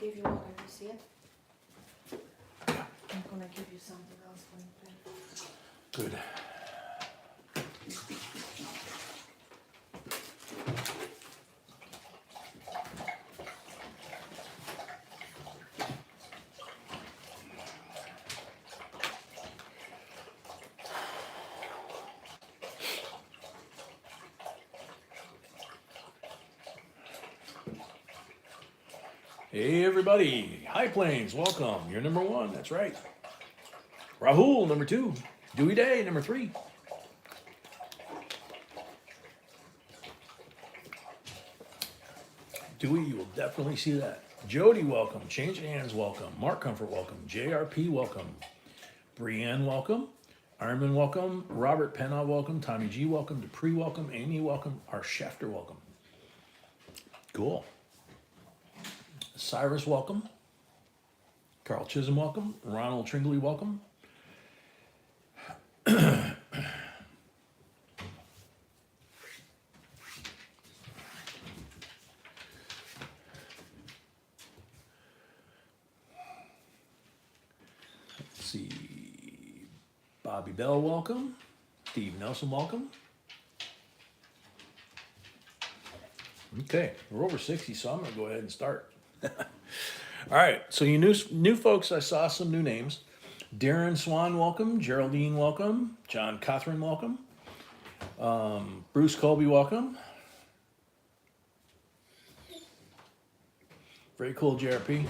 gave you water, you see it? I'm gonna give you something else when you play. Good. Hey everybody, High Plains, welcome. You're number one, that's right. Rahul, number two. Dewey Day, number three. Dewey, you will definitely see that. Jody, welcome. Change Hands, welcome. Mark Comfort, welcome. JRP, welcome. Brienne, welcome. Ironman, welcome. Robert Penna, welcome. Tommy G, welcome. Dupree, welcome. Amy, welcome. Our Schefter, welcome. Cool. Cyrus, welcome. Carl Chisholm, welcome. Ronald Tringley, welcome. Let's see. Bobby Bell, welcome. Steve Nelson, welcome. Okay, we're over 60, so I'm going to go ahead and start. All right, so you new folks, I saw some new names. Darren Swan, welcome. Geraldine, welcome. John Cothran, welcome. Bruce Colby, welcome. Very cool, JRP.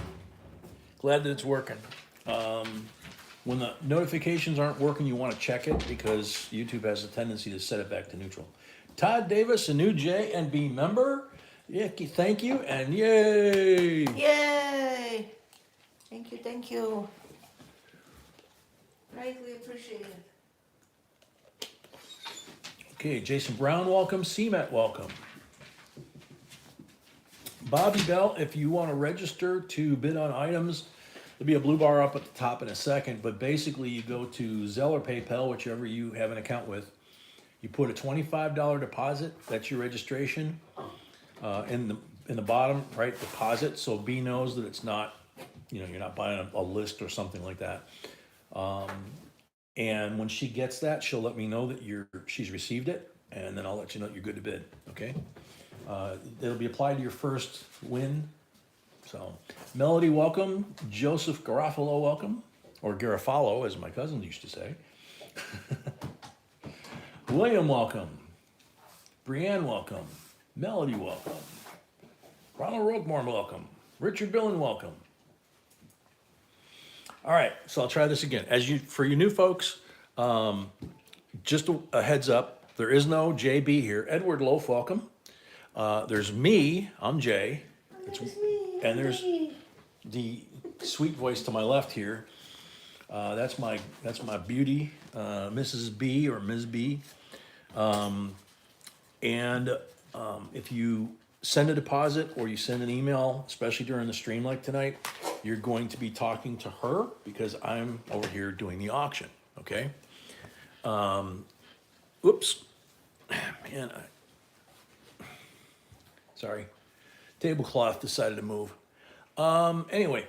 Glad that it's working. When the notifications aren't working, you want to check it because YouTube has a tendency to set it back to neutral. Todd Davis, a new J and B member. Yeah, thank you, and yay! Yay! Thank you. Greatly appreciate it. Okay, Jason Brown, welcome. CMET, welcome. Bobby Bell, if you want to register to bid on items, there'll be a blue bar up at the top in a second, but basically you go to Zelle or PayPal, whichever you have an account with. You put a $25 deposit, that's your registration. In the bottom, right, deposit, so B knows that it's not, you're not buying a list or something like that. And when she gets that, she'll let me know that she's received it, and then I'll let you know that you're good to bid, okay? It'll be applied to your first win. So, Melody, welcome. Joseph Garofalo, welcome. Or Garofalo, as my cousins used to say. William, welcome. Brienne, welcome. Melody, welcome. Ronald Roquemore, welcome. Richard Billen, welcome. All right, so I'll try this again. For you new folks, just a heads up, there is no JB here. Edward Loaf, welcome. There's me, I'm Jay. And there's the sweet voice to my left here. That's my beauty, Mrs. B or Ms. B. If you send a deposit or you send an email, especially during the stream like tonight, you're going to be talking to her because I'm over here doing the auction, okay? Oops. Man, sorry. Tablecloth decided to move. Anyway,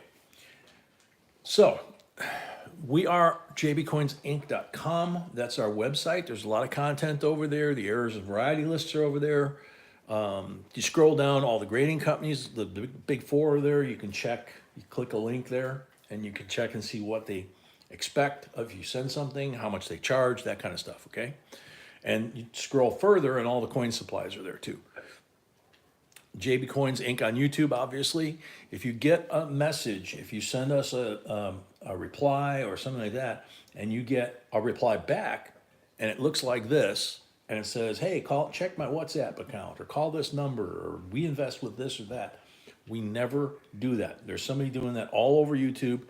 so we are jbcoinsinc.com. That's our website. There's a lot of content over there. The errors and variety lists are over there. You scroll down, all the grading companies, the big four are there. You can check, you click a link there, and you can check and see what they expect if you send something, how much they charge, that kind of stuff, okay? And you scroll further, and all the coin supplies are there too. JB Coins Inc. on YouTube, obviously. If you get a message, if you send us a reply or something like that, and you get a reply back, and it looks like this, and it says, hey, check my WhatsApp account, or call this number, or we invest with this or that. We never do that. There's somebody doing that all over YouTube.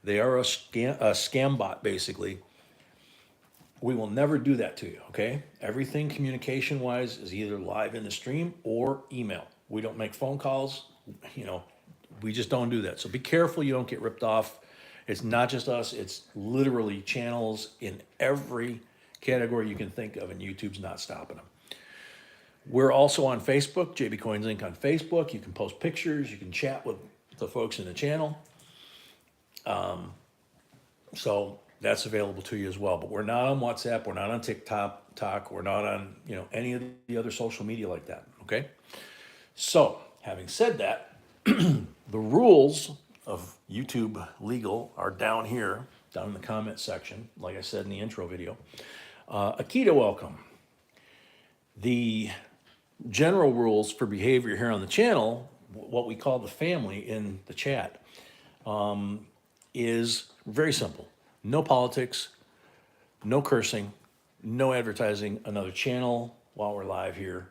They are a scam bot, basically. We will never do that to you, okay? Everything communication-wise is either live in the stream or email. We don't make phone calls, we just don't do that. So be careful you don't get ripped off. It's not just us, it's literally channels in every category you can think of, and YouTube's not stopping them. We're also on Facebook, JB Coins Inc. on Facebook. You can post pictures, you can chat with the folks in the channel. So that's available to you as well. But we're not on WhatsApp. We're not on TikTok. We're not on, any of the other social media like that. Okay. So having said that, the rules of YouTube legal are down here, down in the comment section, like I said in the intro video. Akita, welcome. The general rules for behavior here on the channel, what we call the family in the chat, is very simple. No politics, no cursing, no advertising another channel while we're live here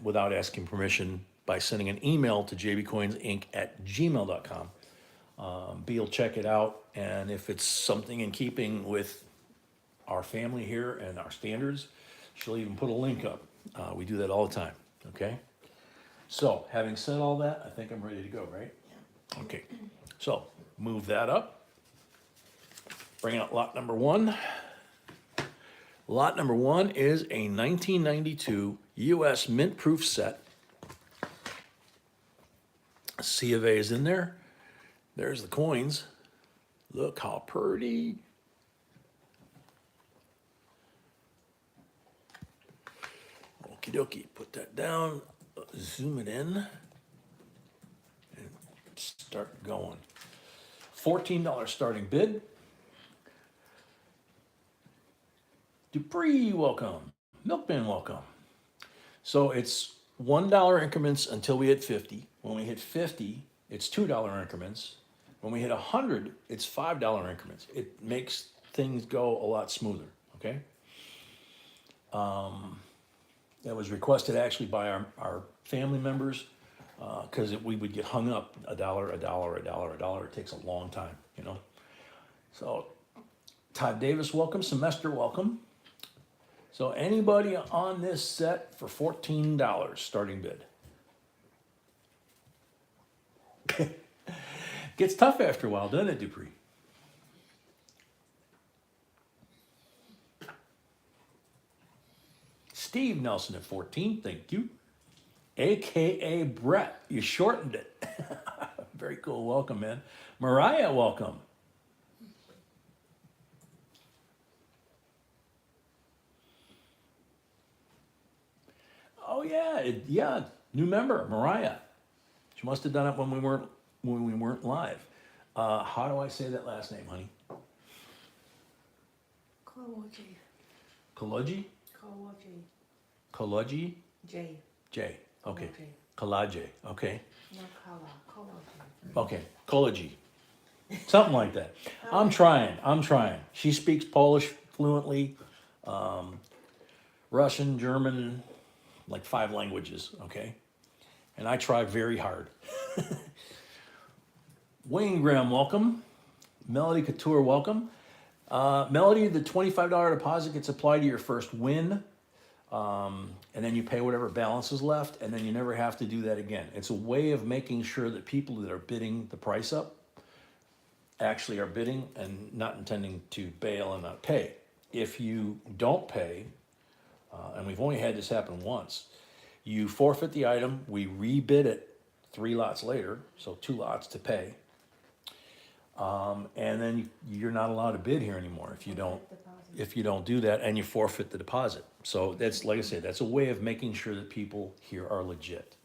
without asking permission by sending an email to jbcoinsinc@gmail.com. B will check it out, and if it's something in keeping with our family here and our standards, she'll even put a link up. We do that all the time, okay? So, having said all that, I think I'm ready to go, right? Yeah. Okay, so move that up. Bring out lot number one. Lot number one is a 1992 US mint proof set. C of A is in there. There's the coins. Look how pretty. Okie dokie, put that down, zoom it in, and start going. $14 starting bid. Dupree, welcome. Milkman, welcome. So it's $1 increments until we hit 50. When we hit 50, it's $2 increments. When we hit 100, it's $5 increments. It makes things go a lot smoother, okay? That was requested actually by our family members because we would get hung up $1. It takes a long time, So Todd Davis, welcome. Semester, welcome. So anybody on this set for $14 starting bid? Gets tough after a while, doesn't it, Dupree? Steve Nelson at 14, thank you. AKA Brett, you shortened it. Very cool, welcome, man. Mariah, welcome. Oh yeah, new member, Mariah. She must have done it when we weren't live. How do I say that last name, honey? Koloji. Koloji? Koloji. Koloji? J. J. Okay. Koloji. Kalaje. Okay. No kala. Koloji. Okay. Koloji. Something like that. I'm trying. She speaks Polish fluently, Russian, German, like 5 languages, okay? And I try very hard. Wayne Graham, welcome. Melody Couture, welcome. Melody, the $25 deposit gets applied to your first win, and then you pay whatever balance is left, and then you never have to do that again. It's a way of making sure that people that are bidding the price up actually are bidding and not intending to bail and not pay. If you don't pay, and we've only had this happen once, you forfeit the item, we rebid it 3 lots later, so 2 lots to pay. And then you're not allowed to bid here anymore if you don't do that, and you forfeit the deposit. So that's, like I said, that's a way of making sure that people here are legit.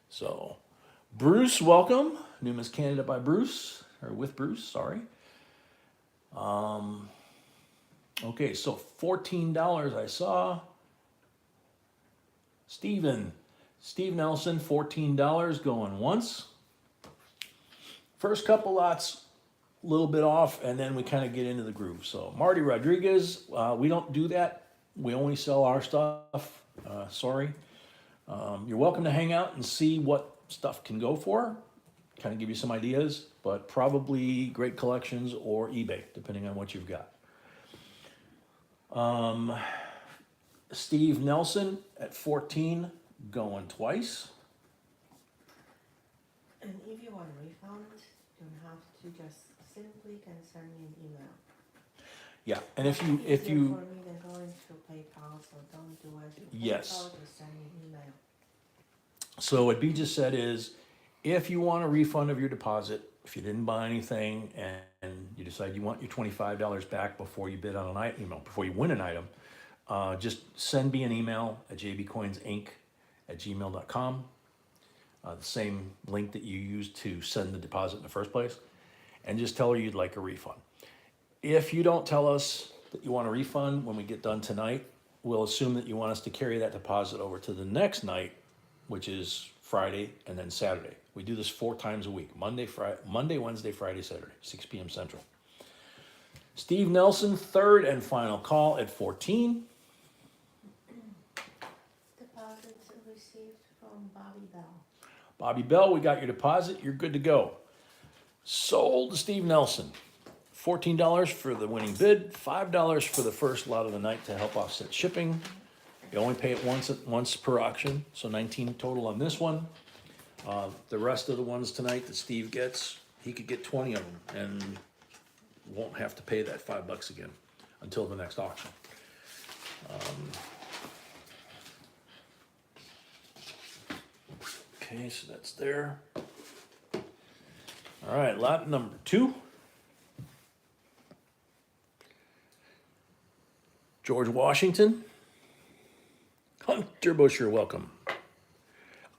So Bruce, welcome. Newman's candidate by Bruce, or with Bruce, sorry. Okay, so $14 I saw. Steve Nelson, $14 going once. First couple lots, a little bit off, and then we kind of get into the groove. So Marty Rodriguez, we don't do that. We only sell our stuff. Sorry. You're welcome to hang out and see what stuff can go for. Kind of give you some ideas, but probably Great Collections or eBay, depending on what you've got. Steve Nelson at 14, going twice. And if you want a refund, you don't have to just simply can send me an email. Yeah, and if you Easier for me than going to PayPal, so don't do it. Yes. PayPal, just send me an email. So what B just said is, If you want a refund of your deposit, if you didn't buy anything and you decide you want your $25 back before you bid on an item, before you win an item, just send me an email at jbcoinsinc@gmail.com. The same link that you used to send the deposit in the first place, and just tell her you'd like a refund. If you don't tell us that you want a refund when we get done tonight, we'll assume that you want us to carry that deposit over to the next night, which is Friday and then Saturday. We do this 4 times a week: Monday, Wednesday, Friday, Saturday, 6 p.m. Central. Steve Nelson, third and final call at 14. Deposits received from Bobby Bell. Bobby Bell, we got your deposit. You're good to go. Sold to Steve Nelson. $14 for the winning bid, $5 for the first lot of the night to help offset shipping. You only pay it once per auction, so 19 total on this one. The rest of the ones tonight that Steve gets, he could get 20 of them and won't have to pay that $5 again until the next auction. Okay, so that's there. All right, lot number 2. George Washington. Hunter Busher, welcome.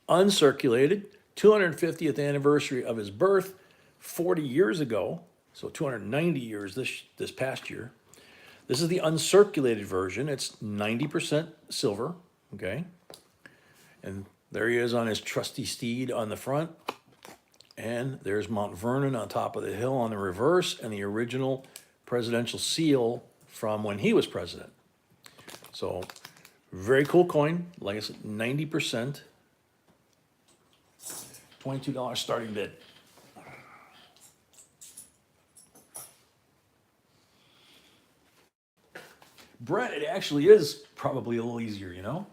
Uncirculated, 250th anniversary of his birth, 40 years ago, so 290 years this past year. This is the uncirculated version. It's 90% silver, okay? And there he is on his trusty steed on the front. And there's Mount Vernon on top of the hill on the reverse, and the original presidential seal from when he was president. So, very cool coin. Like I said, 90%. $22 starting bid. Brett, it actually is probably a little easier, you know?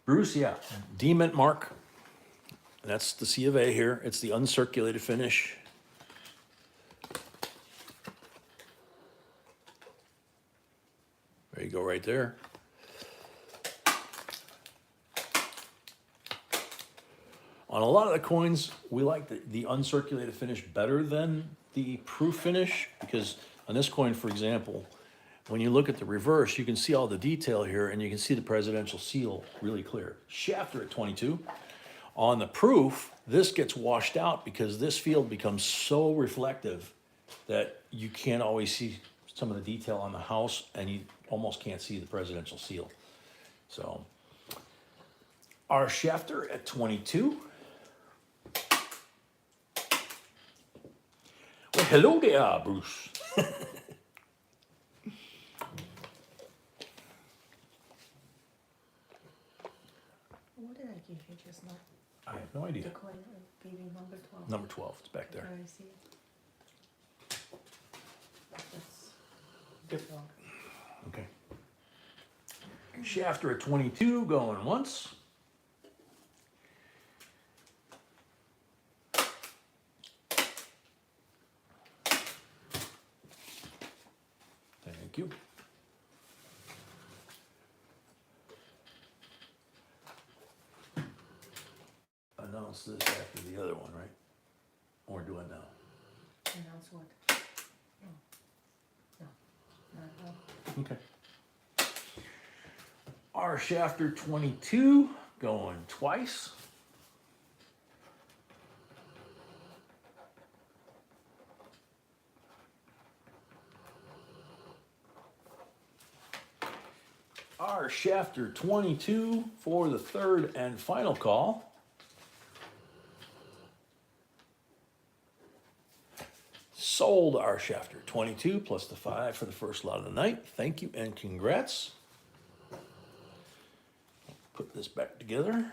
Bruce, yeah, D-mint mark. That's the C of A here. It's the uncirculated finish. There you go, right there. On a lot of the coins, we like the uncirculated finish better than the proof finish, because on this coin, for example, when you look at the reverse, you can see all the detail here, and you can see the presidential seal really clear. Shafter at 22. On the proof, this gets washed out because this field becomes so reflective that you can't always see some of the detail on the house, and you almost can't see the presidential seal. So, our shafter at 22. Well, hello there, Bruce. What did I give you just now? I have no idea. The coin I gave you number 12. Number 12, it's back there. I see it. That's Yep. 12. Okay. Shafter at 22, going once. Thank you. Announce this after the other one, right? Or do it now? Announce what? No. No. Not now. Okay. Our shafter 22 going twice. Our shafter 22 for the third and final call. Sold our shafter 22 plus the 5 for the first lot of the night. Thank you and congrats. Put this back together.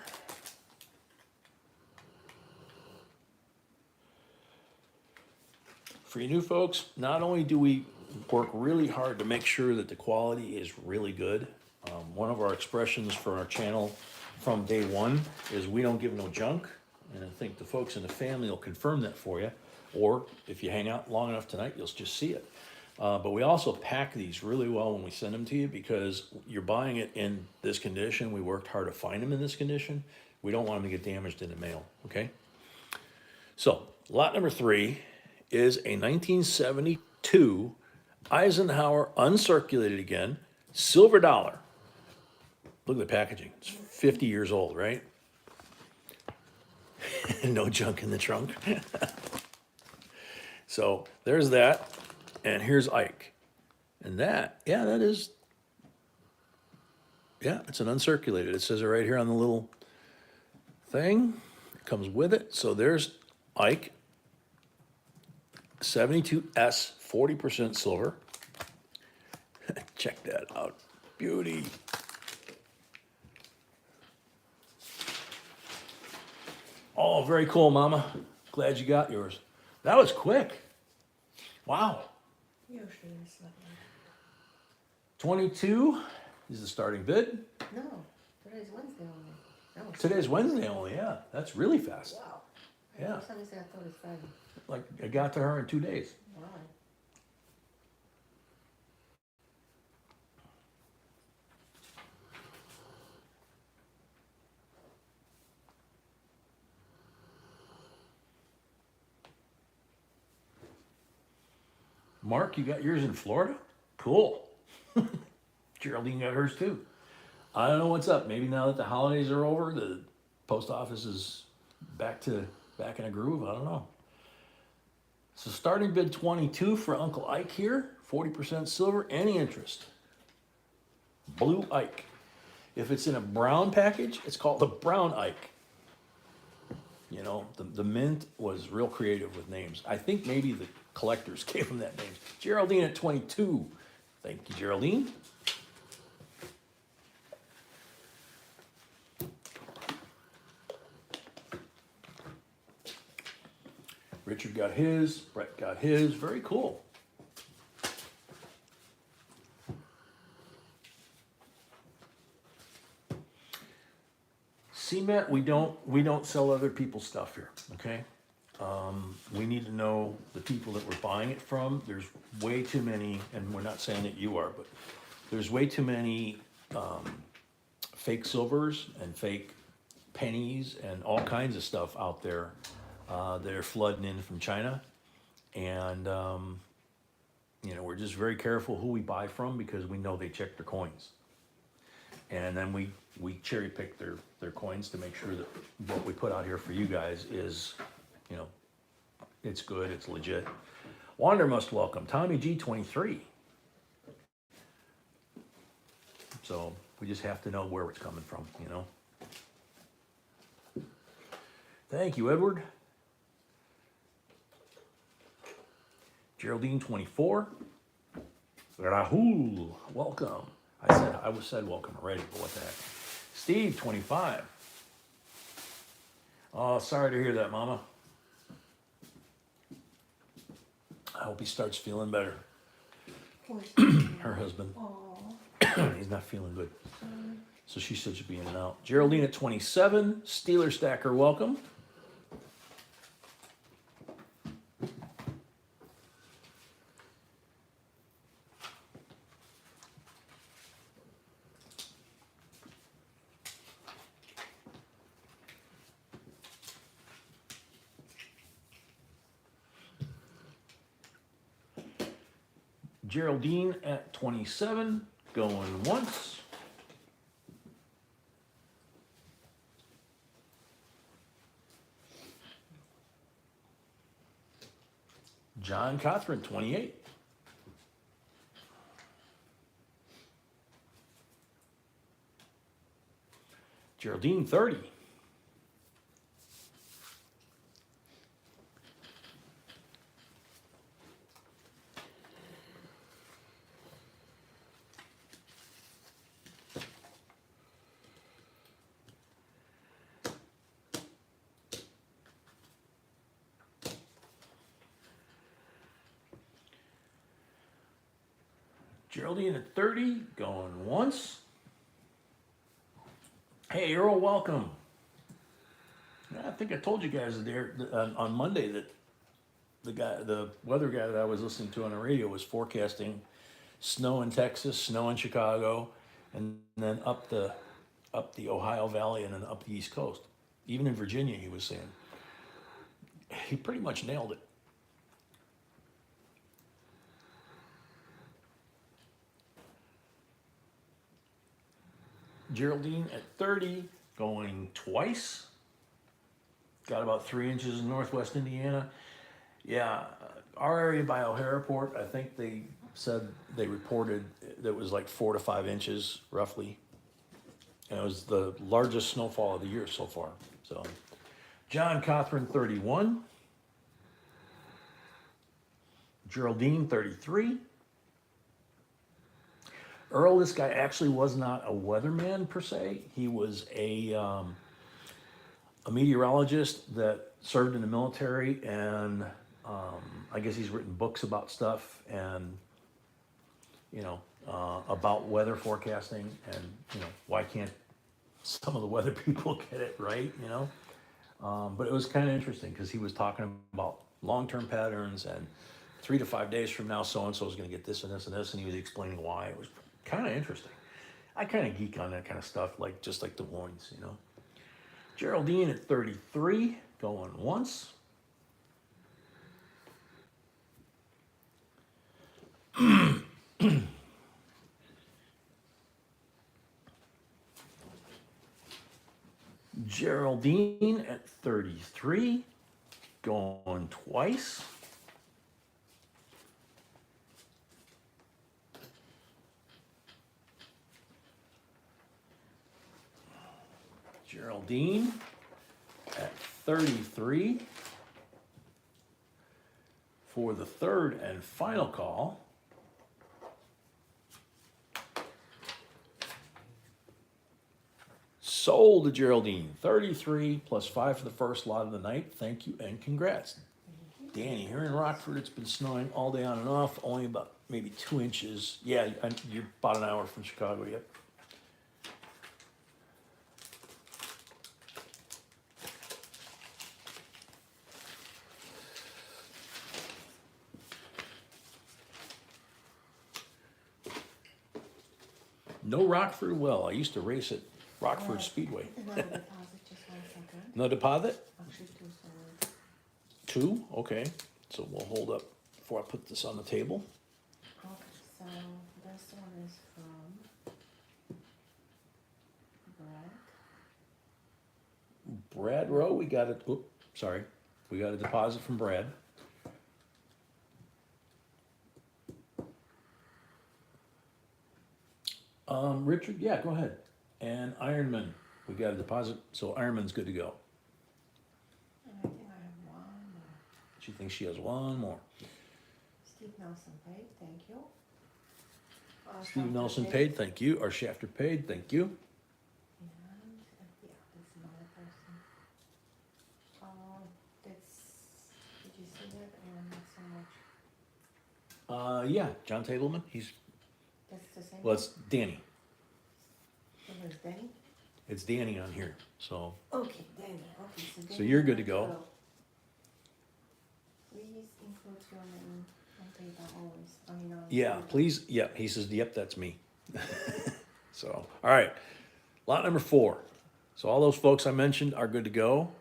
For you new folks, not only do we work really hard to make sure that the quality is really good, one of our expressions for our channel from day one is we don't give no junk, and I think the folks in the family will confirm that for you. or if you hang out long enough tonight, you'll just see it. But we also pack these really well when we send them to you because you're buying it in this condition. We worked hard to find them in this condition. We don't want them to get damaged in the mail, okay? So, lot number 3 is a 1972 Eisenhower uncirculated again, silver dollar. Look at the packaging. It's 50 years old, right? No junk in the trunk. So there's that. And here's Ike. And that, yeah, that is, yeah, it's an uncirculated. It says it right here on the little thing. It comes with it. So there's Ike. 72S, 40% silver. Check that out. Beauty. Oh, very cool, Mama. Glad you got yours. That was quick. Wow. Usually it's like 22 is the starting bid. no, today's Wednesday only. That was Today's Wednesday only, yeah. That's really fast. wow. Yeah. For some reason I thought it's Friday. Like, I got to her in 2 days. Wow. Mark, you got yours in Florida? Cool. Geraldine got hers too. I don't know what's up. Maybe now that the holidays are over, the post office is back in a groove. I don't know. So starting bid 22 for Uncle Ike here, 40% silver, any interest. Blue Ike. If it's in a brown package, it's called the brown Ike. You know, the mint was real creative with names. I think maybe the collectors gave him that name. Geraldine at 22. Thank you, Geraldine. Richard got his, Brett got his. Very cool. Cement, we don't sell other people's stuff here, okay? We need to know the people that we're buying it from. There's way too many, and we're not saying that you are, but there's way too many fake silvers and fake pennies and all kinds of stuff out there that are flooding in from China. And, you know, we're just very careful who we buy from because we know they check their coins. And then we cherry pick their coins to make sure that what we put out here for you guys is, you know, it's good, it's legit. Wandermust welcome, Tommy G23. So we just have to know where it's coming from, you know. Thank you, Edward. Geraldine 24. Rahul, welcome. I said welcome already, but what the heck. Steve 25. Oh, sorry to hear that, Mama. I hope he starts feeling better. Her husband. He's not feeling good. So she said she'd be in and out. Geraldine at 27. Steeler Stacker, welcome. Geraldine at 27, going once. John Cothran, 28. Geraldine, 30. Geraldine at 30, going once. Hey, Earl, welcome. I think I told you guys there on Monday that the weather guy that I was listening to on the radio was forecasting snow in Texas, snow in Chicago, and then up the Ohio Valley and then up the East Coast. Even in Virginia, he was saying. He pretty much nailed it. Geraldine at 30, going twice. Got about 3 inches in northwest Indiana. Yeah, our area by O'Hare Airport, I think they said they reported that it was like 4 to 5 inches roughly. And it was the largest snowfall of the year so far. So, John Cothran, 31. Geraldine, 33. Earl, this guy actually was not a weatherman per se. He was a meteorologist that served in the military, and I guess he's written books about stuff and, you know, about weather forecasting and, you know, why can't some of the weather people get it right, you know? But it was kind of interesting because he was talking about long-term patterns and 3 to 5 days from now, so-and-so is going to get this and this and this, and he was explaining why. It was kind of interesting. I kind of geek on that kind of stuff, like just like Des Moines, you know. Geraldine at 33, going once. Geraldine at 33, going twice. Geraldine at 33 for the third and final call. Sold to Geraldine, 33 plus 5 for the first lot of the night. Thank you and congrats. Danny, here in Rockford, it's been snowing all day on and off, only about maybe 2 inches. Yeah, you're about an hour from Chicago yet. No Rockford well. I used to race at Rockford Speedway. Another deposit, just 1 second. No deposit? Actually, 2, sorry. 2? Okay. So we'll hold up before I put this on the table. Okay, so this one is from Brad. Brad Rowe, we got it. Oop, sorry. We got a deposit from Brad. Richard, yeah, go ahead. And Ironman, we got a deposit, so Ironman's good to go. And I think I have one more. She thinks she has one more. Steve Nelson paid, thank you. Steve Shafter Nelson paid, thank you. Our Shafter paid, thank you. And, yeah, that's another person. Did you see that or not so much? Yeah, John Tableman, That's the same? well, it's Danny. It was Danny? It's Danny on here, so. Okay, Danny, okay, so Danny. So you're good to go. Please include your name and data always, Yeah, please, yeah, he says, yep, that's me. So, all right, lot number 4. So all those folks I mentioned are good to go.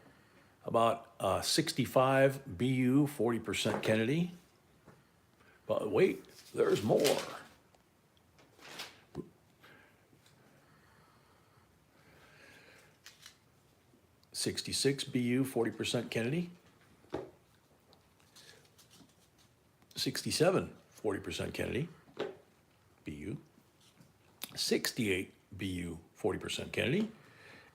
About 65 BU, 40% Kennedy. But wait, there's more. $66 BU, 40% Kennedy. 67, 40% Kennedy, BU. 68 BU, 40% Kennedy.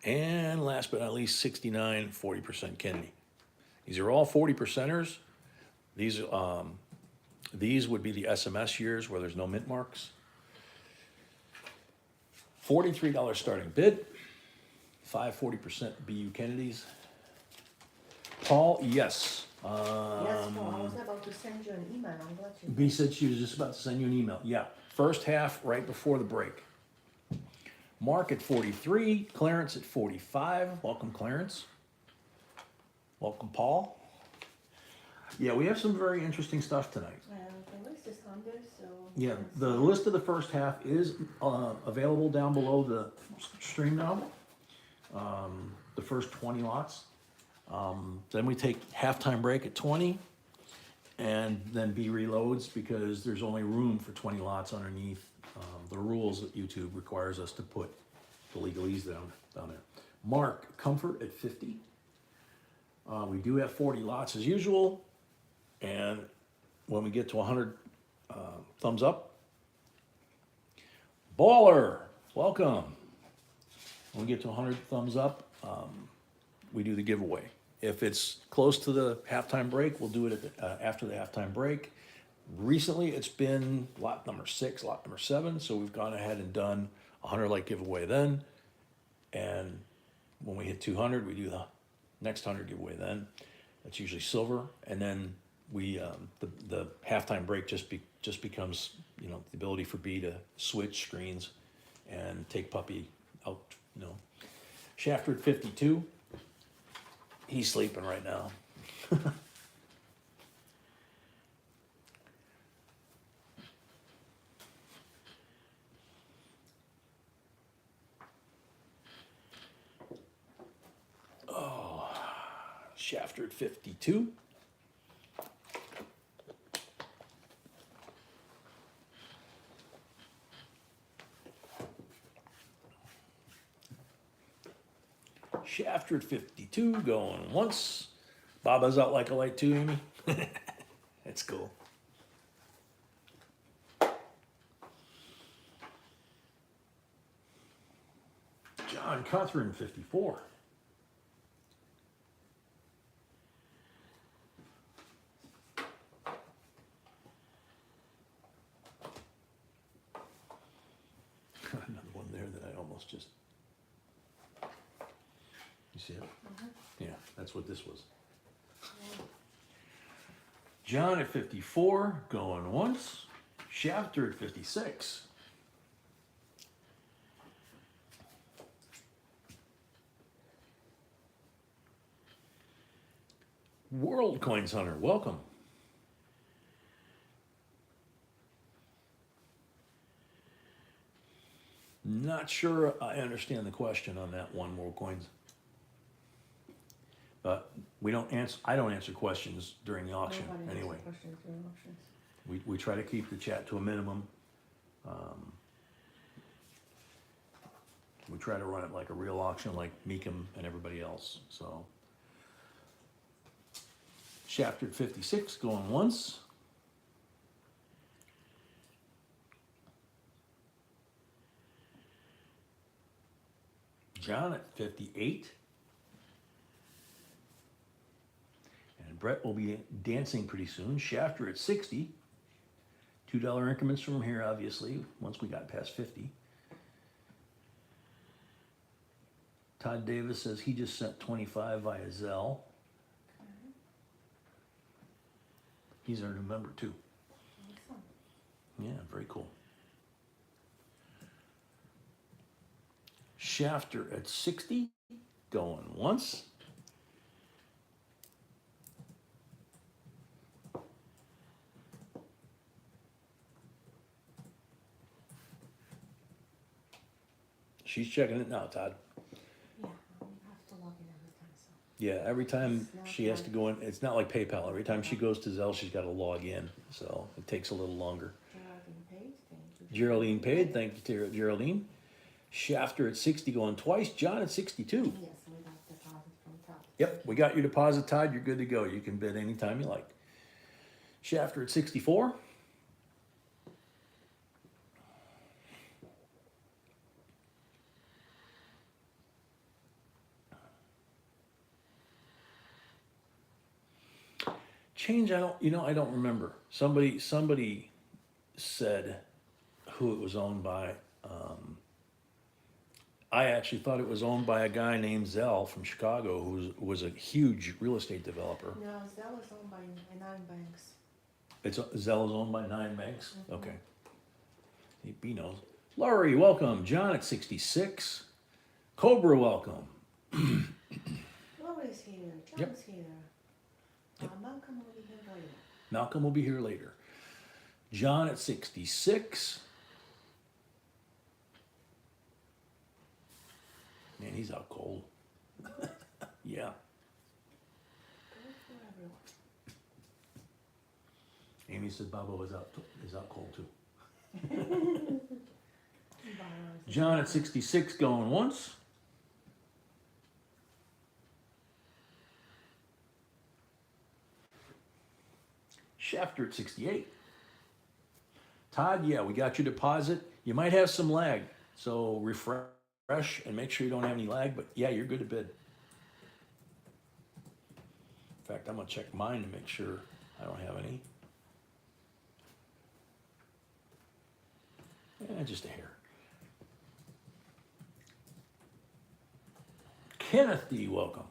And last but not least, 69, 40% Kennedy. These are all 40%ers. These would be the SMS years where there's no mint marks. $43 starting bid. 5 40% BU Kennedys. Paul, yes. Yes, Paul, I was about to send you an email, I'm glad you. B said she was just about to send you an email. Yeah, first half right before the break. Mark at 43, Clarence at 45. Welcome, Clarence. Welcome, Paul. Yeah, we have some very interesting stuff tonight. The list is under, so. Yeah, let's the see. list of the first half is available down below the stream now. The first 20 lots. Then we take halftime break at 20, and then B reloads because there's only room for 20 lots underneath the rules that YouTube requires us to put the legalese down there. Mark Comfort at 50. We do have 40 lots as usual, and when we get to 100 thumbs up. Baller, welcome. When we get to 100 thumbs up, we do the giveaway. If it's close to the halftime break, we'll do it after the halftime break. Recently, it's been lot number 6, lot number 7, so we've gone ahead and done a 100 like giveaway then. And when we hit 200, we do the next 100 giveaway then. That's usually silver, and then we the halftime break just becomes, you know, the ability for B to switch screens and take puppy out. You know, Shafter at 52. He's sleeping right now. Oh, Shafter at 52. Shafter at 52, going once. Baba's out like a light too, Amy. That's cool. John Cuthrin, 54. Another one there that I almost just... You see it? Yeah, that's what this was. John at 54, going once. Shafter at 56. World Coins Hunter, welcome. Not sure I understand the question on that one, World Coins. But we don't answer. I don't answer questions during the auction Nobody anyway. answers questions during auctions. We try to keep the chat to a minimum. We try to run it like a real auction, like Meekum and everybody else. So, Shafter 56 going once. John at 58. And Brett will be dancing pretty soon. Shafter at 60. $2 increments from here, obviously, once we got past 50. Todd Davis says he just sent 25 via Zelle. He's our new member too. Awesome. Yeah, very cool. Shafter at 60, going once. She's checking it now, Todd. Yeah, we have to log in every time, so. Yeah, every time It's not she has to like- go in, it's not like PayPal. Every time she goes to Zelle, she's got to log in. So it takes a little longer. Geraldine paid, thank you. Geraldine paid, thank you to Geraldine. Shafter at 60 going twice. John at 62. Yes, we got deposit from top. Yep, we got your deposit, Todd. You're good to go. You can bid anytime you like. Shafter at 64. Change, I don't remember. Somebody said who it was owned by. I actually thought it was owned by a guy named Zell from Chicago, who was a huge real estate developer. No, Zelle is owned by 9 banks. Zell is owned by 9 banks? Mhm. Okay. He knows. Laurie, welcome. John at 66. Cobra, welcome. Laurie's here, Yep. John's here. Malcolm will be here later. Malcolm will be here later. John at 66. Man, he's out cold. Yeah. Good for everyone. Amy says Bobo is out cold too. John at 66 going once. Shafter at 68. Todd, yeah, we got your deposit. You might have some lag, so refresh and make sure you don't have any lag, but yeah, you're good to bid. In fact, I'm gonna check mine to make sure I don't have any. Just a hair. Kenneth D, welcome.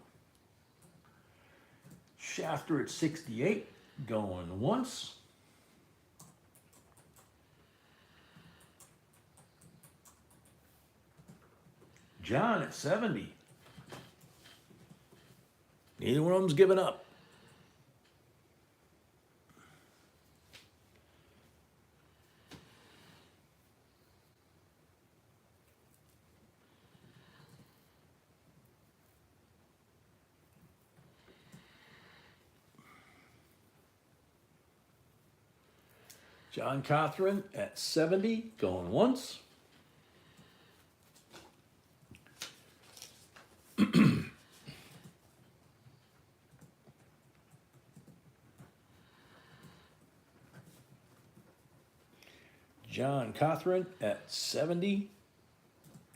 Shafter at 68, going once. John at 70. Neither one of them's giving up. John Cothran at 70, going once. John Cothran at 70,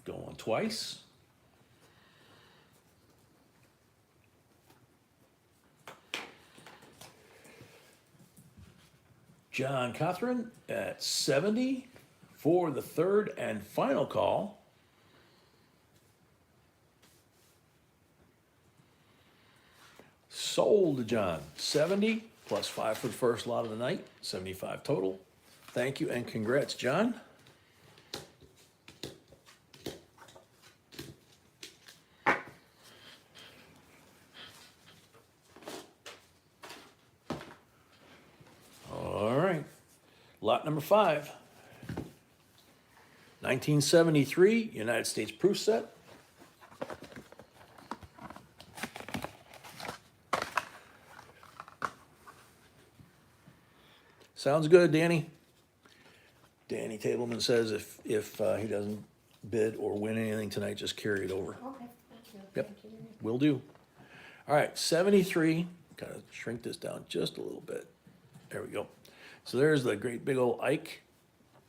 going twice. John Cothran at 70 for the third and final call. Sold to John, 70 plus 5 for the first lot of the night, 75 total. Thank you and congrats, John. All right, lot number 5. 1973 United States proof set. Sounds good, Danny. Danny Tableman says if he doesn't bid or win anything tonight, just carry it over. Okay, thank you. Yep. Thank you. Will do. All right, 73. Gotta shrink this down just a little bit. There we go. So there's the great big old Ike,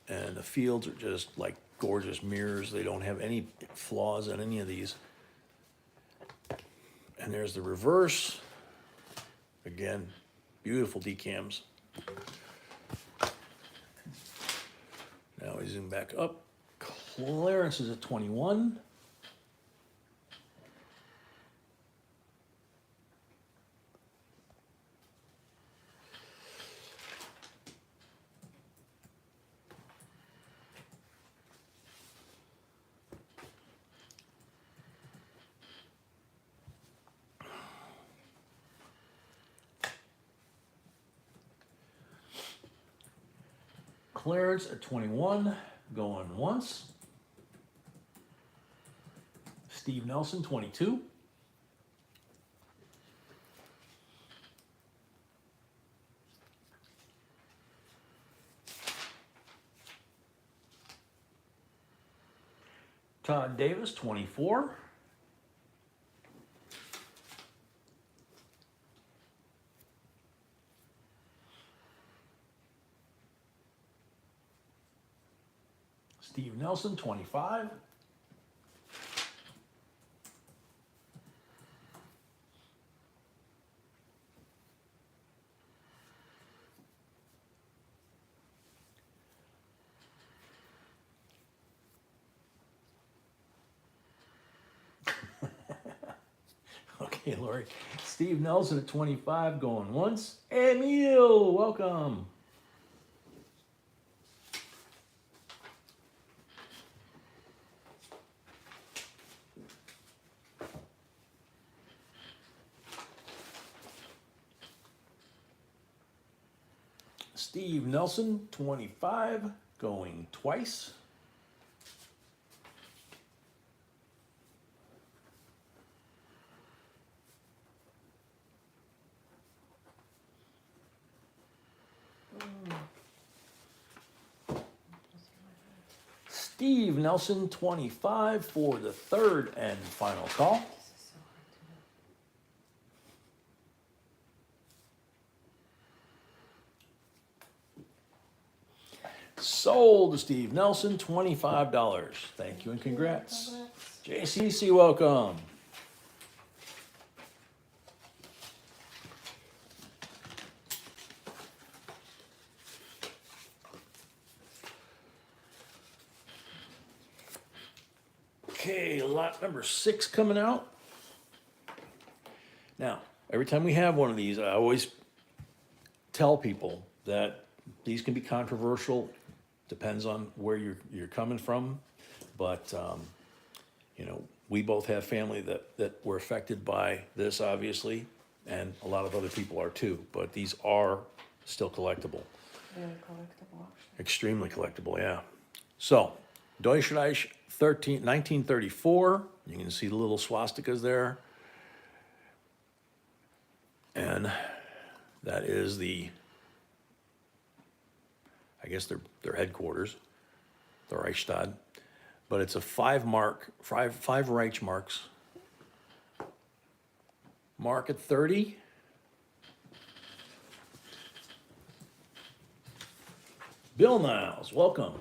and the fields are just like gorgeous mirrors. They don't have any flaws in any of these. And there's the reverse. Again, beautiful decams. Now we zoom back up. Clearance is at 21. Clearance at 21, going once. Steve Nelson, 22. Todd Davis, 24. Steve Nelson, 25. Okay, Lori. Steve Nelson at 25, going once. Emil, welcome. Steve Nelson, 25, going twice. Steve Nelson, 25, for the third and final call. This is so hard to know. Sold to Steve Nelson, $25. Thank you and congrats. Congrats. JCC, welcome. Okay, lot number 6 coming out. Now, every time we have one of these, I always tell people that these can be controversial, depends on where you're coming from, but you know, we both have family that were affected by this, obviously, and a lot of other people are too, but these are still collectible. Very collectible, actually. Extremely collectible, yeah. So, Deutschreich 1934, you can see the little swastikas there. And that is I guess their headquarters, the Reichstag. But it's a 5 Reich marks. Mark at 30. Bill Niles, welcome.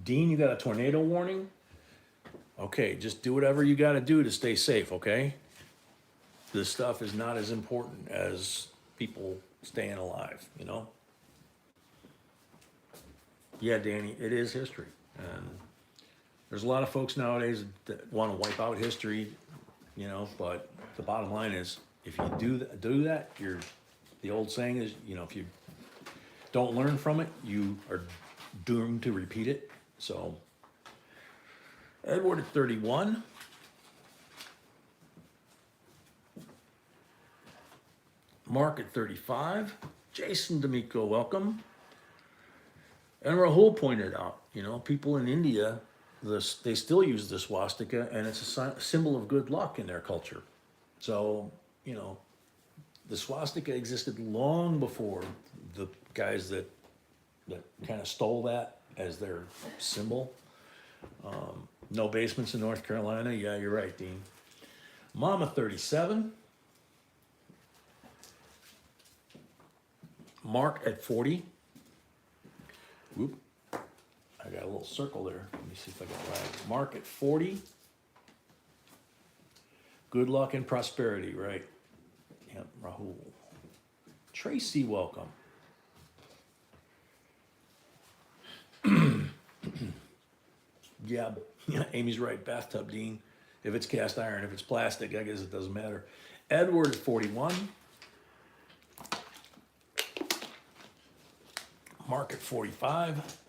Dean, you got a tornado warning? Okay, just do whatever you got to do to stay safe, okay? This stuff is not as important as people staying alive, you know? Yeah, Danny, it is history. And there's a lot of folks nowadays that want to wipe out history, you know, but the bottom line is, if you do that, the old saying is, you know, if you don't learn from it, you are doomed to repeat it. So, Edward at 31. Mark at 35. Jason D'Amico, welcome. And Rahul pointed out, you know, people in India, they still use the swastika, and it's a symbol of good luck in their culture. So, you know, the swastika existed long before the guys that kind of stole that as their symbol. No basements in North Carolina. Yeah, you're right, Dean. Mama 37. Mark at 40. Whoop. I got a little circle there. Let me see if I got it right. Mark at 40. Good luck and prosperity, right? Yep, Rahul. Tracy, welcome. Yeah, Amy's right. Bathtub, Dean. If it's cast iron, if it's plastic, I guess it doesn't matter. Edward, 41. Mark at 45.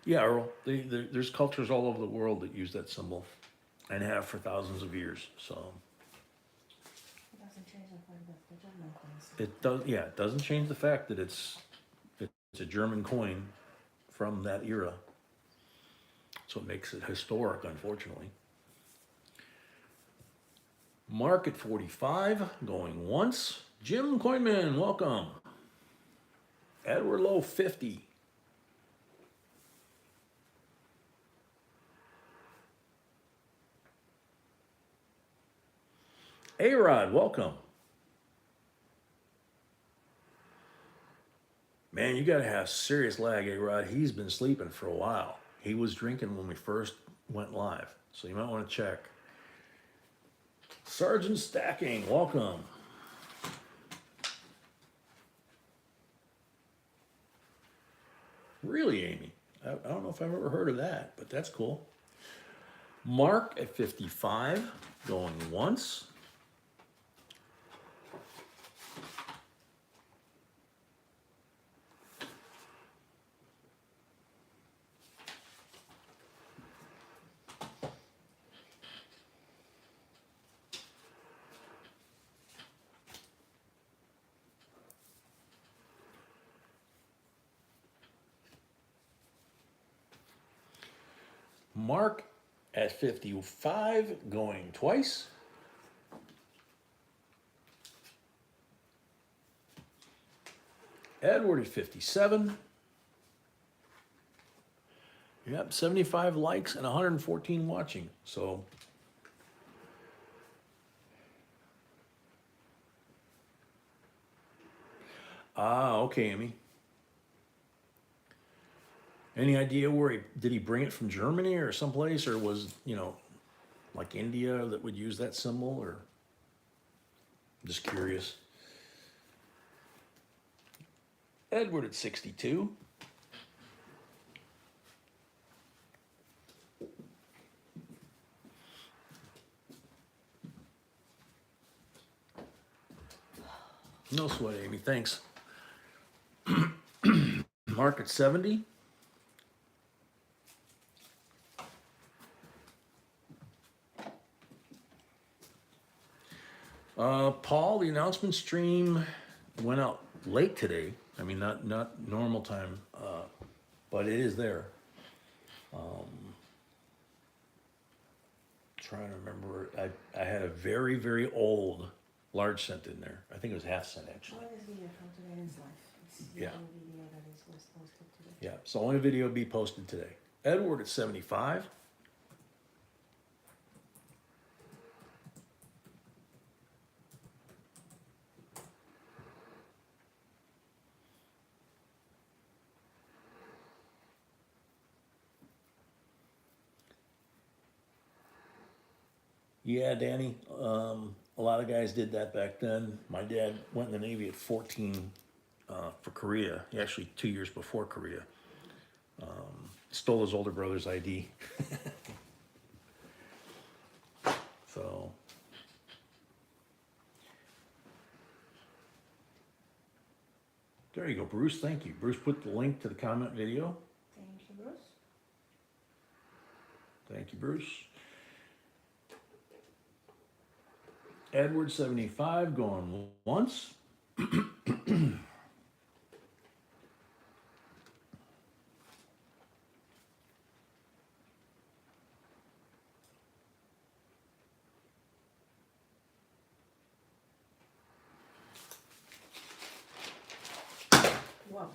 Yeah, Earl. There's cultures all over the world that use that symbol and have for thousands of years. So It doesn't change the fact that the German coins. it does. Yeah, it doesn't change the fact that it's a German coin from that era. So it makes it historic, unfortunately. Mark at 45, going once. Jim Coinman, welcome. Edward Lowe, 50. A-Rod, welcome. Man, you gotta have serious lag, A-Rod. He's been sleeping for a while. He was drinking when we first went live, so you might want to check. Sergeant Stacking, welcome. Really, Amy? I don't know if I've ever heard of that, but that's cool. Mark at 55, going once. Mark at 55, going twice. Edward at 57. Yep, 75 likes and 114 watching. So okay, Amy. Any idea where did he bring it from Germany or someplace, or was, like India that would use that symbol, or I'm just curious. Edward at 62. No sweat, Amy, thanks. Mark at 70. Paul, the announcement stream went out late today. I mean, not normal time, but it is there. Trying to remember, I had a very, very old large cent in there. I think it was half cent actually. What is video from today's life? It's the Yeah. only video that was posted today. Yeah, so only video be posted today. Edward at 75. Yeah, Danny. A lot of guys did that back then. My dad went in the Navy at 14 for Korea. He actually 2 years before Korea. Stole his older brother's ID. So. There you go, Bruce. Thank you. Bruce put the link to the comment video. Thank you, Bruce. Thank you, Bruce. Edward 75 going once. Wow.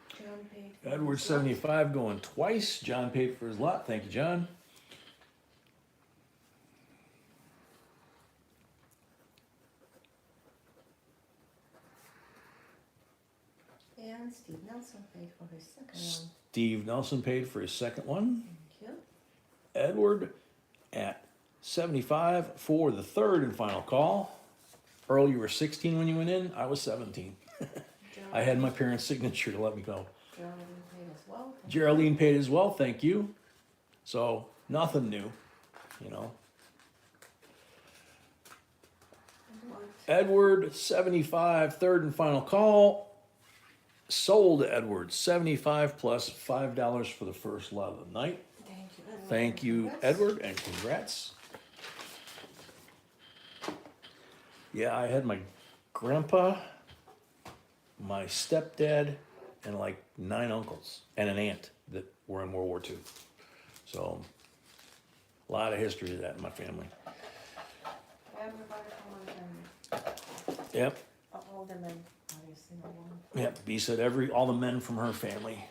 John paid for Edward his lot. 75 going twice. John paid for his lot. Thank you, John. And Steve Nelson paid for his second one. Steve Nelson paid for his second one. Thank you. Edward at 75 for the third and final call. Earl, you were 16 when you went in. I was 17. I had my parents' signature to let me go. Geraldine paid as well. Thank Geraldine paid as well. Thank you. So nothing new, you know. you. What? Edward 75, third and final call. Sold to Edward 75 plus $5 for the first lot of the night. Thank you, Edward. Thank you, Congrats. Edward, and congrats. Yeah, I had my grandpa, my stepdad, and like 9 uncles and an aunt that were in World War II. So, a lot of history to that in my family. Everybody from one family. Yep, All the men, obviously, no one. yep. B said all the men from her family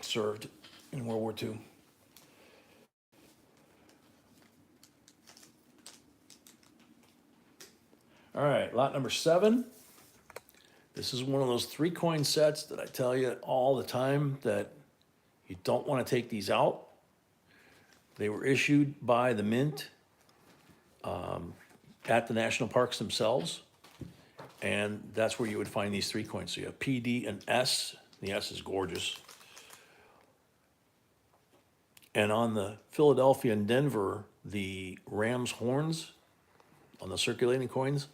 served in World War II. All right, lot number 7. This is one of those 3 coin sets that I tell you all the time that you don't want to take these out. They were issued by the Mint at the national parks themselves. And that's where you would find these 3 coins. So you have P, D, and S. The S is gorgeous. And on the Philadelphia and Denver, the ram's horns on the circulating coins,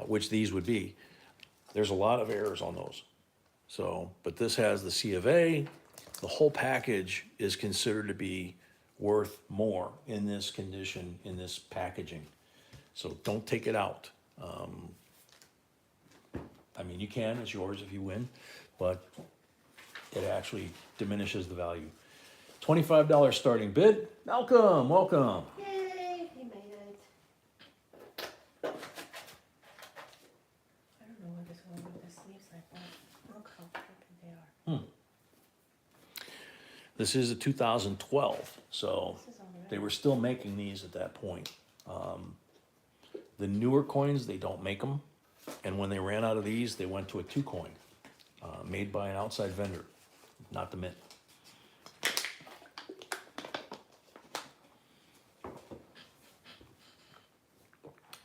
which these would be, there's a lot of errors on those. So, but this has the C of A. The whole package is considered to be worth more in this condition, in this packaging. So don't take it out. I mean, you can, it's yours if you win, but it actually diminishes the value. $25 starting bid. Malcolm, welcome. Yay, he made it. I don't know what is going with the sleeves like that. Look how crooked they are. This is a 2012, so This is alright. they were still making these at that point. The newer coins, they don't make them. And when they ran out of these, they went to a 2-coin, made by an outside vendor, not the mint.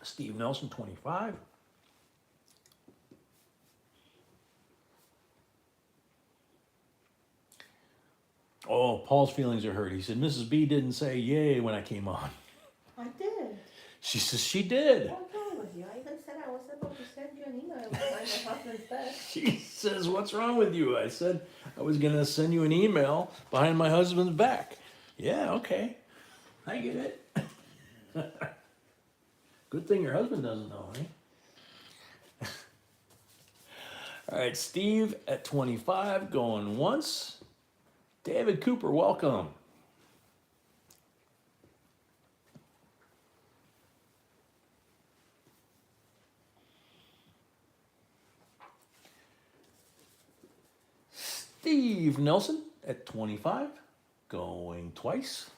Steve Nelson, 25. Oh, Paul's feelings are hurt. He said, Mrs. B didn't say yay when I came on. I did. She says she did. What's wrong with you? I even said I was able to send you an email behind my husband's back. She says, what's wrong with you? I said, I was going to send you an email behind my husband's back. Yeah, okay. I get it. Good thing your husband doesn't know, eh? All right, Steve at 25, going once. David Cooper, welcome. Steve Nelson at 25, going twice.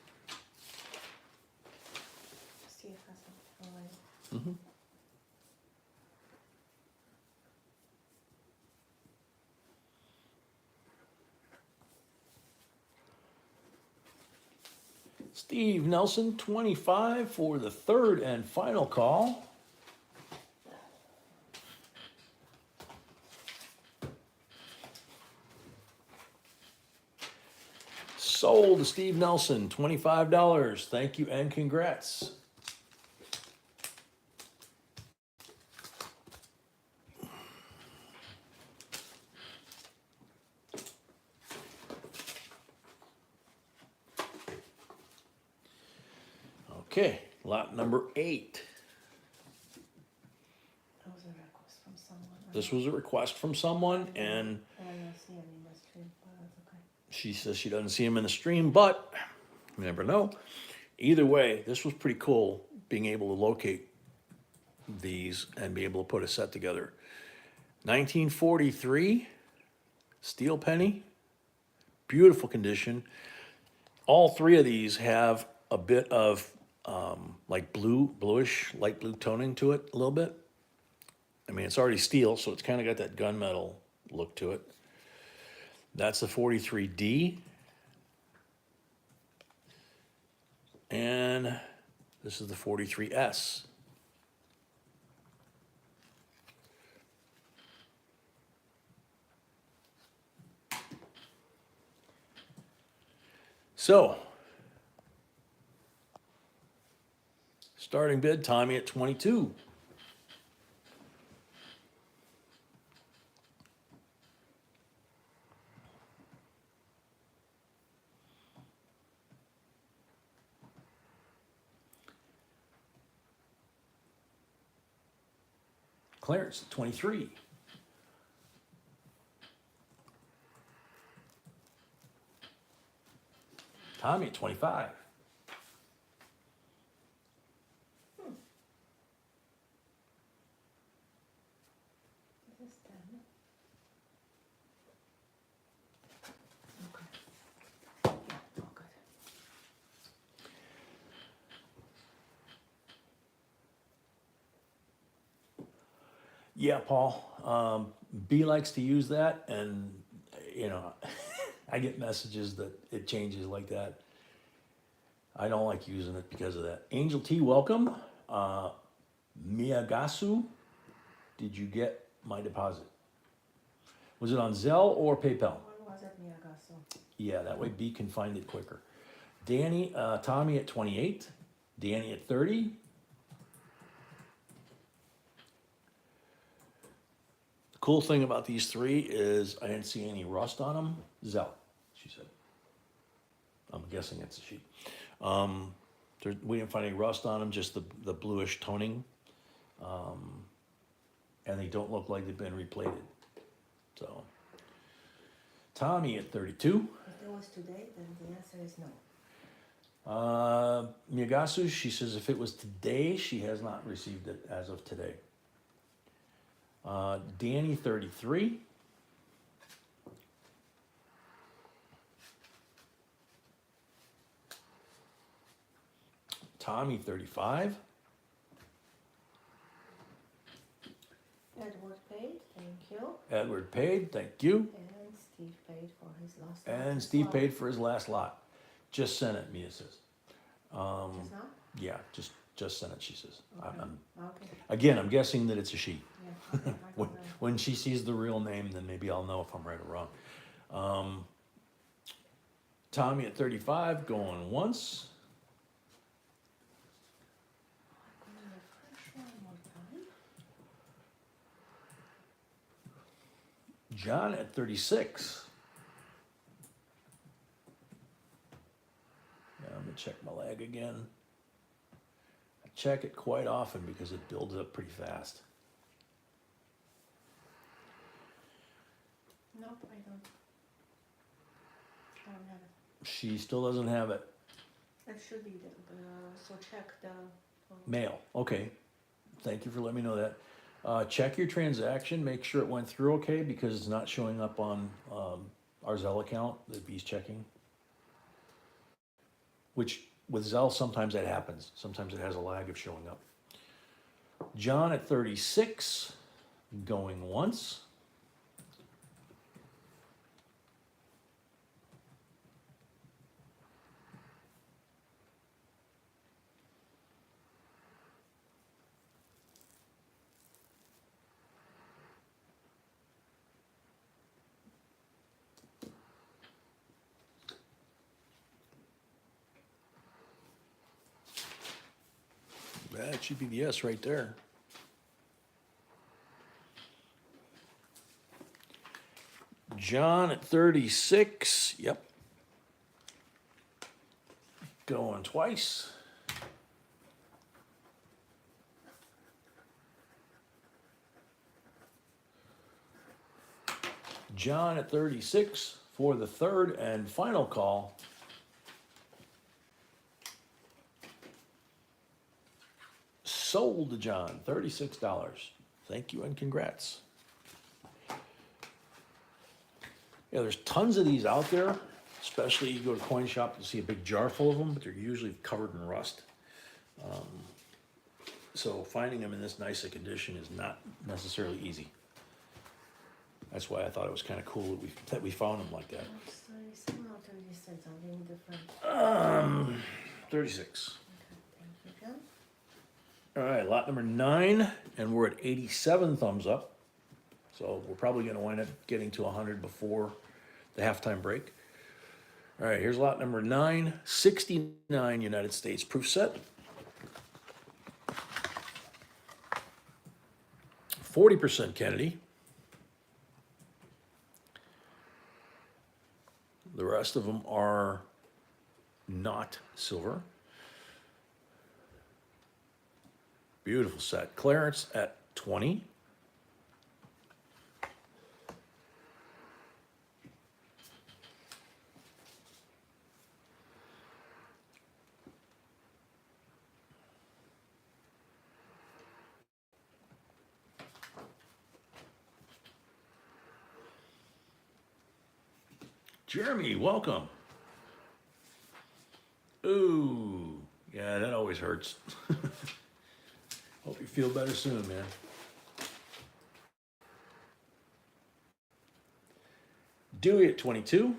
Steve hasn't already. Mm-hmm. Steve Nelson, 25 for the third and final call. Sold to Steve Nelson, $25. Thank you and congrats. Okay, lot number 8. That was a request from someone. This was a request from someone, and I don't see him in the stream, but that's okay. she says she doesn't see him in the stream, but you never know. Either way, this was pretty cool, being able to locate these and be able to put a set together. 1943 steel penny, beautiful condition. All 3 of these have a bit of like bluish, light blue toning to it a little bit. I mean, it's already steel, so it's kind of got that gunmetal look to it. That's the 43D. And this is the 43S. So, starting bid, Tommy at 22. Clarence at 23. Tommy at 25. This is 10. Okay. Yeah, all good. Yeah, Paul. B likes to use that, and you know, I get messages that it changes like that. I don't like using it because of that. Angel T, welcome. Miyagasu, did you get my deposit? Was it on Zelle or PayPal? When was it, Miyagaso? Yeah, that way B can find it quicker. Tommy at 28, Danny at 30. The cool thing about these three is I didn't see any rust on them. Zell, she said. I'm guessing it's a she. We didn't find any rust on them, just the bluish toning. And they don't look like they've been replated. So, Tommy at 32. If it was today, then the answer is no. Miyagasu, she says if it was today, she has not received it as of today. Danny, 33. Tommy, 35. Edward paid, thank you. Edward paid, thank you. And Steve paid for his last lot And as Steve well. paid for his last lot. Just sent it, Mia says. Just now? Yeah, just sent it, she says. Okay. I'm, Okay, again, I'm guessing that it's a she. yeah, okay, I When, don't know. when she sees the real name, then maybe I'll know if I'm right or wrong. Tommy at 35, going once. I'm gonna refresh one more time. John at 36. Now I'm gonna check my lag again. I check it quite often because it builds up pretty fast. Nope, I don't. I don't have it. She still doesn't have it. It should be so check the. Mail, okay. Thank you for letting me know that. Check your transaction, make sure it went through okay because it's not showing up on our Zelle account that B's checking. Which with Zelle, sometimes that happens. Sometimes it has a lag of showing up. John at 36, going once. That should be the yes right there. John at 36, yep. Going twice. John at 36 for the third and final call. Sold to John, $36. Thank you and congrats. Yeah, there's tons of these out there, especially you go to coin shop and see a big jar full of them, but they're usually covered in rust. So finding them in this nice a condition is not necessarily easy. That's why I thought it was kind of cool that we found them like that. It's 37 or 36, something different. 36. Okay, thank you, John. All right, lot number 9, and we're at 87 thumbs up. So we're probably going to wind up getting to 100 before the halftime break. All right, here's lot number 9, 69 United States proof set. 40% Kennedy. The rest of them are not silver. Beautiful set. Clarence at 20. Jeremy, welcome. Ooh, yeah, that always hurts. Hope you feel better soon, man. Dewey at 22.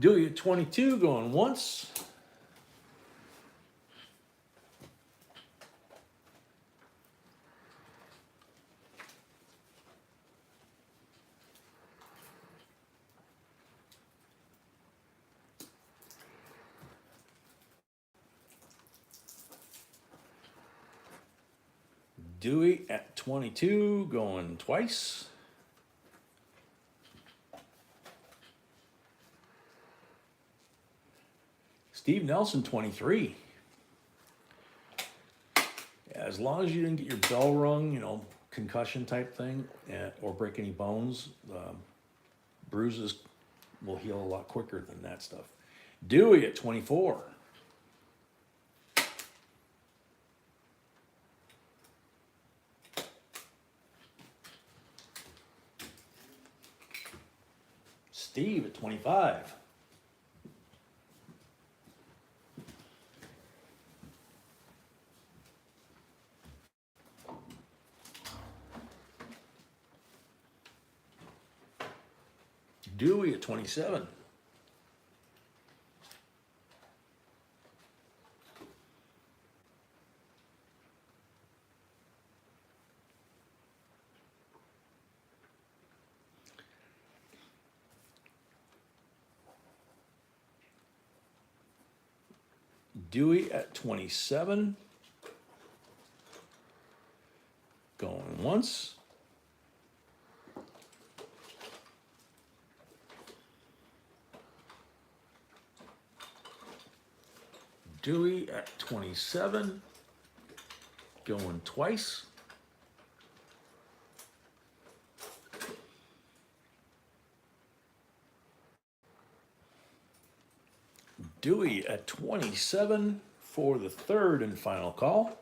Dewey at 22 going once. Dewey at 22 going twice. Steve Nelson 23. As long as you didn't get your bell rung, you know, concussion type thing, or break any bones, bruises will heal a lot quicker than that stuff. Dewey at 24. Steve at 25. Dewey at 27. Dewey at 27. Going once. Dewey at 27. Going twice. Dewey at 27 for the third and final call.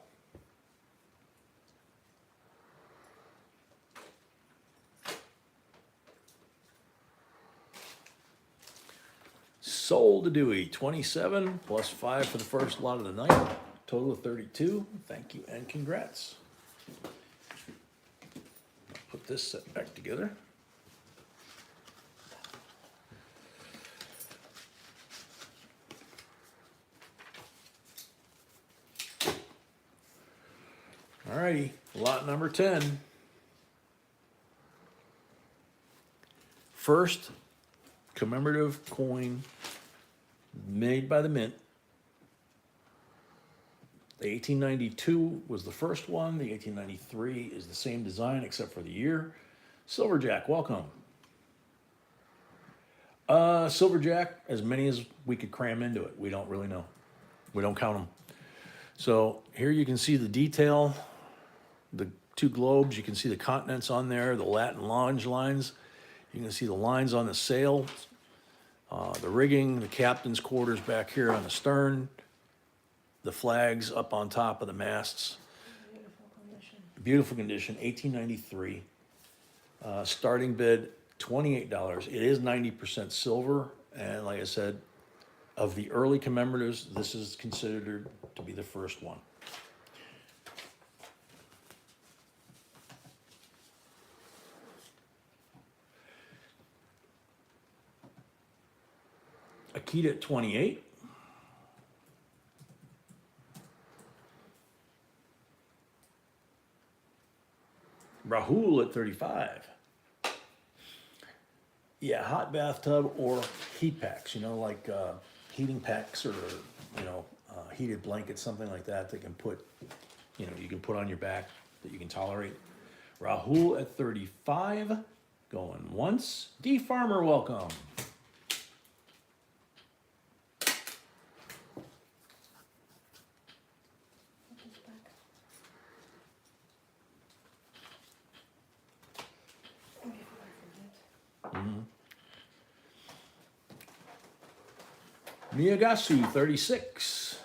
Sold to Dewey, 27 plus 5 for the first lot of the night, total of 32. Thank you and congrats. Put this set back together. Alrighty, lot number 10. First commemorative coin made by the Mint. The 1892 was the first one. The 1893 is the same design except for the year. Silverjack, welcome. Silverjack, as many as we could cram into it. We don't really know. We don't count them. So here you can see the detail, the two globes. You can see the continents on there, the Latin longe lines. You can see the lines on the sail, the rigging, the captain's quarters back here on the stern, the flags up on top of the masts. Beautiful condition, 1893. Starting bid, $28. It is 90% silver, and like I said, of the early commemoratives, this is considered to be the first one. Akita at 28. Rahul at 35. Yeah, hot bathtub or heat packs, you know, like heating packs or, you know, heated blankets, something like that that can put, you know, you can put on your back that you can tolerate. Rahul at 35. Going once. D Farmer, welcome. Miyagasu, 36.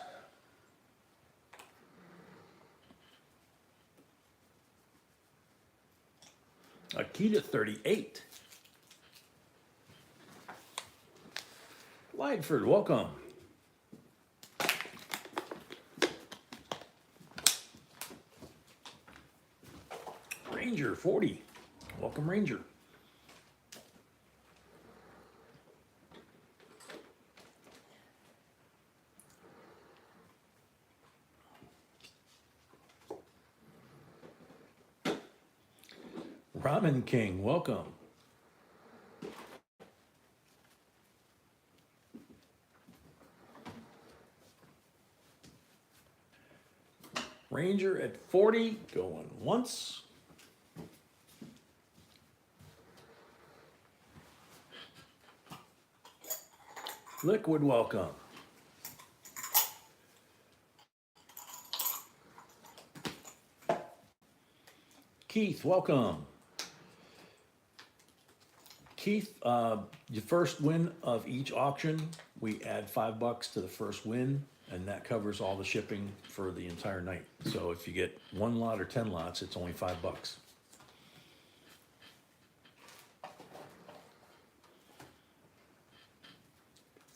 Akita, 38. Lightford, welcome. Ranger, 40. Welcome, Ranger. Ramen King, welcome. Ranger at 40, going once. Liquid, welcome. Keith, welcome. Keith, your first win of each auction, we add $5 to the first win, and that covers all the shipping for the entire night. So if you get 1 lot or 10 lots, it's only $5.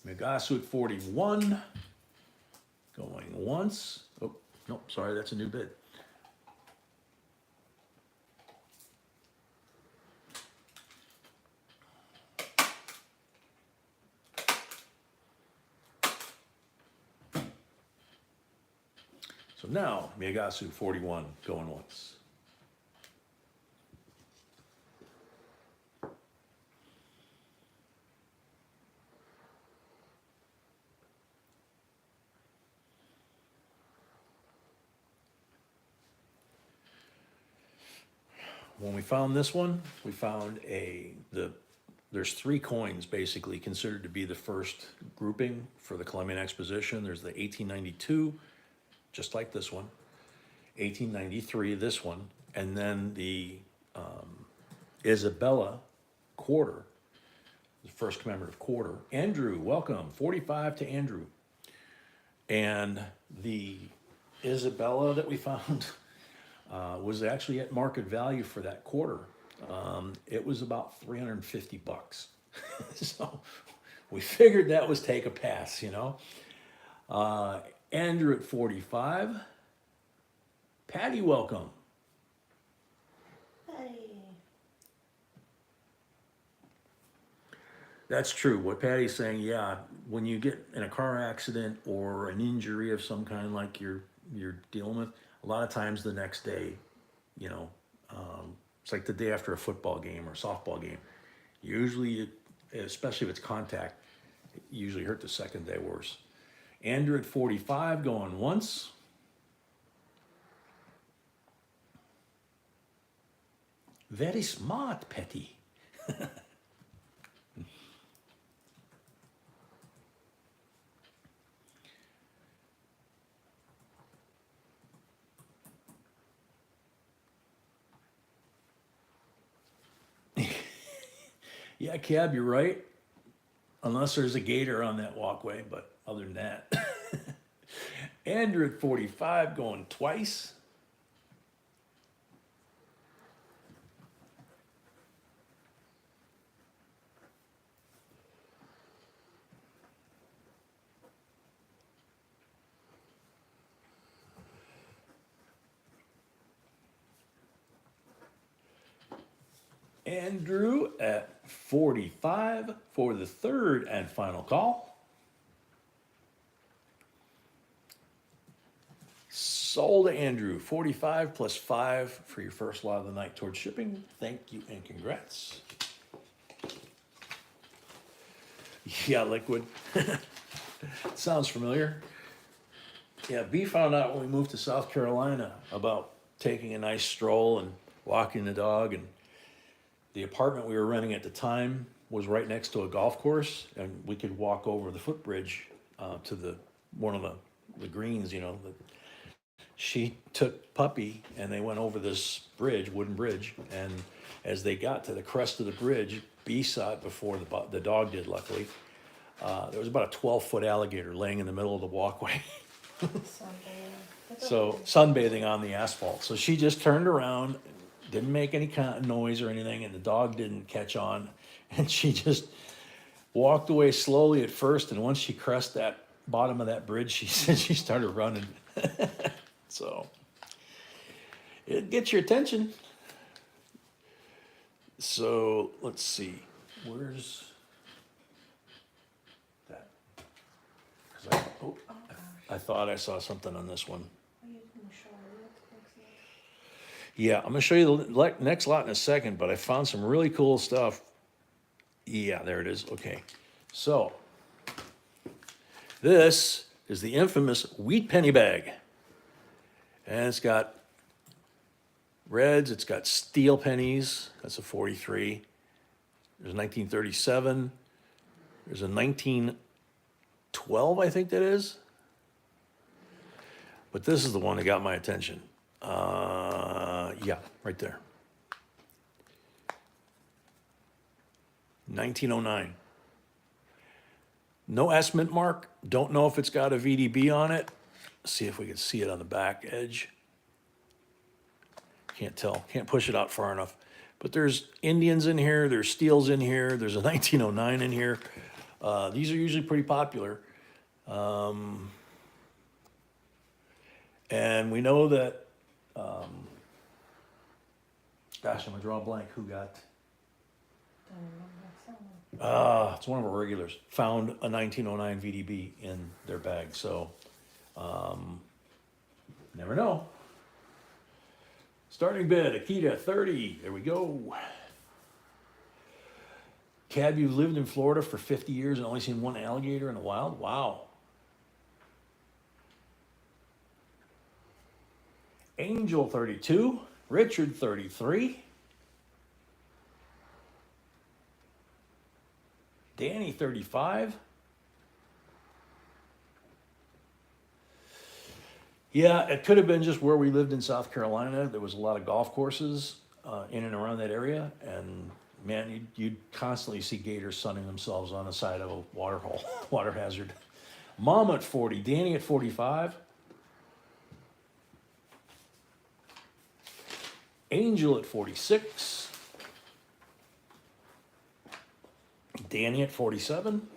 Megasu at 41, going once. Oh, nope, sorry, that's a new bid. So now, Megasu 41, going once. When we found this one, we found there's 3 coins basically considered to be the first grouping for the Columbian Exposition. There's the 1892, just like this one, 1893, this one, and then the Isabella quarter, the first commemorative quarter. Andrew, welcome, 45 to Andrew. And the Isabella that we found was actually at market value for that quarter. It was about $350. So we figured that was take a pass, you know. Andrew at 45. Patty, welcome. Hey. That's true. What Patty's saying, yeah, when you get in a car accident or an injury of some kind like you're dealing with, a lot of times the next day, you know, it's like the day after a football game or softball game. Usually, especially if it's contact, it usually hurt the second day worse. Andrew at 45, going once. Very smart, Patty. Yeah, Cab, you're right. Unless there's a gator on that walkway, but other than that. Andrew at 45, going twice. Andrew at 45 for the third and final call. Sold to Andrew, 45 plus 5 for your first lot of the night towards shipping. Thank you and congrats. Yeah, Liquid. Sounds familiar. Yeah, B found out when we moved to South Carolina about taking a nice stroll and walking the dog, and the apartment we were renting at the time was right next to a golf course, and we could walk over the footbridge to one of the greens, you know. She took Puppy and they went over this bridge, wooden bridge, and as they got to the crest of the bridge, B saw it before the dog did, luckily. There was about a 12-foot alligator laying in the middle of the walkway. So sunbathing on the asphalt. So she just turned around, didn't make any kind of noise or anything, and the dog didn't catch on. And she just walked away slowly at first, and once she crossed that bottom of that bridge, she said she started running. So it gets your attention. So let's see, where's that? 'Cause I thought I saw something on this one. Are you in Charlotte next month? Yeah, I'm gonna show you the next lot in a second, but I found some really cool stuff. Yeah, there it is. Okay. So, this is the infamous wheat penny bag. And it's got reds, it's got steel pennies. That's a 43. There's a 1937. There's a 1912, I think that is. But this is the one that got my attention. Yeah, right there. 1909. No estimate mark. Don't know if it's got a VDB on it. See if we can see it on the back edge. Can't tell. Can't push it out far enough. But there's Indians in here. There's steels in here. There's a 1909 in here. These are usually pretty popular. And we know that, gosh, I'm gonna draw a blank. Who got? It's one of our regulars. Found a 1909 VDB in their bag. So, never know. Starting bid, Akita, 30. There we go. Cab, you've lived in Florida for 50 years and only seen one alligator in the wild? Wow. Angel, 32. Richard, 33. Danny, 35. Yeah, it could have been just where we lived in South Carolina. There was a lot of golf courses in and around that area, and man, you'd constantly see gators sunning themselves on the side of a water hole, water hazard. Mom at 40, Danny at 45. Angel at 46. Danny at 47.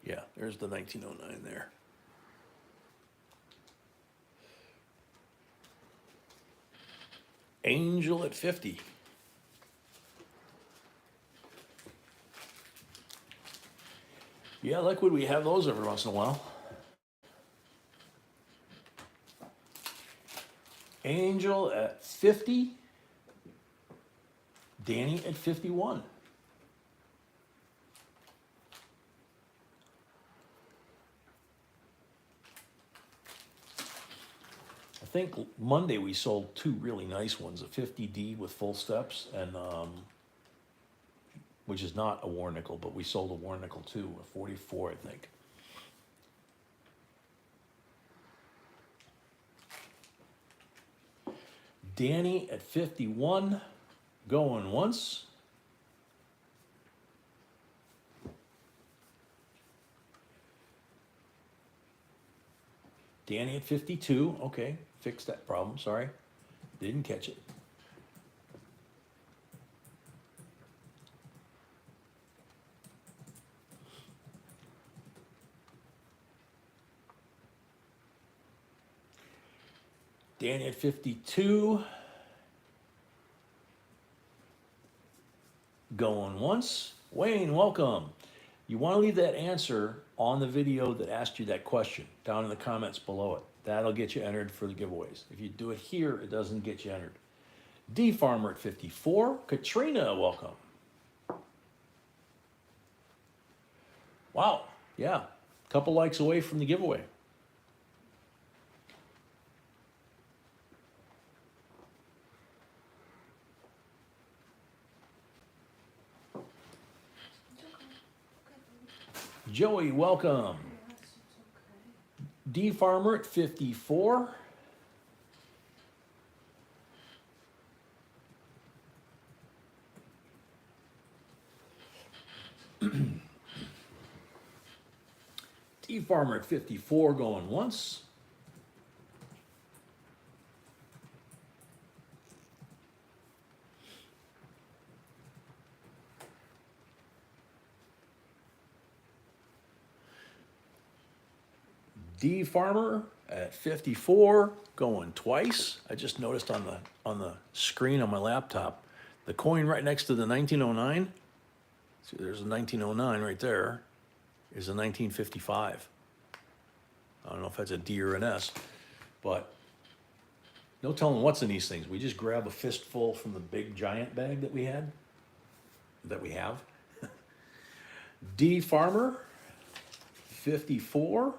Yeah, there's the 1909 there. Angel at 50. Yeah, Liquid, we have those every once in a while. Angel at 50. Danny at 51. I think Monday we sold two really nice ones, a 50D with full steps, and which is not a war nickel, but we sold a war nickel too, a 44, I think. Danny at 51, going once. Danny at 52, okay, fixed that problem, sorry. Didn't catch it. Danny at 52. Going once. Wayne, welcome. You want to leave that answer on the video that asked you that question down in the comments below it. That'll get you entered for the giveaways. If you do it here, it doesn't get you entered. D Farmer at 54. Katrina, welcome. Wow, yeah, couple likes away from the giveaway. Joey, welcome. D Farmer at 54. D Farmer at 54 going once. D Farmer at 54, going twice. I just noticed on the screen on my laptop, the coin right next to the 1909. See, there's a 1909 right there. Is a 1955. I don't know if that's a D or an S, but no telling what's in these things. We just grab a fistful from the big giant bag that we have. D Farmer, 54.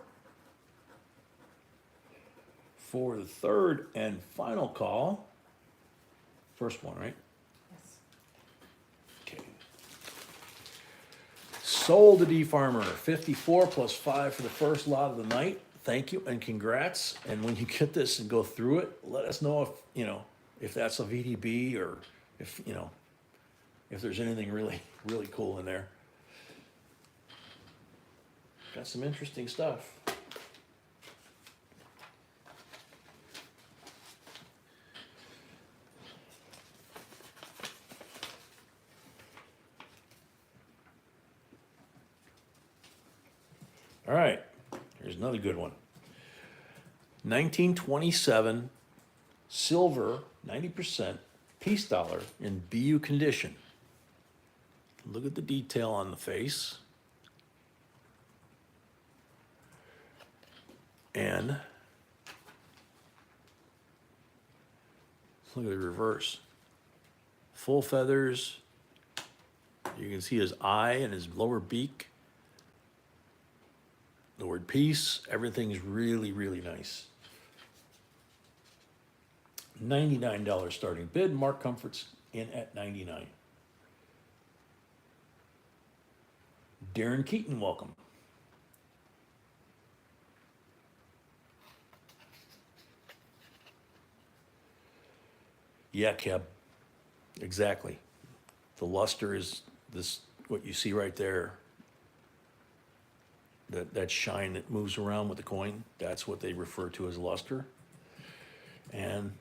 For the third and final call. First one, right? Yes. Okay. Sold to D Farmer, 54 plus 5 for the first lot of the night. Thank you and congrats. And when you get this and go through it, let us know if that's a VDB or if there's anything really, really cool in there. Got some interesting stuff. All right, here's another good one. 1927 silver, 90% peace dollar in BU condition. Look at the detail on the face. And look at the reverse. Full feathers. You can see his eye and his lower beak. The word peace, everything's really, really nice. $99 starting bid. Mark Comfort's in at 99. Darren Keaton, welcome. Yeah, Keb. Exactly. The luster is this, what you see right there. That shine that moves around with the coin, that's what they refer to as luster. And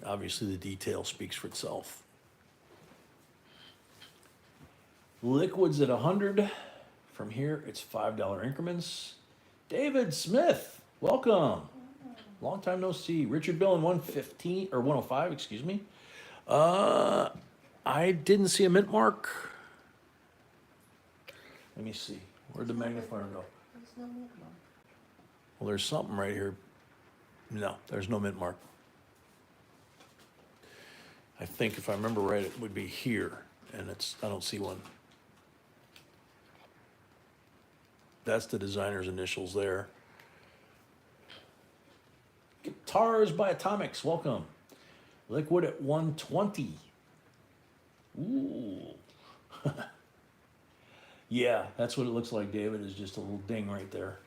obviously the detail speaks for itself. Liquids at 100. From here, it's $5 increments. David Smith, welcome. Long time no see. Richard Bill in 115 or 105, excuse me. I didn't see a mint mark. Let me see. Where'd the magnifier go? There's no mint mark. Well, there's something right here. No, there's no mint mark. I think if I remember right, it would be here, and I don't see one. That's the designer's initials there. Guitars by Atomics, welcome. Liquid at 120. Ooh. Yeah, that's what it looks like, David, is just a little ding right there.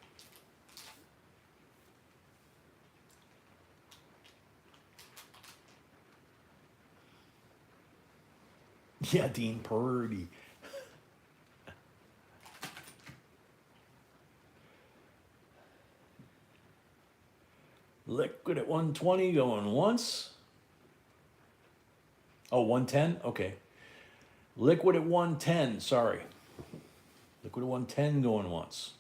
Yeah, Dean Purdy. Liquid at 120 going once. Oh, 110? Okay. Liquid at 110, sorry. Liquid at 110 going once.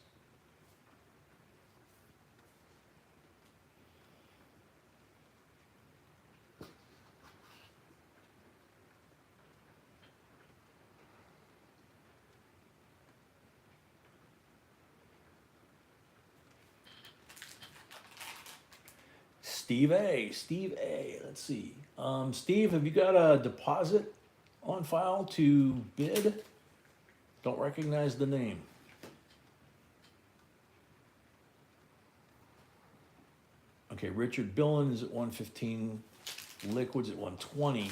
Steve A, let's see. Steve, have you got a deposit on file to bid? Don't recognize the name. Okay, Richard Billings at 115, Liquids at 120.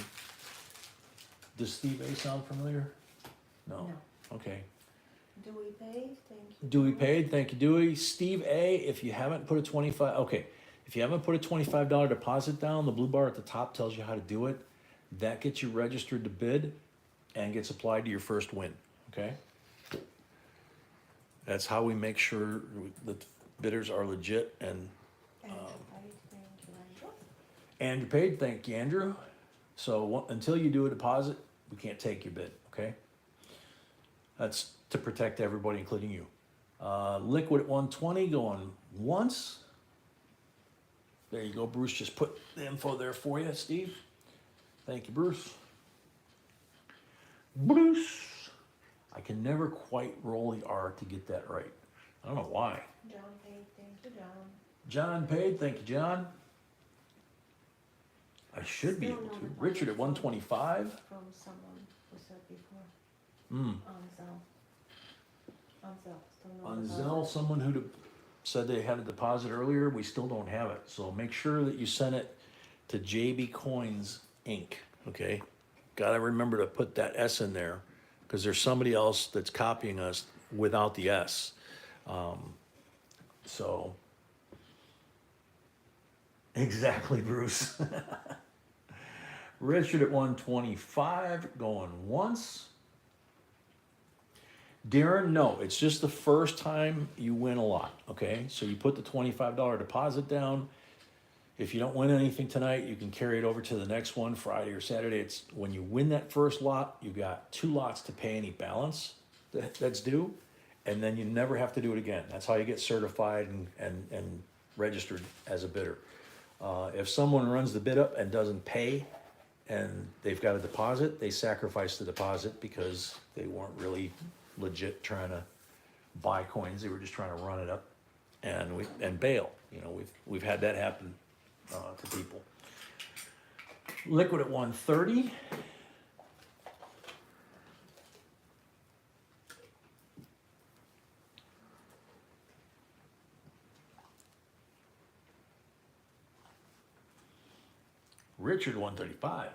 Does Steve A sound familiar? No. No. Okay. Dewey paid, thank you. Dewey paid, thank you, Dewey. Steve A, if you haven't put a 25, okay. If you haven't put a $25 deposit down, the blue bar at the top tells you how to do it. That gets you registered to bid and gets applied to your first win, okay? That's how we make sure that bidders are legit and And you're paid, thank you, Andrew. So until you do a deposit, we can't take your bid, okay? That's to protect everybody, including you. Liquid at 120 going once. There you go, Bruce just put the info there for you, Steve. Thank you, Bruce. Bruce. I can never quite roll the R to get that right. I don't know why. John paid, thank you, John. John paid, thank you, John. I should be Still able no to. deposit Richard at 125. From someone who said before, Hmm. on Zelle. On Zelle, still no On deposit. Zelle, someone who said they had a deposit earlier, we still don't have it. So make sure that you send it to JB Coins Inc. Okay? Gotta remember to put that S in there because there's somebody else that's copying us without the S. So, exactly, Bruce. Richard at 125, going once. Darren, no, it's just the first time you win a lot, okay? So you put the $25 deposit down. If you don't win anything tonight, you can carry it over to the next one, Friday or Saturday. It's when you win that first lot, you got 2 lots to pay any balance that's due, and then you never have to do it again. That's how you get certified and registered as a bidder. If someone runs the bid up and doesn't pay, and they've got a deposit, they sacrifice the deposit because they weren't really legit trying to buy coins. They were just trying to run it up and bail. You know, we've had that happen to people. Liquid at 130. Richard 135.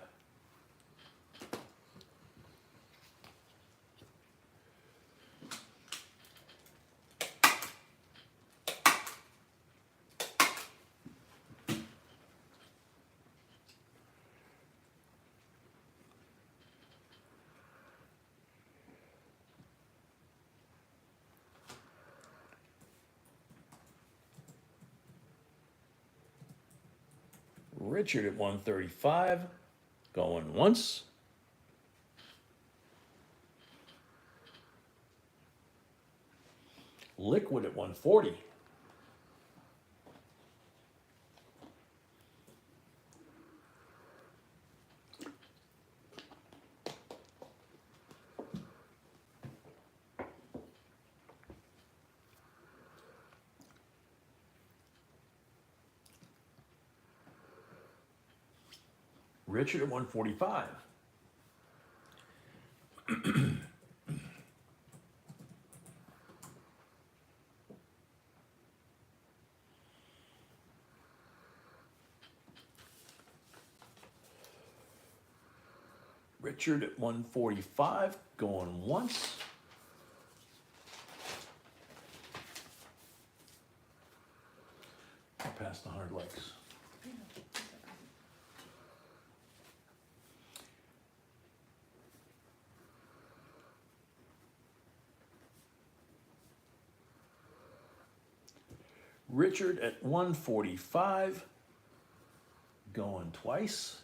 Richard at 135, going once. Liquid at 140. Richard at 145. Richard at 145, going once. I'll pass the 100 likes. Richard at 145, going twice.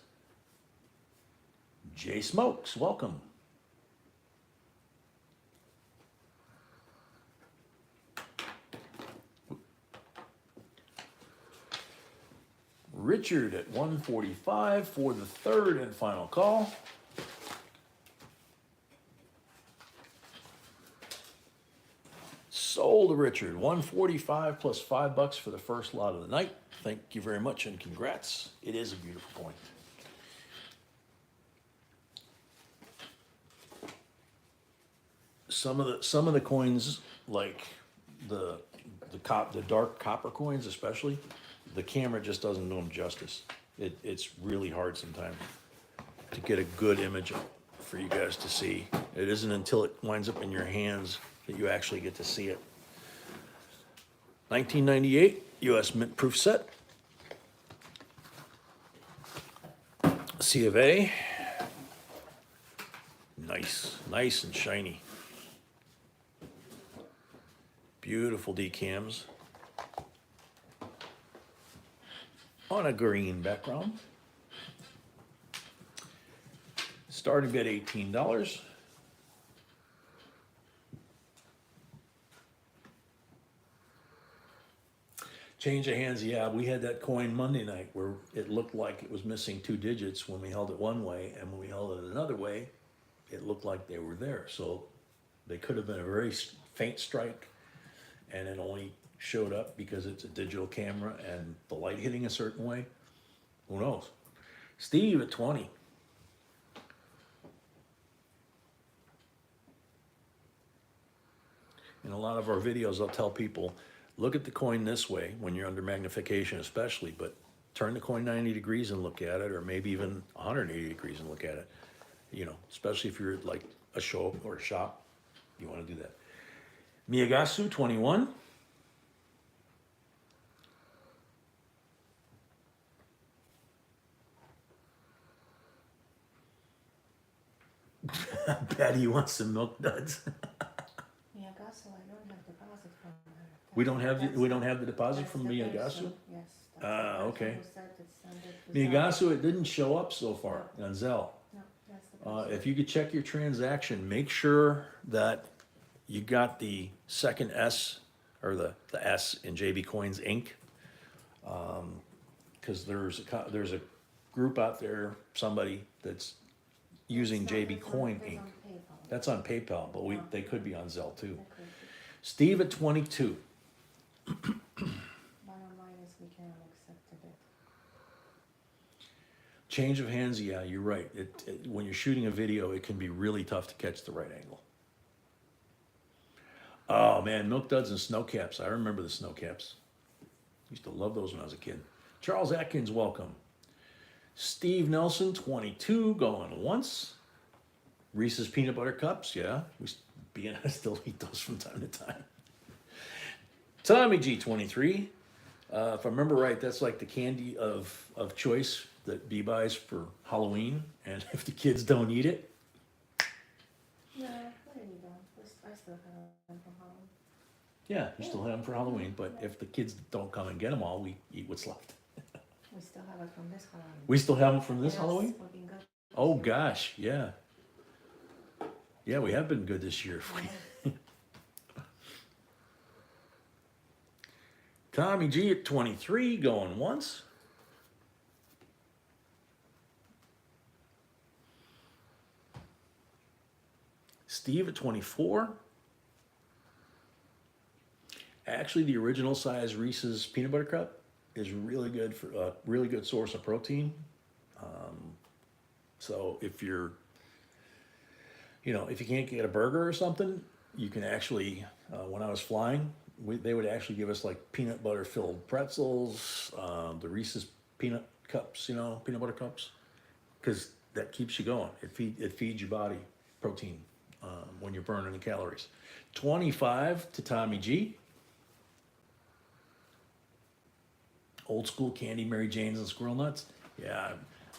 Jay Smokes, welcome. Richard at 145 for the third and final call. Sold to Richard, 145 plus $5 for the first lot of the night. Thank you very much and congrats. It is a beautiful coin. Some of the coins, like the dark copper coins especially, the camera just doesn't do them justice. It's really hard sometimes to get a good image for you guys to see. It isn't until it winds up in your hands that you actually get to see it. 1998 U.S. Mint Proof Set. C of A. Nice and shiny. Beautiful decams on a green background. Starting bid $18. Change of hands, yeah, we had that coin Monday night where it looked like it was missing 2 digits when we held it one way, and when we held it another way, it looked like they were there. So they could have been a very faint strike, and it only showed up because it's a digital camera and the light hitting a certain way. Who knows? Steve at 20. In a lot of our videos, I'll tell people, look at the coin this way when you're under magnification especially, but turn the coin 90 degrees and look at it, or maybe even 180 degrees and look at it. You know, especially if you're at like a show or a shop, you want to do that. Miyagasu, 21. Patty wants some milk duds. Miyagasu, I don't have deposit from her. We don't have the deposit That's from the Miyagasu? person, yes. that's the Ah, person okay. who said to send it to Miyagasu, it didn't show up so far on Zelle. No, that's the person. If you could check your transaction, make sure that you got the second S, or the S in JB Coins Inc. Because there's a group out there, somebody that's using It's not- JB it's on- Coin it's Inc. on PayPal. That's on PayPal, but Yeah. they could be on Zelle too. That could be. Steve at 22. Bottom line is we cannot accept it. Change of hands, yeah, you're right. When you're shooting a video, it can be really tough to catch the right angle. Oh man, milk duds and snow caps. I remember the snow caps. Used to love those when I was a kid. Charles Atkins, welcome. Steve Nelson, 22, going once. Reese's peanut butter cups, yeah. I still eat those from time to time. Tommy G, 23. If I remember right, that's like the candy of choice that B buys for Halloween. And if the kids don't eat it, No, what have you done? I still have them from home. yeah, you still have them for Halloween. But if the kids don't come and get them all, we eat what's left. We still have it from this Halloween. We still have them from this Yes, Halloween? we've been good. Oh gosh, yeah. Yeah, we have been good this year. Tommy G at 23, going once. Steve at 24. Actually, the original size Reese's peanut butter cup is really good for a really good source of protein. So if you're, if you can't get a burger or something, you can actually, when I was flying, they would actually give us like peanut butter filled pretzels, the Reese's peanut cups, peanut butter cups, because that keeps you going. It feeds your body protein when you're burning the calories. 25 to Tommy G. Old school candy, Mary Jane's and Squirrel Nuts. Yeah,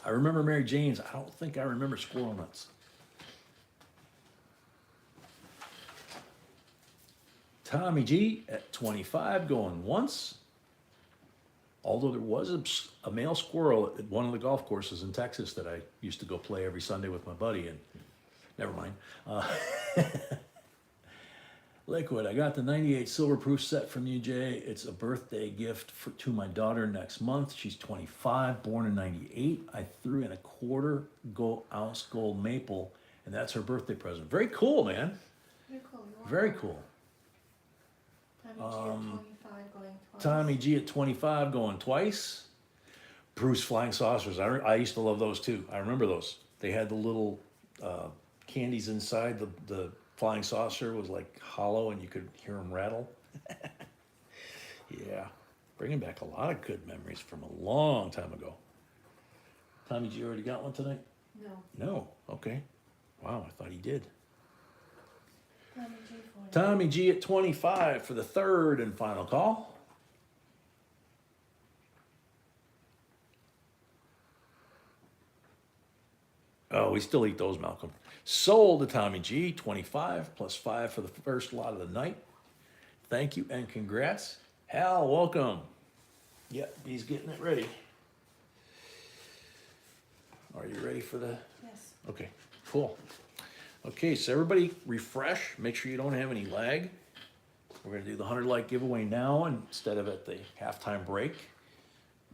I remember Mary Jane's. I don't think I remember Squirrel Nuts. Tommy G at 25, going once. Although there was a male squirrel at one of the golf courses in Texas that I used to go play every Sunday with my buddy, and never mind. Liquid, I got the 98 silver proof set from you, Jay. It's a birthday gift to my daughter next month. She's 25, born in 98. I threw in a quarter ounce gold maple, and that's her birthday present. Very cool, man. Very cool. Very cool. Tommy G at 25 going twice. Tommy G at 25 going twice. Bruce Flying Saucers. I used to love those too. I remember those. They had the little candies inside. The flying saucer was like hollow and you could hear them rattle. Yeah. Bringing back a lot of good memories from a long time ago. Tommy G already got one tonight? No. No. Okay. Wow, I thought he did. Tommy G for Tommy G at 25 for the third and final call. Oh, we still eat those, Malcolm. Sold to Tommy G, 25 plus 5 for the first lot of the night. Thank you and congrats. Hal, welcome. Yep, he's getting it ready. Are you ready for the... Yes. Okay, cool. Okay, so everybody refresh. Make sure you don't have any lag. We're gonna do the 100 like giveaway now instead of at the halftime break.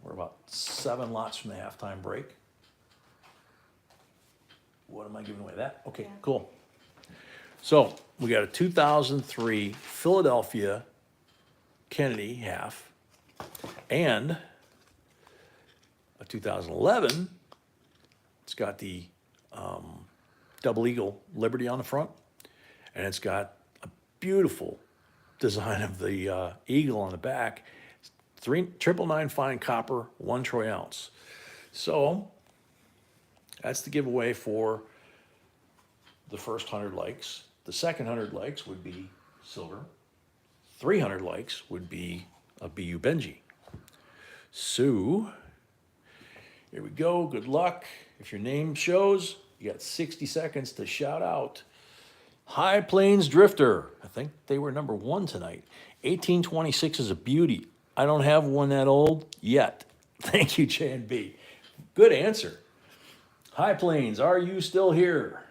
We're about 7 lots from the halftime break. What am I giving away? That? Okay, Yeah. cool. So we got a 2003 Philadelphia Kennedy half and a 2011. It's got the double eagle Liberty on the front, and it's got a beautiful design of the eagle on the back. 999 fine copper, 1 troy ounce. So that's the giveaway for the first 100 likes. The second 100 likes would be silver. 300 likes would be a BU Benji. So here we go. Good luck. If your name shows, you got 60 seconds to shout out. High Plains Drifter. I think they were number 1 tonight. 1826 is a beauty. I don't have one that old yet. Thank you, J&B. Good answer. High Plains, are you still here?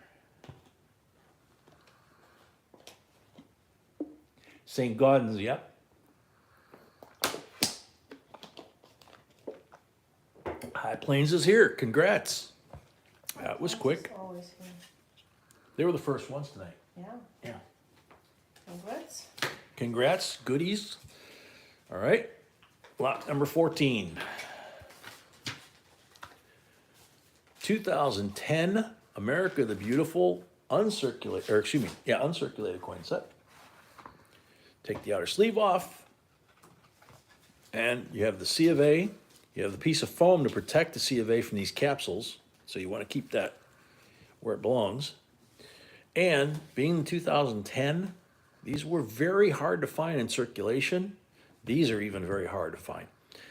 St. Gaudens, yep. High Plains is here. Congrats. That was quick. Always here. They were the first ones tonight. Yeah. Yeah. Congrats. Congrats, goodies. All right. Lot number 14. 2010 America the Beautiful uncirculated coin set. Take the outer sleeve off. And you have the C of A. You have the piece of foam to protect the C of A from these capsules. So you want to keep that where it belongs. And being 2010, these were very hard to find in circulation. These are even very hard to find.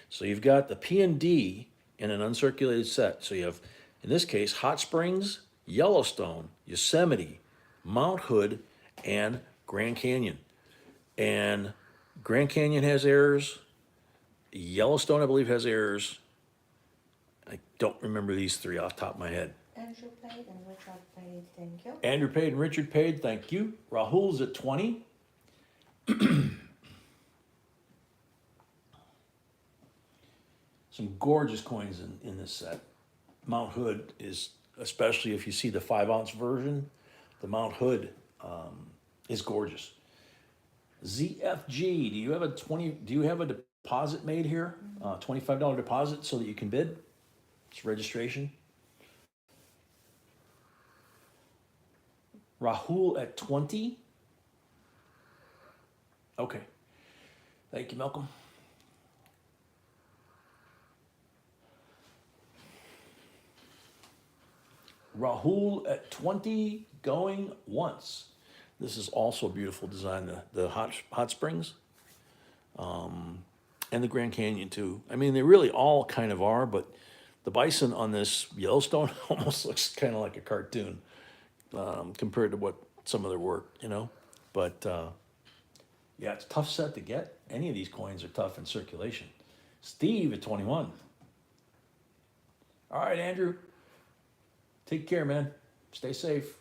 So you've got the P and D in an uncirculated set. So you have, in this case, Hot Springs, Yellowstone, Yosemite, Mount Hood, and Grand Canyon. And Grand Canyon has errors. Yellowstone, I believe, has errors. I don't remember these 3 off the top of my head. Andrew paid and Richard paid. Thank you. Andrew paid and Richard paid, thank you. Rahul's at 20. Some gorgeous coins in this set. Mount Hood is, especially if you see the 5-ounce version, the Mount Hood is gorgeous. ZFG, do you have a deposit made here? $25 deposit so that you can bid? It's registration. Rahul at 20. Okay. Thank you, Malcolm. Rahul at 20, going once. This is also a beautiful design, the hot springs. And the Grand Canyon too. I mean, they really all kind of are, but the bison on this Yellowstone almost looks kind of like a cartoon compared to what some of their work, you know. But yeah, it's a tough set to get. Any of these coins are tough in circulation. Steve at 21. All right, Andrew. Take care, man. Stay safe.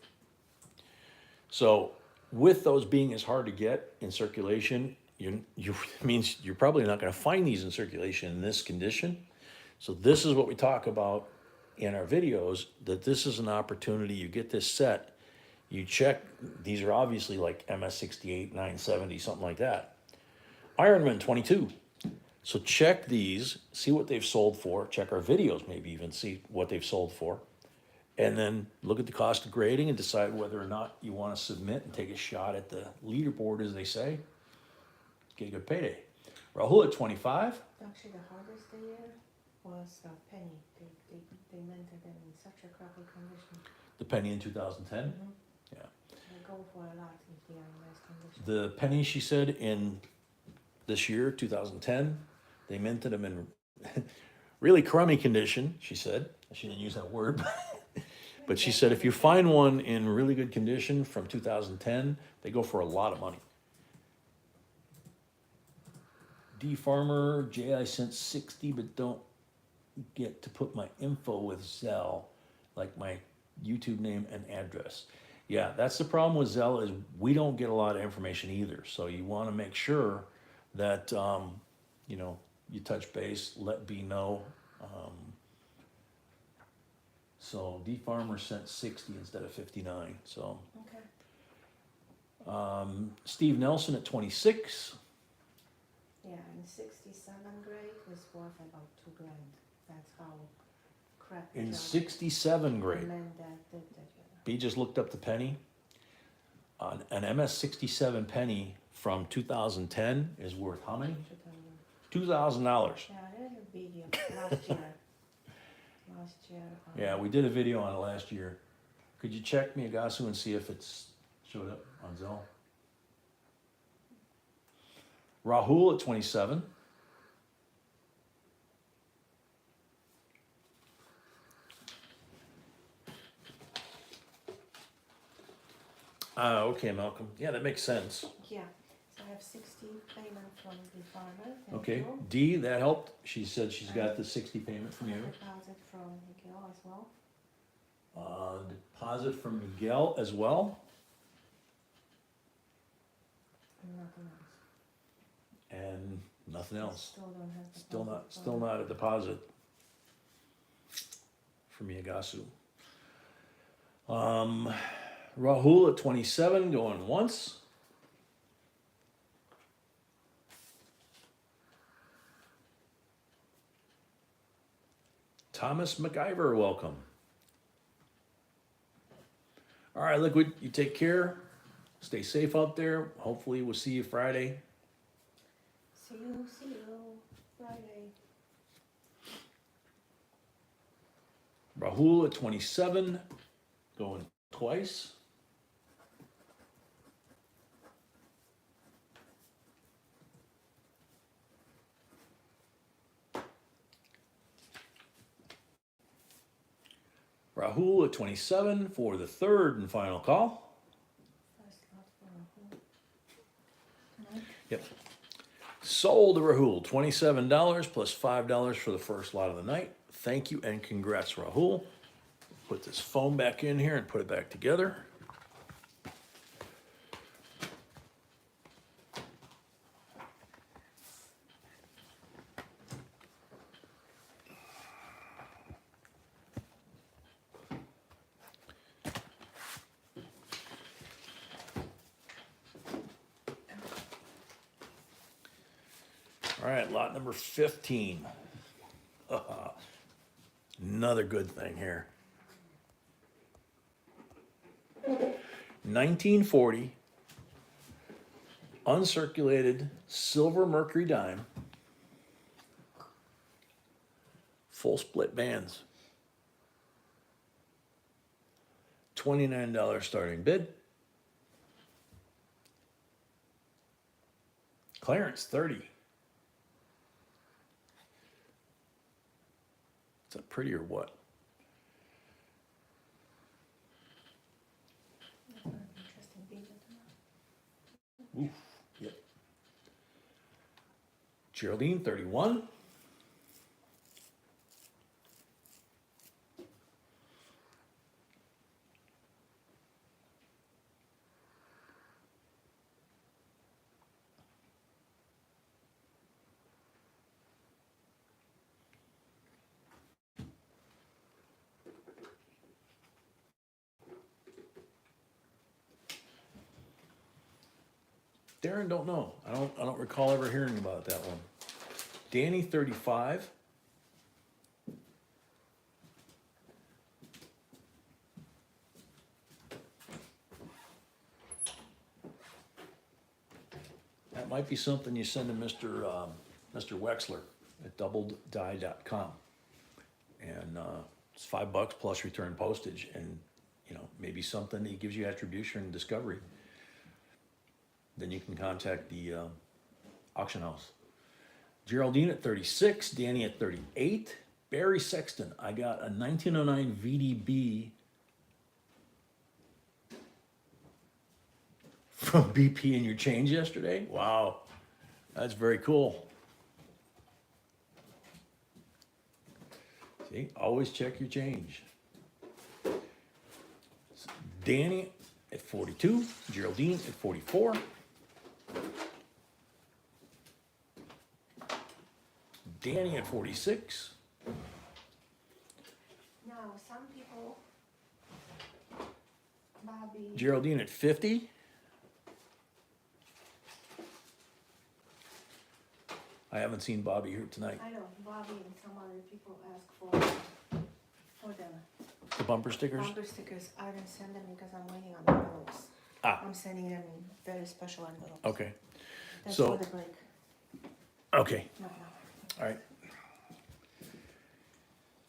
So with those being as hard to get in circulation, means you're probably not going to find these in circulation in this condition. So this is what we talk about in our videos, that this is an opportunity. You get this set, you check, these are obviously like MS68, 970, something like that. Ironman 22. So check these, see what they've sold for, check our videos, maybe even see what they've sold for, and then look at the cost of grading and decide whether or not you want to submit and take a shot at the leaderboard, as they say. Get a good payday. Rahul at 25. Actually, the hardest year was Penny. They minted them in such a crappy condition. The penny in 2010? Mm-hmm. Yeah. They go for a lot if they are in nice condition. The penny, she said, in this year, 2010, they minted them in really crummy condition, she said. She didn't use that word. But she said if you find one in really good condition from 2010, they go for a lot of money. D Farmer, Jay, I sent 60, but don't get to put my info with Zelle, like my YouTube name and address. Yeah, that's the problem with Zelle is we don't get a lot of information either. So you want to make sure that, you know, you touch base, let B know. So D Farmer sent 60 instead of 59. So Okay. Steve Nelson at 26. Yeah, and 67 grade was worth about $2,000. That's how crappy In job 67 grade. men that did that, yeah. B just looked up the penny. An MS 67 penny from 2010 is worth how many? $2,000. Yeah, I did a video last year. Last year. Yeah, we did a video on it last year. Could you check Miagasu and see if it's showed up on Zelle? Rahul at 27. Okay, Malcolm. Yeah, that makes sense. Yeah, so I have 60 payment from the farmer. Thank Okay, you. D, that helped. She said she's got the 60 payment from you. Deposit from Miguel as well. Deposit from Miguel as well. And nothing else. And nothing else. Still don't have the Still not a deposit for Miagasu. Rahul at 27 going once. Thomas McIver, welcome. All right, Liquid, you take care. Stay safe out there. Hopefully we'll see you Friday. See you Friday. Rahul at 27 going twice. Rahul at 27 for the third and final call. First lot for Rahul. Yep. Sold to Rahul, $27 plus $5 for the first lot of the night. Thank you and congrats, Rahul. Put this foam back in here and put it back together. All right, lot number 15. Another good thing here. 1940, uncirculated silver mercury dime, full split bands. $29 starting bid. Clearance 30. Is that pretty or what? That's an interesting video tomorrow. Oof, yep. Geraldine 31. Darren, don't know. I don't recall ever hearing about that one. Danny 35. That might be something you send to Mr. Wexler at doubleddie.com. And it's $5 plus return postage, and maybe something he gives you attribution and discovery. Then you can contact the auction house. Geraldine at 36, Danny at 38, Barry Sexton. I got a 1909 VDB from BP in your change yesterday. Wow, that's very cool. See, always check your change. Danny at 42, Geraldine at 44. Danny at 46. Now, some people, Bobby, Geraldine at 50. I haven't seen Bobby here tonight. I know, Bobby and some other people ask for the The bumper stickers? bumper stickers. I didn't send them because I'm waiting on the envelopes. Ah, I'm sending them in very special envelopes. okay. That's So- for the break. Okay, No. all right.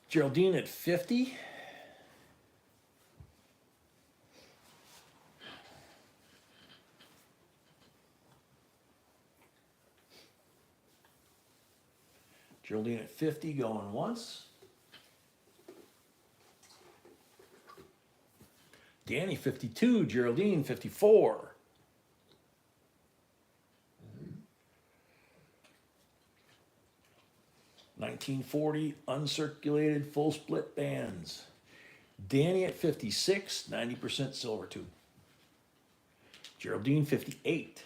Geraldine at 50. Geraldine at 50 going once. Danny 52, Geraldine 54. $19.40 uncirculated full split bands. Danny at 56, 90% silver tube. Geraldine 58.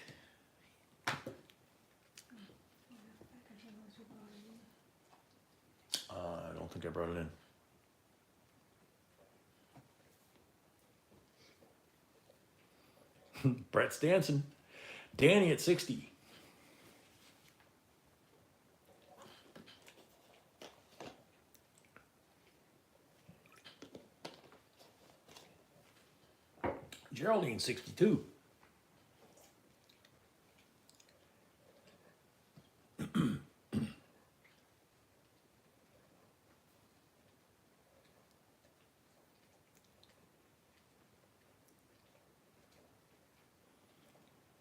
I don't think I brought it in. Brett's dancing. Danny at 60. Geraldine 62.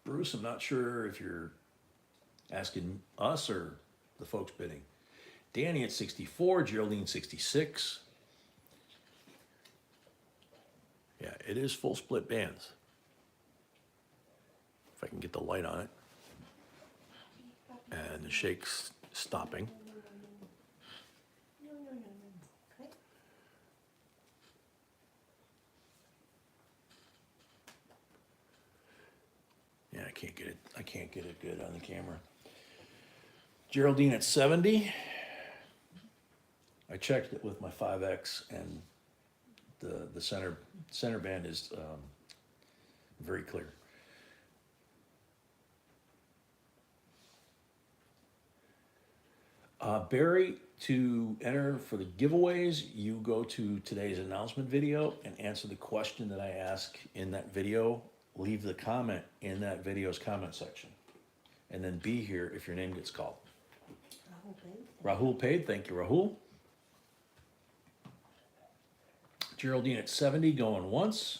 Bruce, I'm not sure if you're asking us or the folks bidding. Danny at 64, Geraldine 66. Yeah, it is full split bands. If I can get the light on it. And the shake's stopping. No. Okay. Yeah, I can't get it good on the camera. Geraldine at 70. I checked it with my 5X and the center band is very clear. Barry, to enter for the giveaways, you go to today's announcement video and answer the question that I ask in that video. Leave the comment in that video's comment section. And then be here if your name gets called. Rahul paid, thank you, Rahul. Geraldine at 70 going once.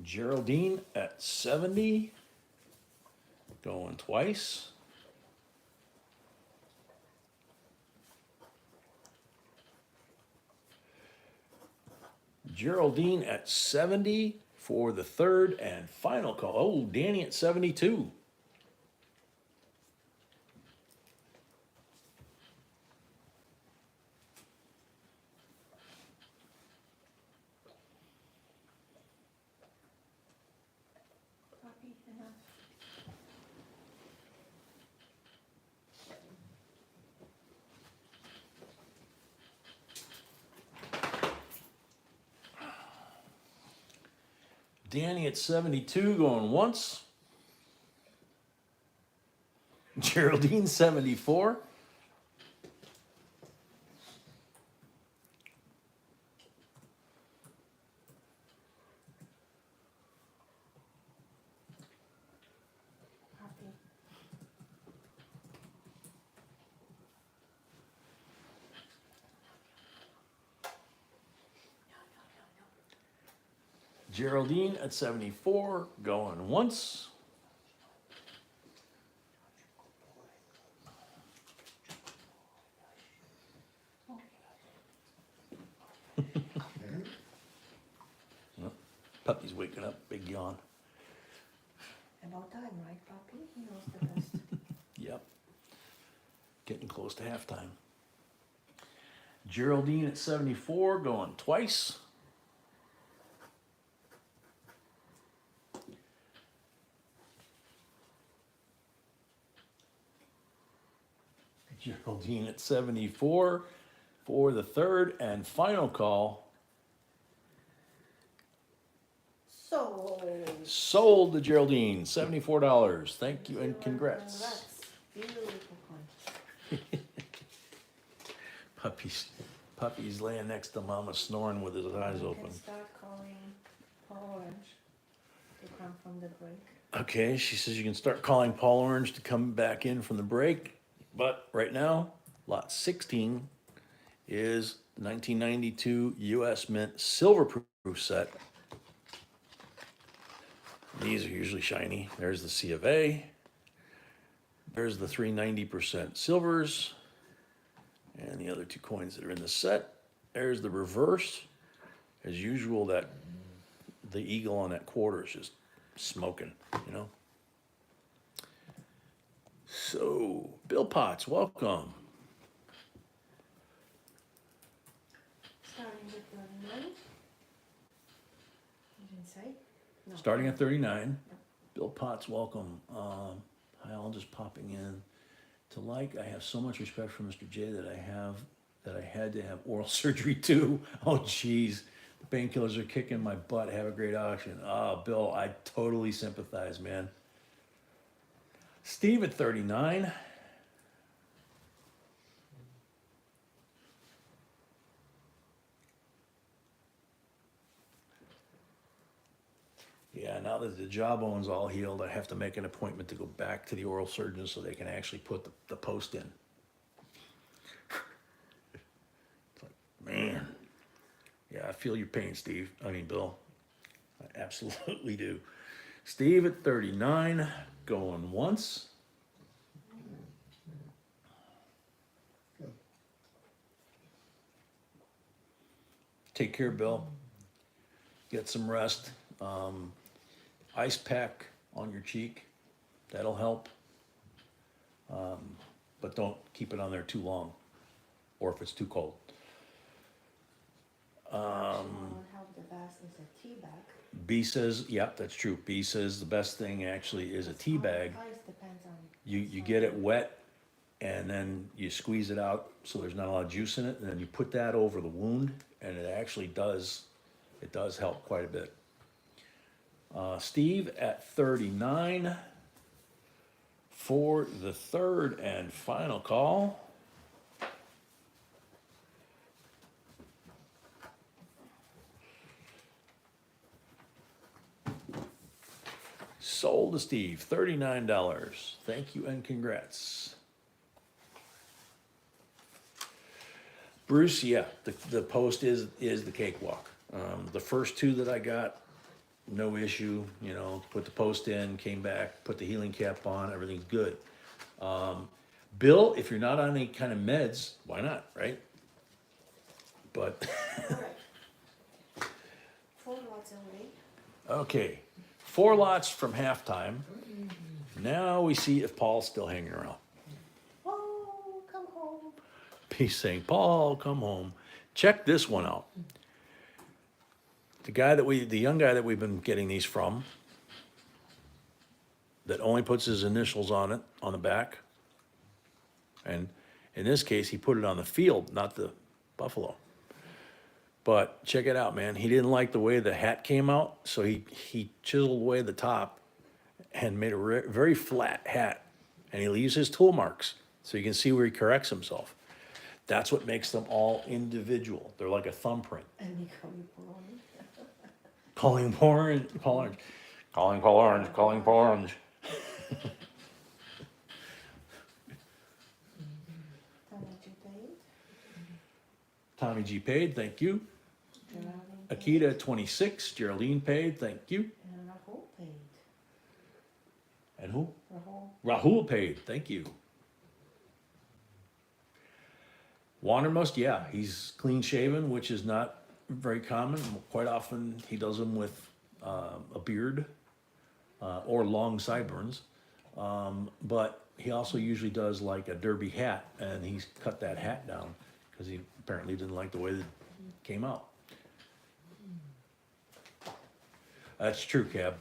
Geraldine at 70 going twice. Geraldine at 70 for the third and final call. Oh, Danny at 72. Copy enough. Danny at 72 going once. Geraldine 74. Copy. Geraldine at 74 going once. Puppy's waking up, big yawn. about time, right, Poppy? He knows the best. Yep. Getting close to halftime. Geraldine at 74 going twice. Geraldine at 74 for the third and final call. So. Sold to Geraldine, $74. Thank you and congrats. Beautiful coin. Puppy's laying next to Mama snoring with his eyes You open. can start calling Paul Orange to come from the break. Okay, she says you can start calling Paul Orange to come back in from the break. But right now, lot 16 is 1992 US Mint silver proof set. These are usually shiny. There's the C of A. There's the 390% silvers. And the other two coins that are in the set. There's the reverse. As usual, the eagle on that quarter is just smoking, you know. So, Bill Potts, welcome. Starting with 39. You didn't say? No. Starting at 39. Bill Potts, welcome. Hi, all just popping in. To like, I have so much respect for Mr. J that I had to have oral surgery too. Oh, geez. The painkillers are kicking my butt. Have a great auction. Oh, Bill, I totally sympathize, man. Steve at 39. Yeah, now that the jawbone's all healed, I have to make an appointment to go back to the oral surgeon so they can actually put the post in. It's like, man. Yeah, I feel your pain, Steve. I mean, Bill. I absolutely do. Steve at 39, going once. Take care, Bill. Get some rest. Ice pack on your cheek. That'll help. But don't keep it on there too long, or if it's too cold. What would help the best is a tea bag. B says, yep, that's true. B says the best thing actually is a tea bag. Ice depends on. You get it wet, and then you squeeze it out so there's not a lot of juice in it, and then you put that over the wound, and it actually does help quite a bit. Steve at 39 for the third and final call. Sold to Steve, $39. Thank you and congrats. Bruce, yeah, the post is the cakewalk. The first two that I got, no issue, you know, put the post in, came back, put the healing cap on, everything's good. Bill, if you're not on any kind of meds, why not, right? But, Correct. 4 lots away. okay, 4 lots from halftime. Now we see if Paul's still hanging around. Oh, come home. He's saying, Paul, come home. Check this one out. The young guy that we've been getting these from, that only puts his initials on it, on the back. And in this case, he put it on the field, not the buffalo. But check it out, man. He didn't like the way the hat came out, so he chiseled away the top and made a very flat hat. And he leaves his tool marks, so you can see where he corrects himself. That's what makes them all individual. They're like a thumbprint. And you call me Paul Orange. Calling Paul Orange. Calling Paul Orange. Calling Paul Orange. Tommy G paid, thank you. Akita 26, Geraldine paid, thank you. And Rahul paid. And who? Rahul. Rahul paid, thank you. Wandermust, yeah, he's clean shaven, which is not very common. Quite often he does them with a beard. or long sideburns. But he also usually does like a derby hat, and he's cut that hat down because he apparently didn't like the way that it came out. That's true, Cab.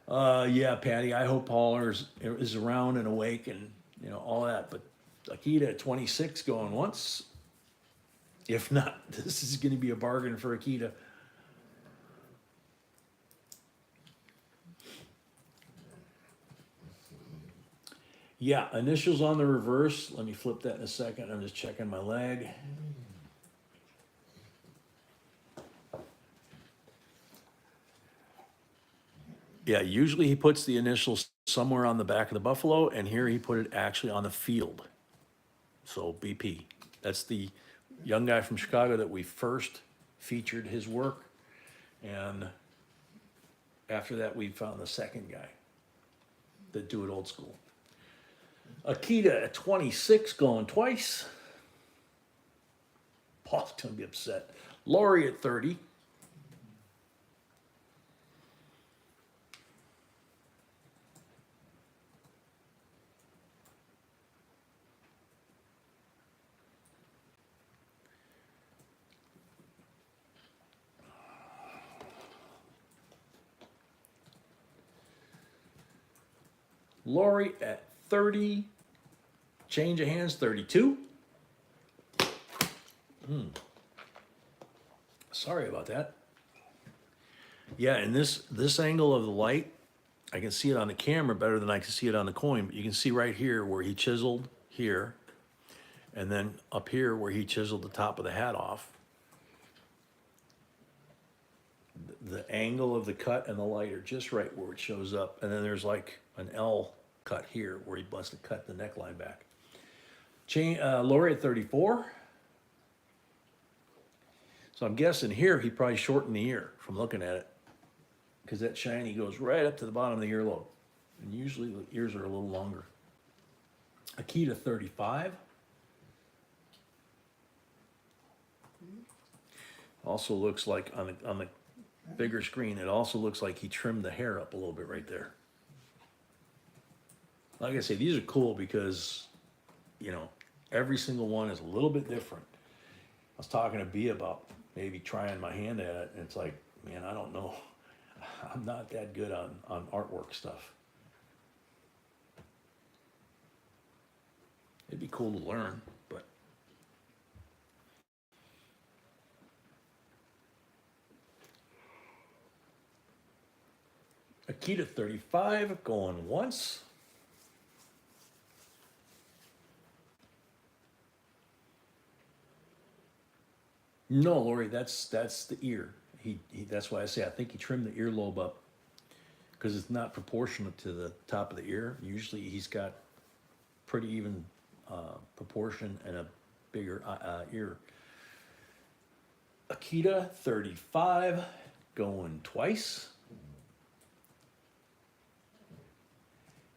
Yeah, Patty, I hope Paul is around and awake and, you know, all that. But Akita at 26 going once. If not, this is going to be a bargain for Akita. Yeah, initials on the reverse. Let me flip that in a second. I'm just checking my leg. Yeah, usually he puts the initials somewhere on the back of the buffalo, and here he put it actually on the field. So BP. That's the young guy from Chicago that we first featured his work. And after that, we found the second guy that do it old school. Akita at 26 going twice. Paul's going to be upset. Lori at 30. Lori at 30. Change of hands, 32. Sorry about that. Yeah, and this angle of the light, I can see it on the camera better than I can see it on the coin. But you can see right here where he chiseled here, and then up here where he chiseled the top of the hat off. The angle of the cut and the light are just right where it shows up. And then there's like an L cut here where he must have cut the neckline back. Lori at 34. So I'm guessing here he probably shortened the ear from looking at it, because that shiny goes right up to the bottom of the earlobe. And usually the ears are a little longer. Akita 35. Also looks like on the bigger screen, it also looks like he trimmed the hair up a little bit right there. Like I say, these are cool because, you know, every single one is a little bit different. I was talking to B about maybe trying my hand at it, and it's like, man, I don't know. I'm not that good on artwork stuff. It'd be cool to learn, but Akita 35 going once. No, Lori, that's the ear. He that's why I say I think he trimmed the earlobe up because it's not proportionate to the top of the ear. Usually he's got pretty even proportion and a bigger ear. Akita 35 going twice.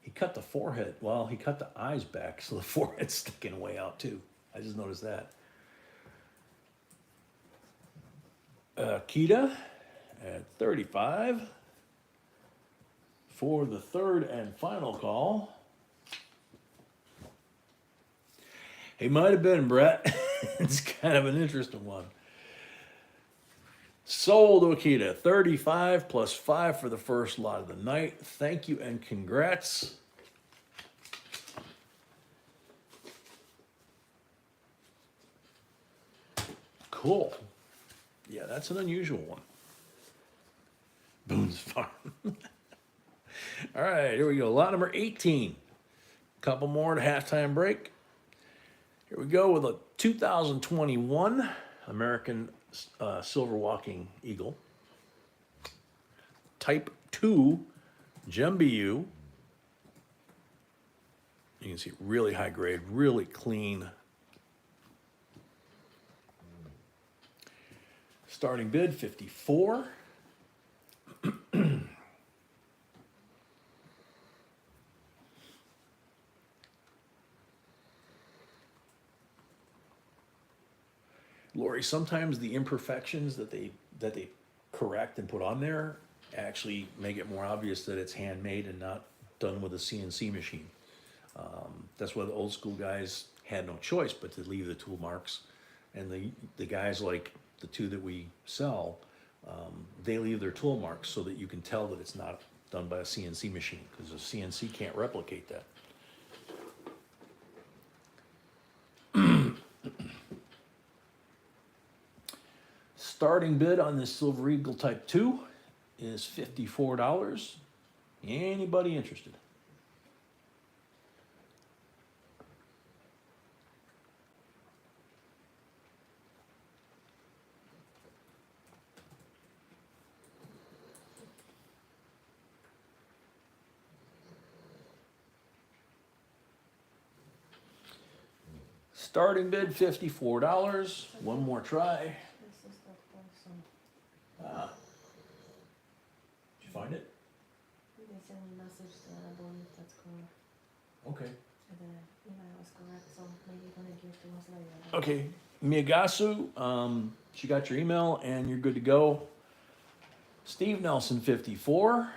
He cut the forehead. Well, he cut the eyes back, so the forehead's sticking way out too. I just noticed that. Akita at 35 for the third and final call. He might have been, Brett. It's kind of an interesting one. Sold Akita, 35 plus 5 for the first lot of the night. Thank you and congrats. Cool. Yeah, that's an unusual one. Boone's Farm. All right, here we go. Lot number 18. Couple more to halftime break. Here we go with a 2021 American Silver Walking Eagle. Type 2 Jumbu. You can see really high grade, really clean. Starting bid 54. Lori, sometimes the imperfections that they correct and put on there actually make it more obvious that it's handmade and not done with a CNC machine. That's why the old school guys had no choice but to leave the tool marks. And the guys like the two that we sell, they leave their tool marks so that you can tell that it's not done by a CNC machine, because a CNC can't replicate that. Starting bid on this Silver Eagle Type 2 is $54. Anybody interested? Starting bid $54. One more try. This is that person. Ah. Did you find it? They sent me a message that I believe that's correct. Okay. The email is correct, so maybe you're gonna give to us later. Okay, Miyagasu, she got your email and you're good to go. Steve Nelson, 54.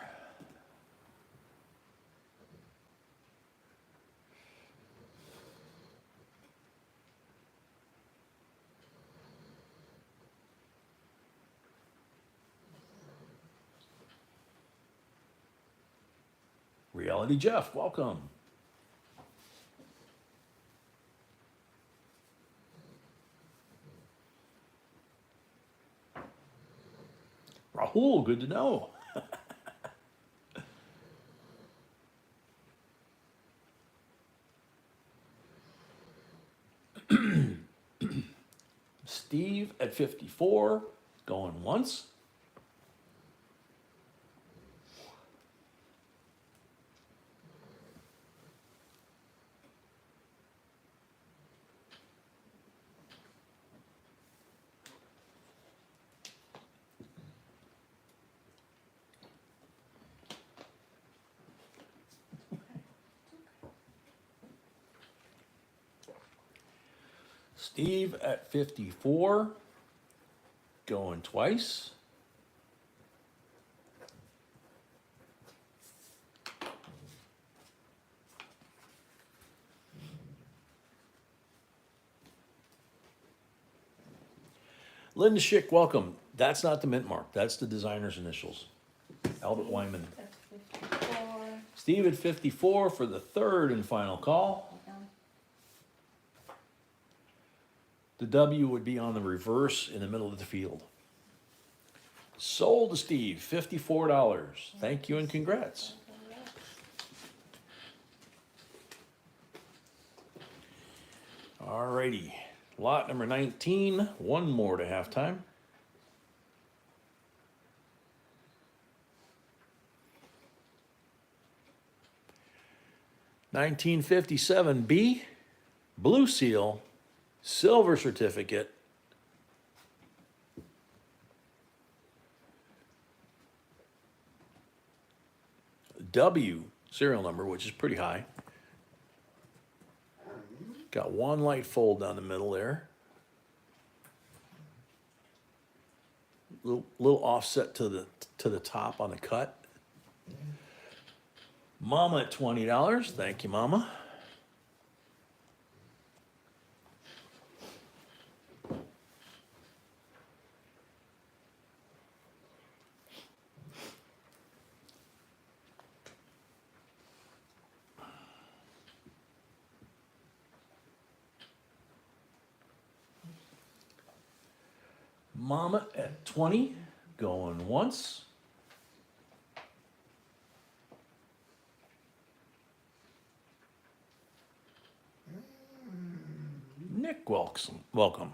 Reality Jeff, welcome. Rahul, good to know. Steve at 54, going once. Steve at 54, going twice. Linda Schick, welcome. That's not the mint mark, that's the designer's initials. Albert Wyman. At 54. Steve at 54 for the third and final call. The W would be on the reverse in the middle of the field. Sold to Steve, $54. Thank you and congrats. Alrighty, lot number 19, one more to halftime. $19.57B, Blue Seal, silver certificate. W serial number, which is pretty high. Got one light fold down the middle there. Little offset to the top on the cut. Mama at $20. Thank you, Mama. Mama at 20, going once. Nick Wilson, welcome.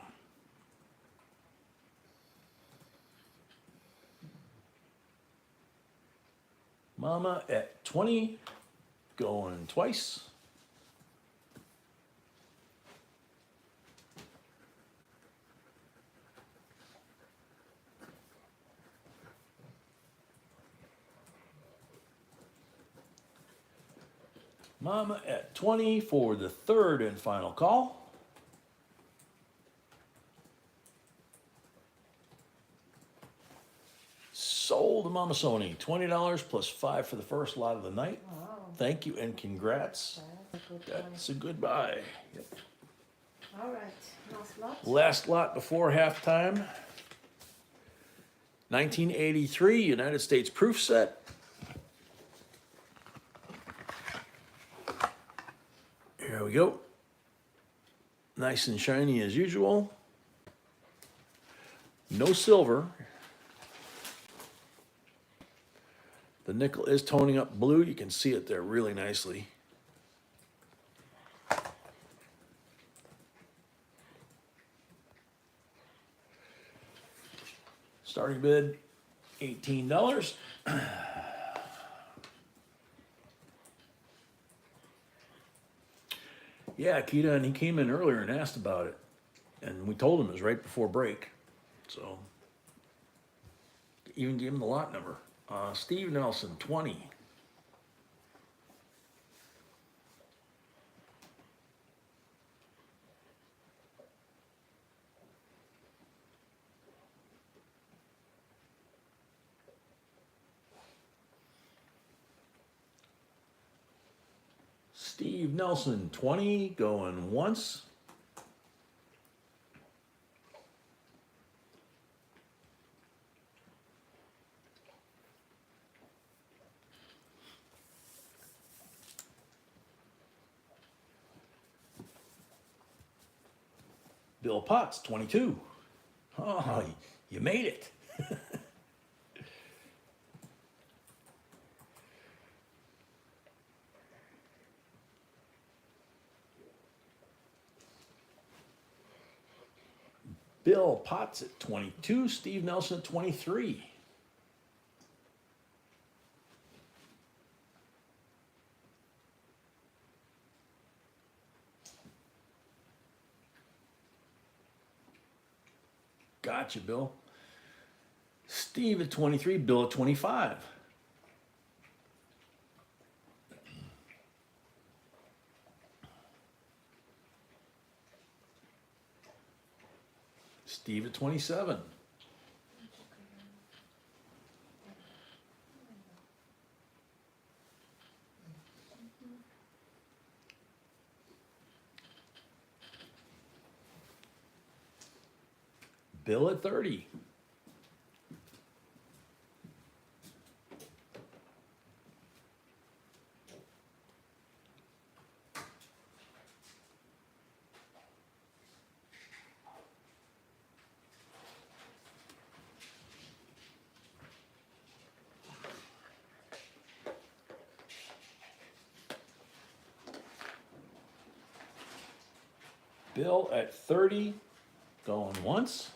Mama at 20, going twice. Mama at 20 for the third and final call. Sold Sold to Mama Sony, $20 plus 5 for the first lot of the night. Wow, Thank you and congrats. that's a good one. That's a good buy. Yep. All right, last lot. Last lot before halftime. 1983 United States proof set. Here we go. Nice and shiny as usual. No silver. The nickel is toning up blue. You can see it there really nicely. Starting bid, $18. Yeah, Akita, and he came in earlier and asked about it. And we told him it was right before break. So, even gave him the lot number. Steve Nelson, 20. Steve Nelson, 20, going once. Bill Potts, 22. Oh, you made it. Bill Potts at 22, Steve Nelson at 23. Gotcha, Bill. Steve at 23, Bill at 25. Steve at 27. Bill at 30. Bill at 30, going once.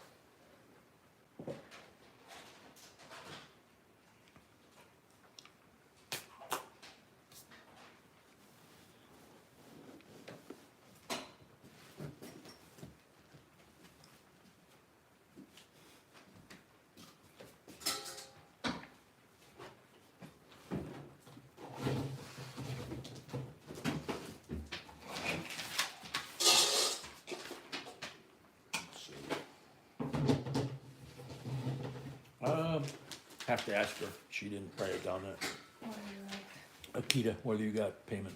Have to ask her. She didn't write it down that. Akita, whether you got payment.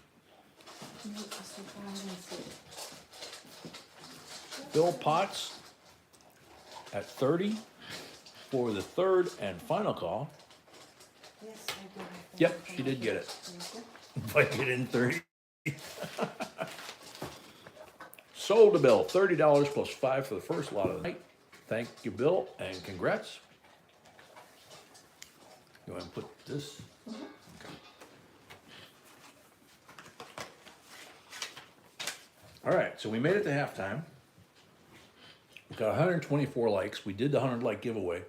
Bill Potts at 30 for the third and final call. Yes, I do. Yep, she did get it. But you didn't 30. Sold to Bill, $30 plus 5 for the first lot of the night. Thank you, Bill, and congrats. Go ahead and put this. Okay. All right, so we made it to halftime. We got 124 likes. We did the 100 like giveaway.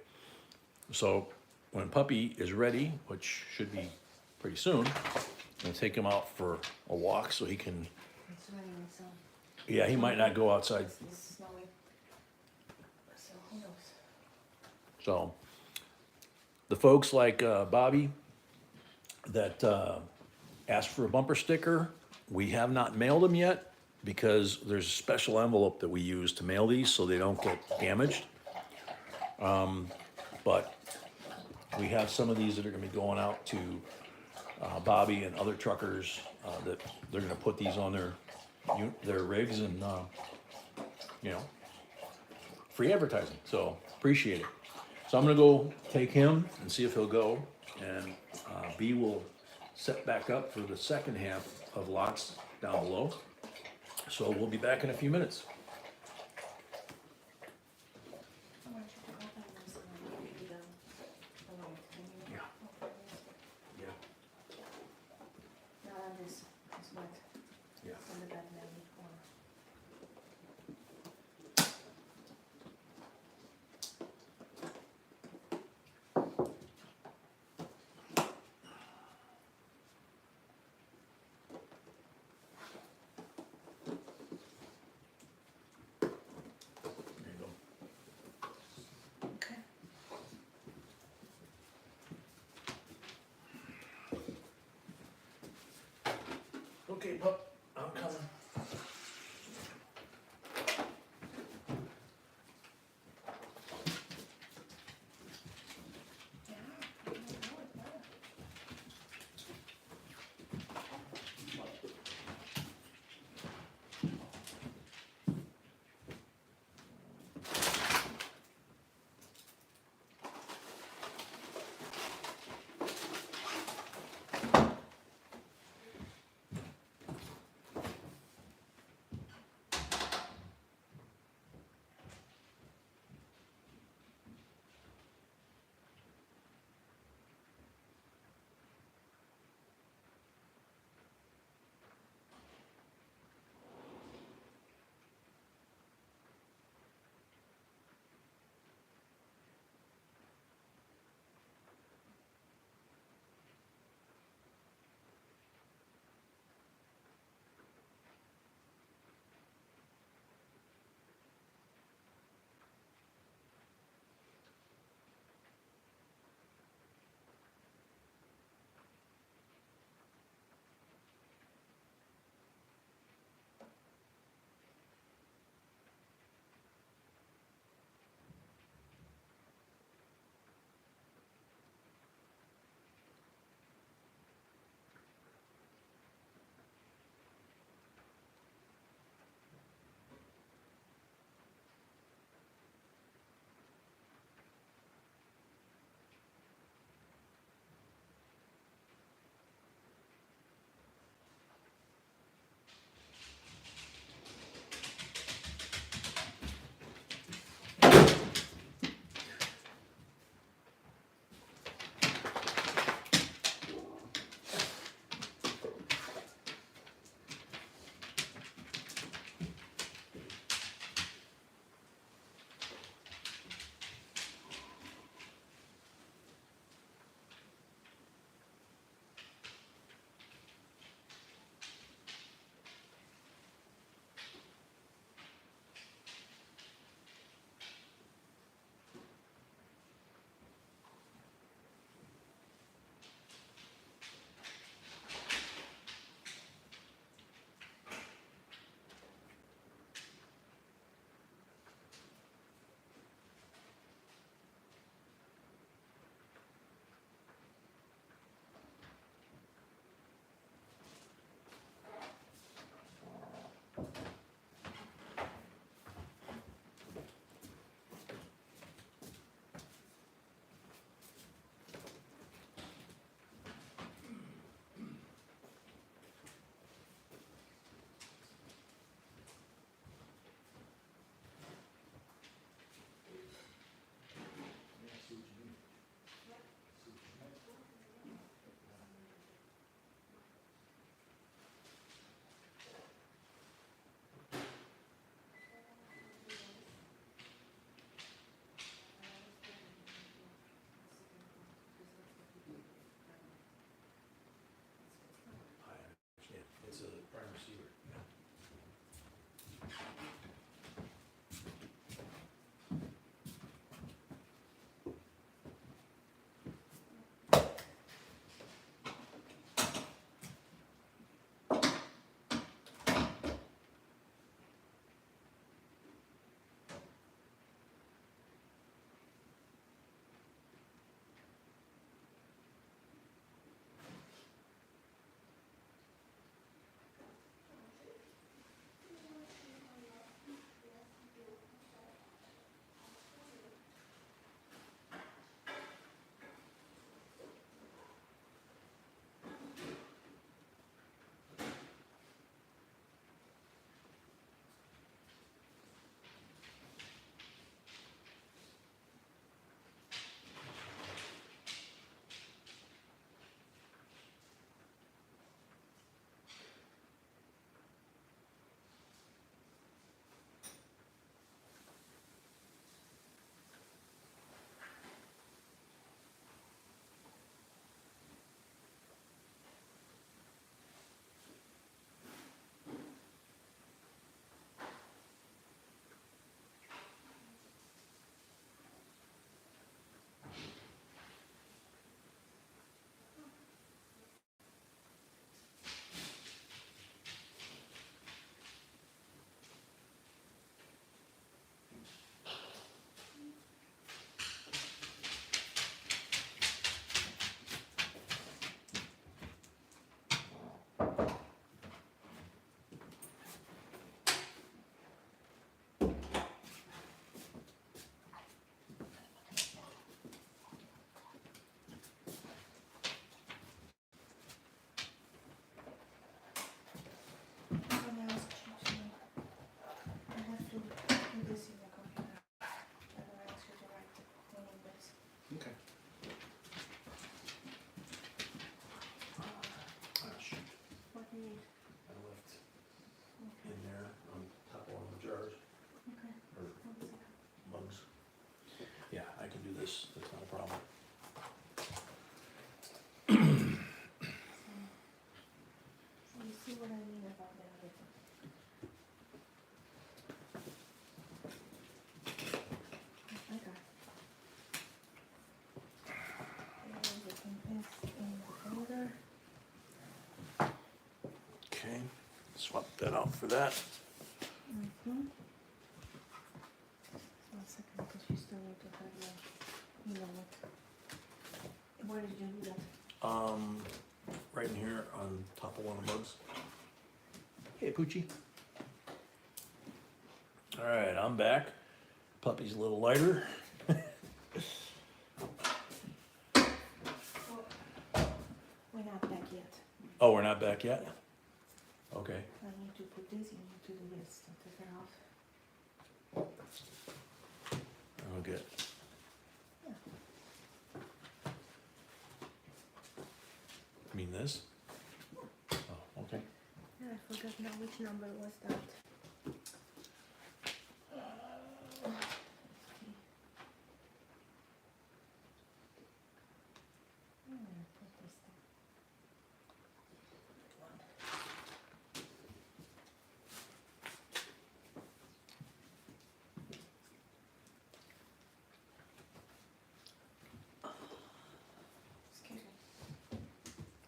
So when Puppy is ready, which should be pretty soon, we'll take him out for a walk so he can. It's raining, so Yeah, he might not go outside. it's snowing. So who knows? So the folks like Bobby that asked for a bumper sticker, we have not mailed them yet because there's a special envelope that we use to mail these so they don't get damaged. But We have some of these that are gonna be going out to Bobby and other truckers, that they're gonna put these on their rigs and, you know, free advertising, so appreciate it. So I'm gonna go take him and see if he'll go, and B will set back up for the second half of lots down below. So we'll be back in a few minutes. I want you to open this and I'll give you the light. Can you Yeah. open this? Yeah. Not on this, it's wet. Yeah. It's on the bed now before. There you go. Okay. Okay, pup, I'm coming. Yeah, I don't know it well. this, that's not a problem. So you see what I mean about the other thing? Okay. Everything is in order. Okay, swap that out for that. Mm-hmm. One second, because you still need to have your, you know what? Where did you do that? Right in here on top of one of the mugs. Hey, Poochie. All right, I'm back. Puppy's a little lighter. We're not back yet. Oh, we're not back yet? Okay. I need to put this, you need to do this, to take it off. Okay. You mean this? Oh, okay. Yeah, I forgot now which number was that. Where did I put this thing? One. Excuse me.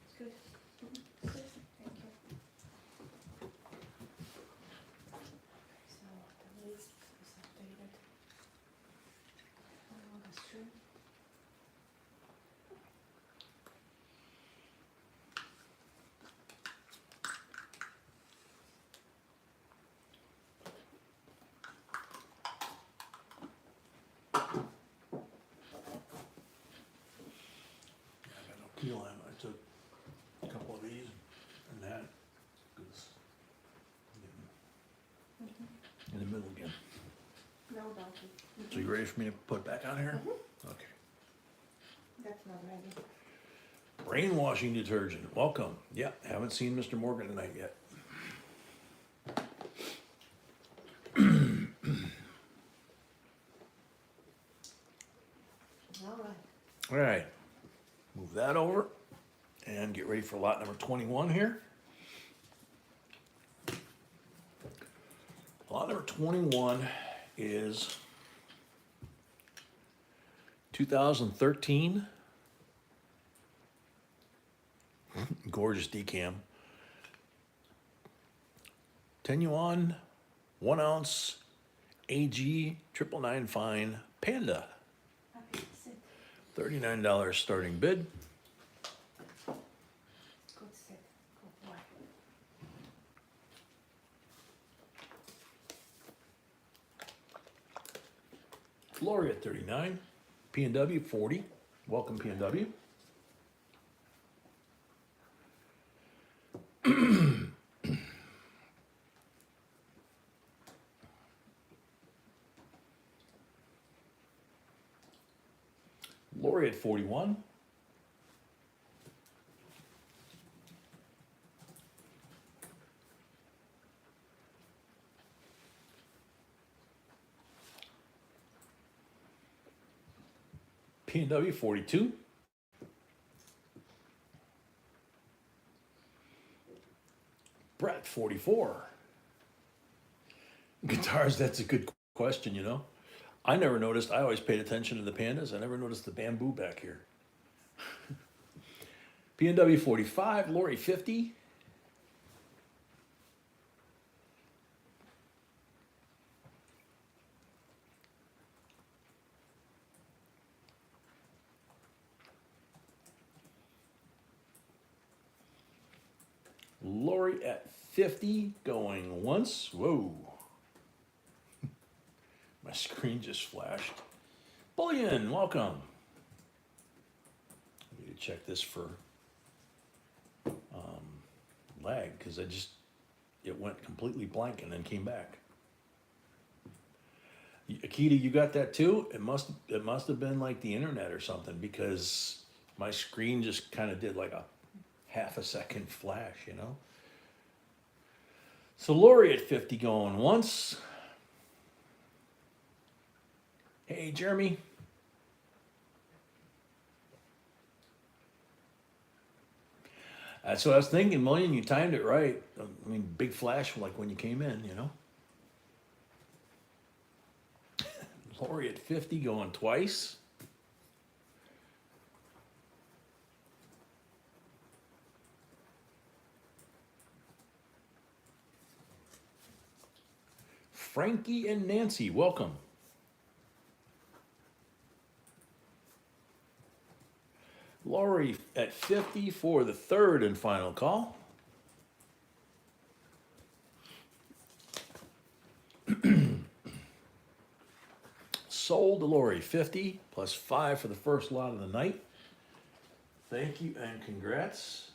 It's good. Good, thank you. So the list is updated. Oh, that's true. Yeah, I got no key lime. I took a couple of these and that. It's in the middle again. No donkey. So you ready for me to put it back on here? Mhm. Okay. That's not ready. Brainwashing detergent. Welcome. Yeah, haven't seen Mr. Morgan tonight yet. All right. All right. Move that over and get ready for lot number 21 here. Lot number 21 is 2013. Gorgeous decam. 10 yuan, 1 ounce, AG, 999 fine, Panda. Happy to sit. $39 starting bid. Good sit. Good boy. Gloria at 39, P&W 40. Welcome P&W. Lori at 41. P&W 42. Brett 44. Guitars, that's a good question, you know. I never noticed, I always paid attention to the pandas. I never noticed the bamboo back here. P&W 45, Lori 50. Lori at 50, going once. Whoa. My screen just flashed. Bullion, welcome. I need to check this for lag because it went completely blank and then came back. Akita, you got that too? It must have been like the internet or something because my screen just kind of did like a half a second flash, you know? So Lori at 50 going once. Hey, Jeremy. That's what I was thinking, Million. You timed it right. I mean, big flash like when you came in, you know. Lori at 50 going twice. Frankie and Nancy, welcome. Lori at 50 for the third and final call. Sold to Lori, 50 plus 5 for the first lot of the night. Thank you and congrats.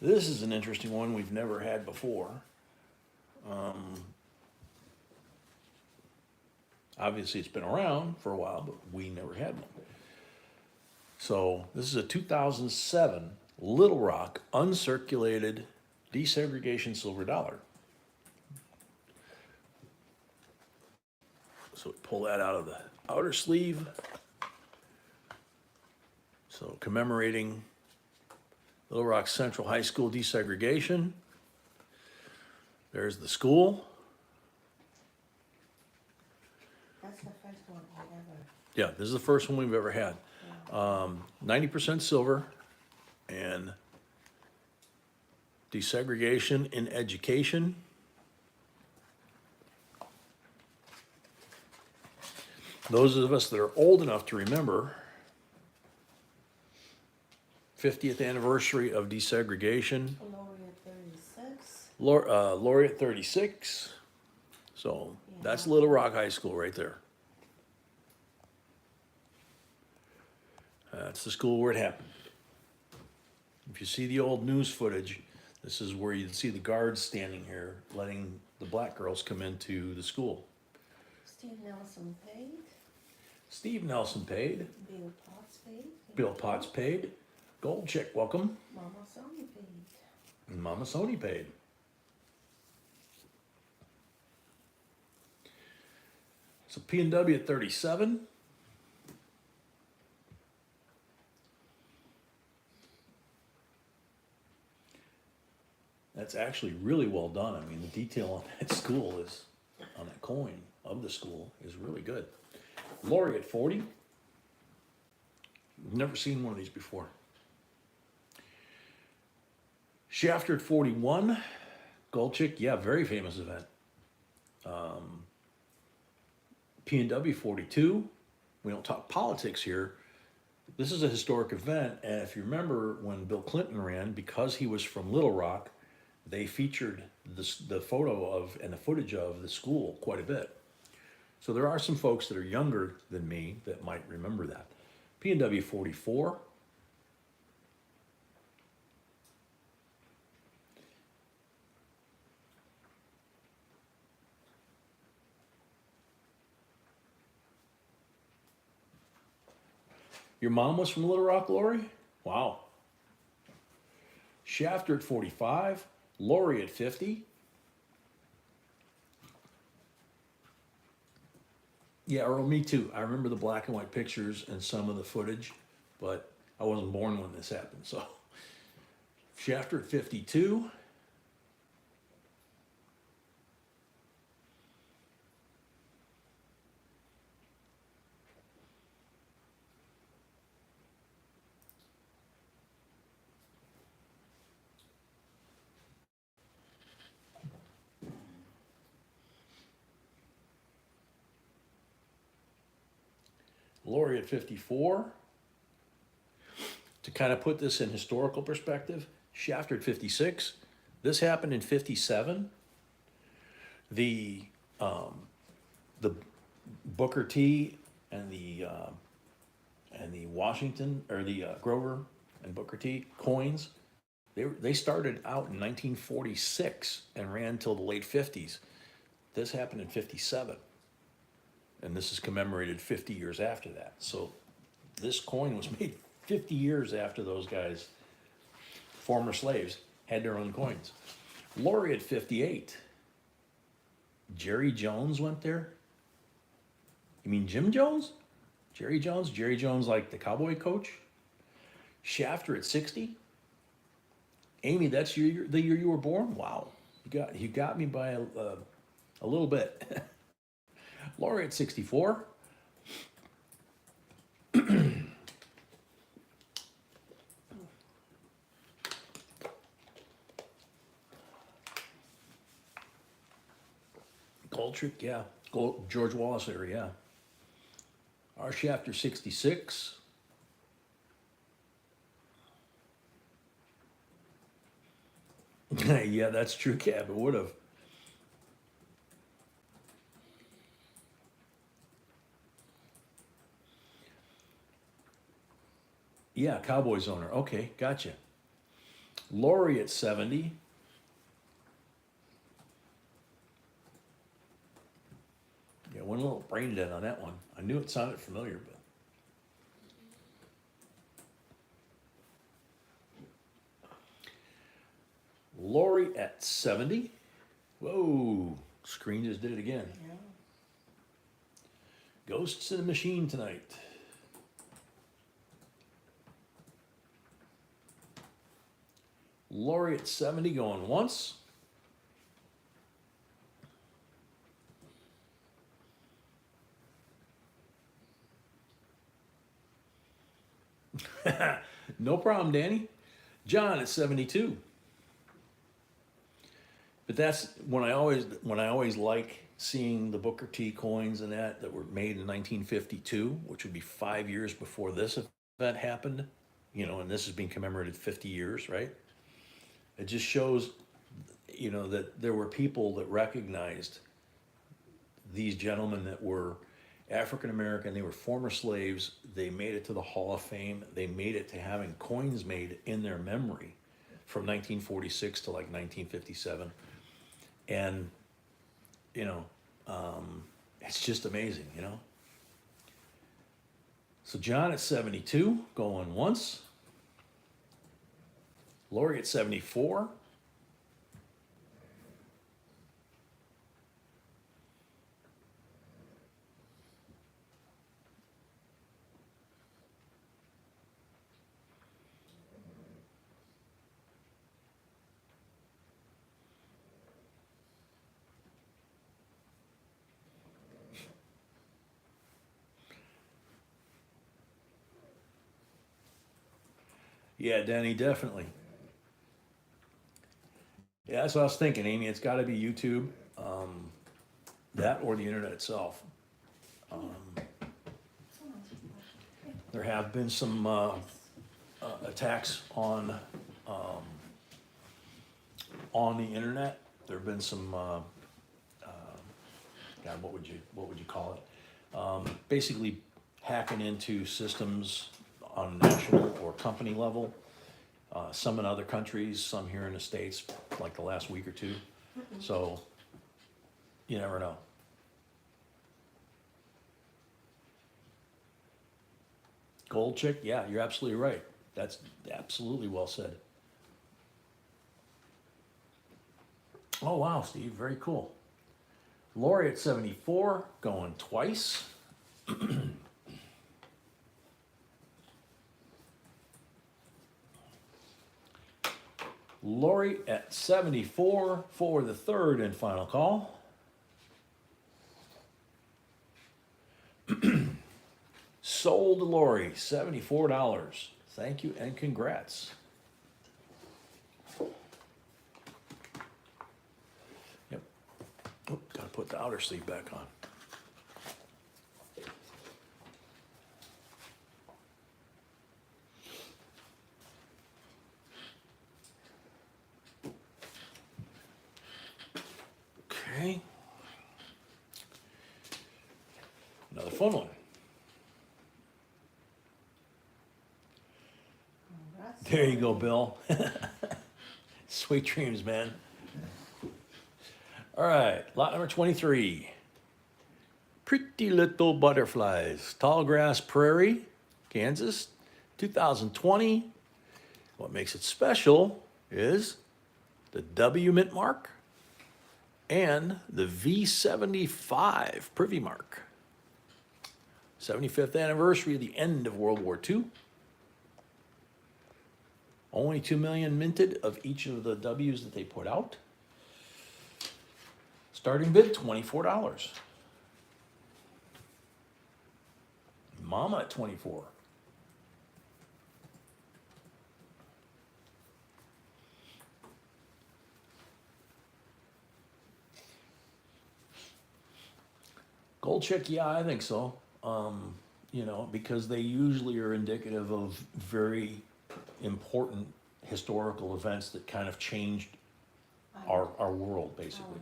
This is an interesting one we've never had before. Obviously, it's been around for a while, but we never had one. So this is a 2007 Little Rock uncirculated desegregation silver dollar. So we pull that out of the outer sleeve. So commemorating Little Rock Central High School desegregation. There's the school. That's the first one I ever. Yeah, this is the first one we've ever had. 90% silver and desegregation in education. Those of us that are old enough to remember 50th anniversary of desegregation. Lori at 36. Lori at 36. So that's Little Rock High School right there. That's the school where it happened. If you see the old news footage, this is where you'd see the guards standing here letting the black girls come into the school. Steve Nelson paid. Steve Nelson paid. Bill Potts paid. Bill Potts paid. Gold chick, welcome. Mama Sony paid. And Mama Sony paid. So P&W at 37. That's actually really well done. I mean, the detail on that school is, on that coin of the school is really good. Lori at 40. Never seen one of these before. Shafter at 41. Gold chick, yeah, very famous event. P&W 42. We don't talk politics here. This is a historic event, and if you remember when Bill Clinton ran, because he was from Little Rock, they featured the photo of and the footage of the school quite a bit. So there are some folks that are younger than me that might remember that. P&W 44. Your mom was from Little Rock, Lori? Wow. Shafter at 45. Lori at 50. Yeah, Earl, me too. I remember the black and white pictures and some of the footage, but I wasn't born when this happened, so. Shafter at 52. Lori at 54. To kind of put this in historical perspective, Shafter at 56. This happened in 57. The Booker T and the Washington, or the Grover and Booker T coins, they started out in 1946 and ran till the late 50s. This happened in 57. And this is commemorated 50 years after that. So this coin was made 50 years after those guys former slaves had their own coins. Lori at 58. Jerry Jones went there? You mean Jim Jones? Jerry Jones? Jerry Jones like the cowboy coach? Shafter at 60. Amy, that's the year you were born? Wow. You got me by a little bit. Laura at 64. Goldtrick, yeah. George Wallace area, yeah. R. Shafter 66. Yeah, that's true, Cab. It would have. Yeah, Cowboys owner. Okay, gotcha. Lori at 70. Yeah, one little brain dead on that one. I knew it sounded familiar, but. Lori at 70. Whoa, screen just did it again. Yeah. Ghosts in the machine tonight. Lori at 70 going once. No problem, Danny. John at 72. But that's when I always like seeing the Booker T coins and that were made in 1952, which would be 5 years before this event happened, and this is being commemorated 50 years, right? It just shows, that there were people that recognized these gentlemen that were African American, they were former slaves, they made it to the Hall of Fame, they made it to having coins made in their memory from 1946 to like 1957. And, it's just amazing, So John at 72, going once. Lori at 74. Yeah, Danny, definitely. Yeah, that's what I was thinking, Amy. It's got to be YouTube, that or the internet itself. There have been some attacks on the internet. There have been some, God, what would you call it? Basically, hacking into systems on national or company level. Some in other countries, some here in the States, like the last week or two. So, you never know. Gold chick, yeah, you're absolutely right. That's absolutely well said. Oh, wow, Steve, very cool. Lori at 74, going twice. Lori at 74 for the third and final call. Sold Lori, $74. Thank you and congrats. Yep. Oh, gotta put the outer sleeve back on. Okay. Another fun one. There you go, Bill. Sweet dreams, man. All right, lot number 23. Pretty Little Butterflies, Tallgrass Prairie, Kansas, 2020. What makes it special is the W mint mark and the V75 privy mark. 75th anniversary of the end of World War II. Only 2 million minted of each of the W's that they put out. Starting bid, $24. Mama at 24. Gold check, yeah, I think so. You know, because they usually are indicative of very important historical events that kind of changed our world, basically.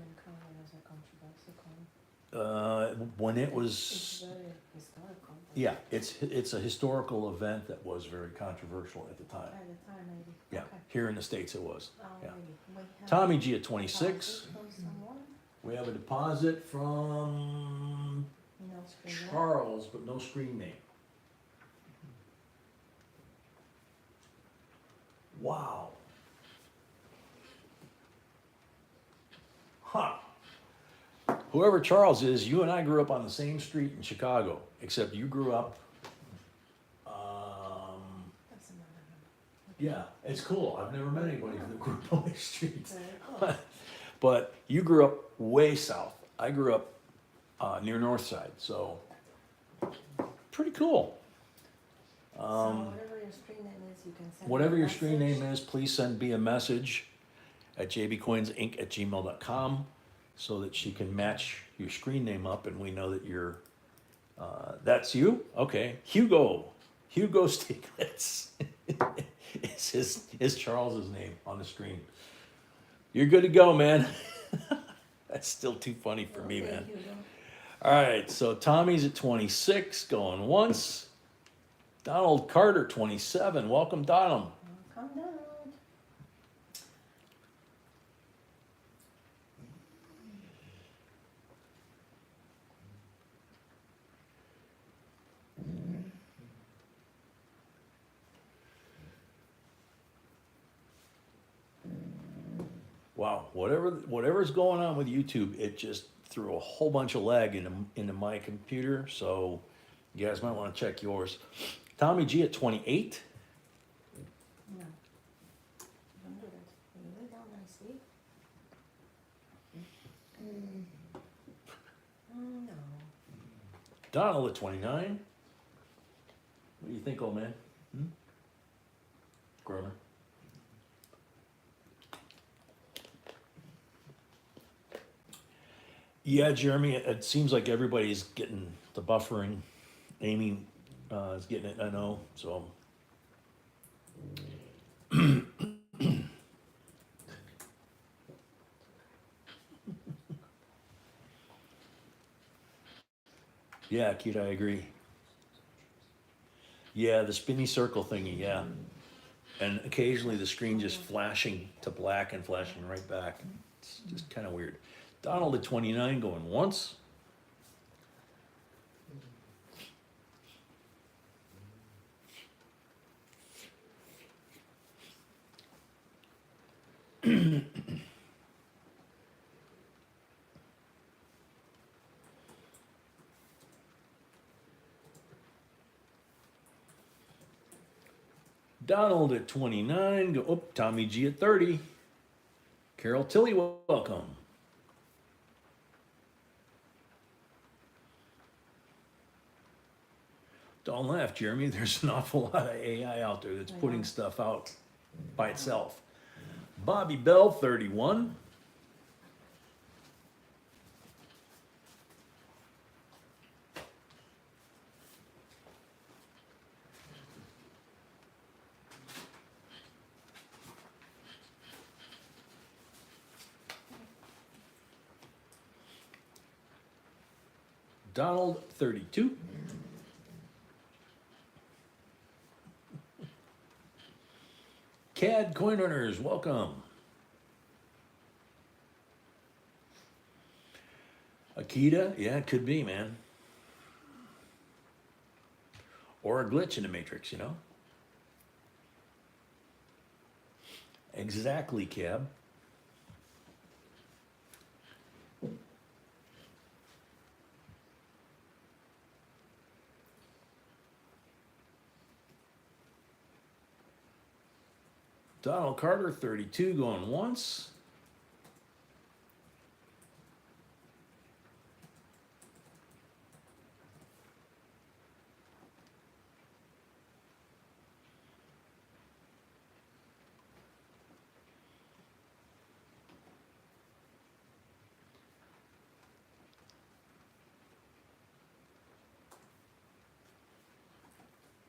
When it was, It's very historical. yeah, it's a historical event that was very controversial at the time. At the time, maybe. Yeah, Okay. here in the States it was. Yeah. Maybe. We have Tommy G at 26. deposit from someone. We have a deposit from No screen name. Charles, but no screen name. Wow. Huh. Whoever Charles is, you and I grew up on the same street in Chicago, except you grew up, That's another one. yeah, it's cool. I've never met anybody who grew up on these streets. Very cool. But you grew up way south. I grew up near North Side, so pretty cool. So whatever your screen name is, you can send Whatever me a your screen name message. is, please send me a message at jbcoinsinc@gmail.com so that she can match your screen name up and we know that you're, that's you? Okay. Hugo Stieglitz is Charles's name on the screen. You're good to go, man. That's still too funny for me, Okay, man. Hugo. All right, so Tommy's at 26, going once. Donald Carter, 27. Welcome, Donald. Calm down. Wow, whatever's going on with YouTube, it just threw a whole bunch of lag into my computer. So you guys might want to check yours. Tommy G at 28. No. Don't do that. You lay down nicely. No. Donald at 29. What do you think, old man? Groner. Yeah, Jeremy, it seems like everybody's getting the buffering. Amy is getting it, I know, so. Yeah, Keith, I agree. Yeah, the spinny circle thingy, yeah. And occasionally the screen just flashing to black and flashing right back. It's just kind of weird. Donald at 29 going once. Donald at 29, go, oh, Tommy G at 30. Carol Tilley, welcome. Don't laugh, Jeremy. There's an awful lot of AI out there that's putting stuff out by itself. Bobby Bell, 31. Donald, 32. CAD Coin Runners, welcome. Akita, yeah, it could be, man. Or a glitch in the matrix, you know? Exactly, Cab. Donald Carter, 32, going once.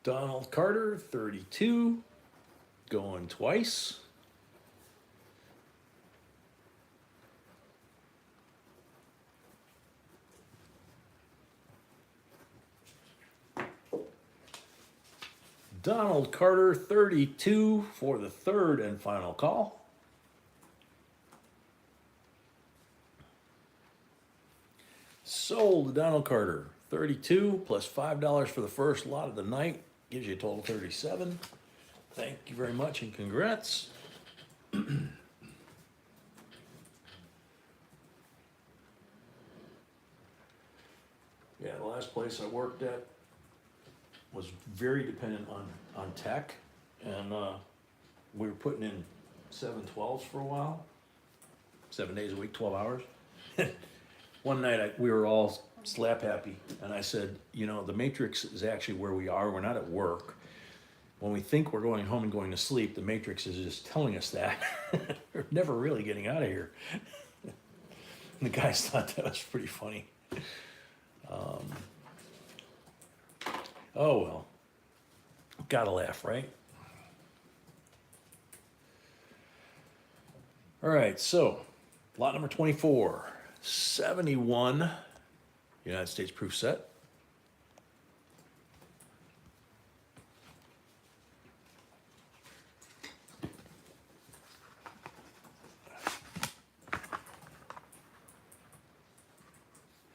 Donald Carter, 32, going twice. Donald Carter, 32, for the third and final call. Sold to Donald Carter, 32 plus $5 for the first lot of the night. Gives you a total 37. Thank you very much and congrats. Yeah, the last place I worked at was very dependent on tech, and we were putting in 7/12s for a while, 7 days a week, 12 hours. One night we were all slap happy, and I said, you know, the matrix is actually where we are. We're not at work. When we think we're going home and going to sleep, the matrix is just telling us that. We're never really getting out of here. The guys thought that was pretty funny. Oh well, gotta laugh, right? All right, so lot number 24, 71 United States proof set.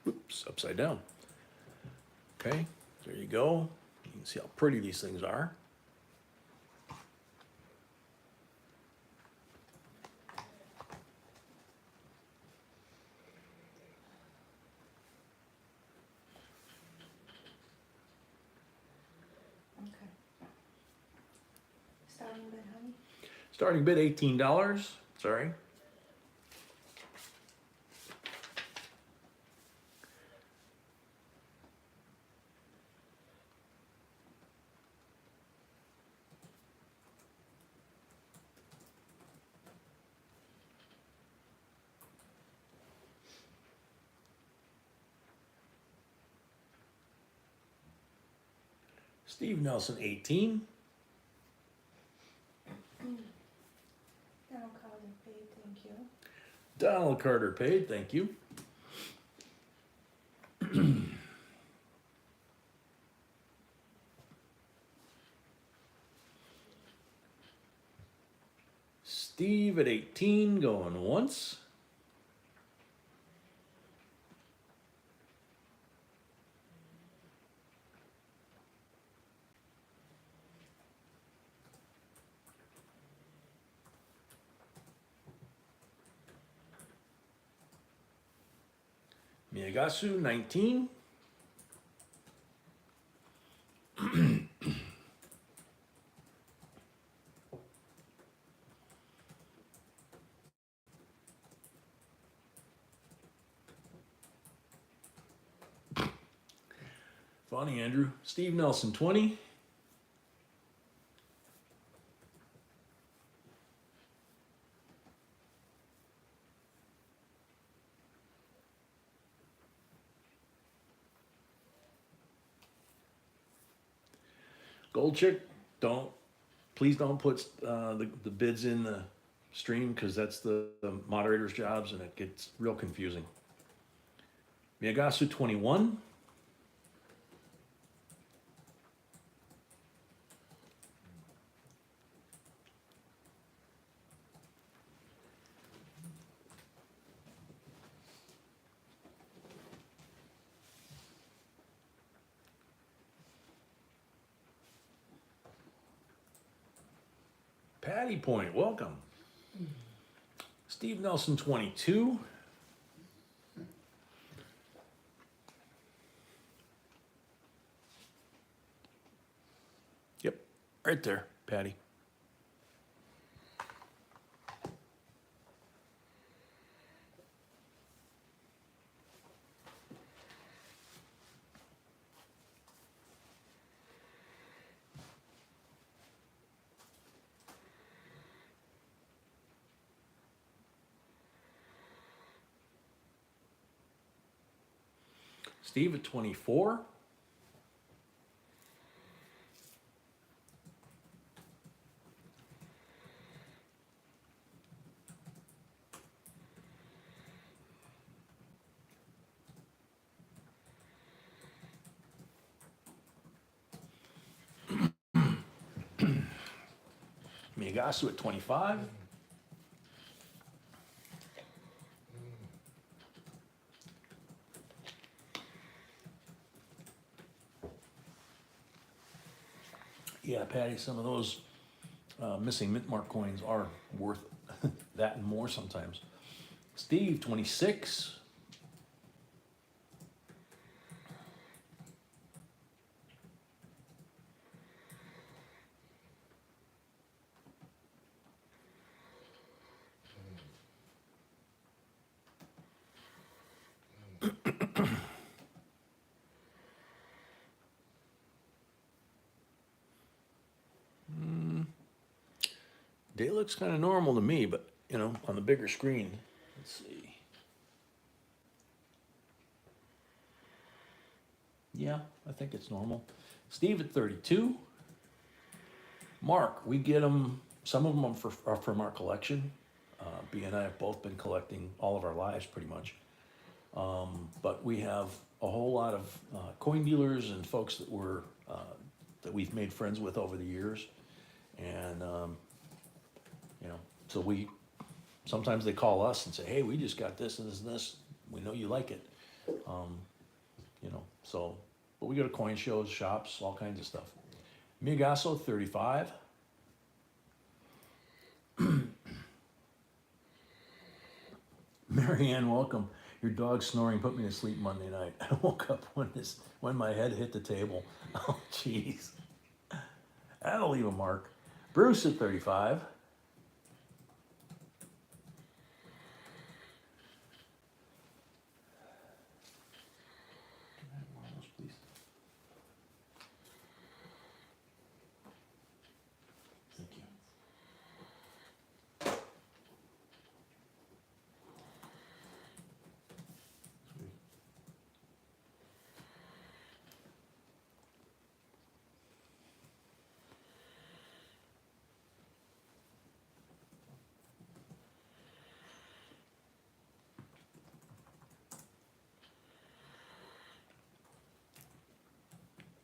Oops, upside down. Okay, there you go. You can see how pretty these things are. Okay. Starting bid, honey? Starting bid $18. Sorry. Steve Nelson, 18. Donald Carter paid, thank you. Donald Carter paid, thank you. Steve at 18, going once. Miyagasu, 19. Funny, Andrew. Steve Nelson, 20. Gold Chick, please don't put the bids in the stream because that's the moderator's jobs and it gets real confusing. Miyagasu, 21. Patty Point, welcome. Steve Nelson 22. Yep, right there, Patty. Steve at 24. Miagasu at 25. Yeah, Patty, some of those missing mint mark coins are worth that and more sometimes. Steve, 26. Day looks kind of normal to me, but you know, on the bigger screen, let's see. Yeah, I think it's normal. Steve at 32. Mark, we get them, some of them are from our collection. B and I have both been collecting all of our lives pretty much. But we have a whole lot of coin dealers and folks that we've made friends with over the years. And, you know, so sometimes they call us and say, hey, we just got this and this and this. We know you like it. You know, so, but we go to coin shows, shops, all kinds of stuff. Miagaso, 35. Marianne, welcome. Your dog snoring put me to sleep Monday night. I woke up when my head hit the table. Oh, jeez. That'll leave a mark. Bruce at 35. Can I have one of those, please? Thank you. Sweet.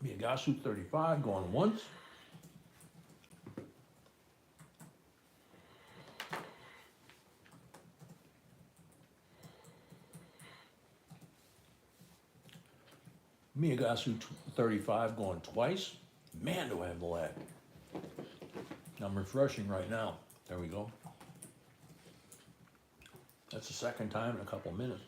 Miagasu 35 going once. Miagasu 35 going twice. Man, do I have the lag. I'm refreshing right now. There we go. That's the second time in a couple of minutes.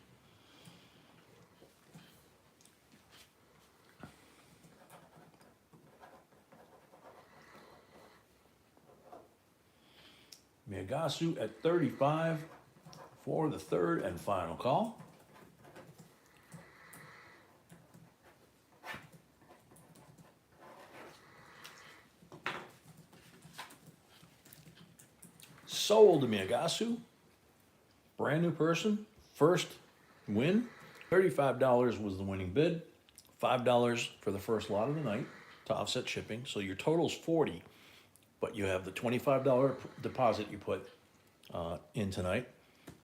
Miagasu at 35 for the third and final call. Sold to Miagasu. Brand new person. First win. $35 was the winning bid. $5 for the first lot of the night to offset shipping. So your total's $40, but you have the $25 deposit you put in tonight.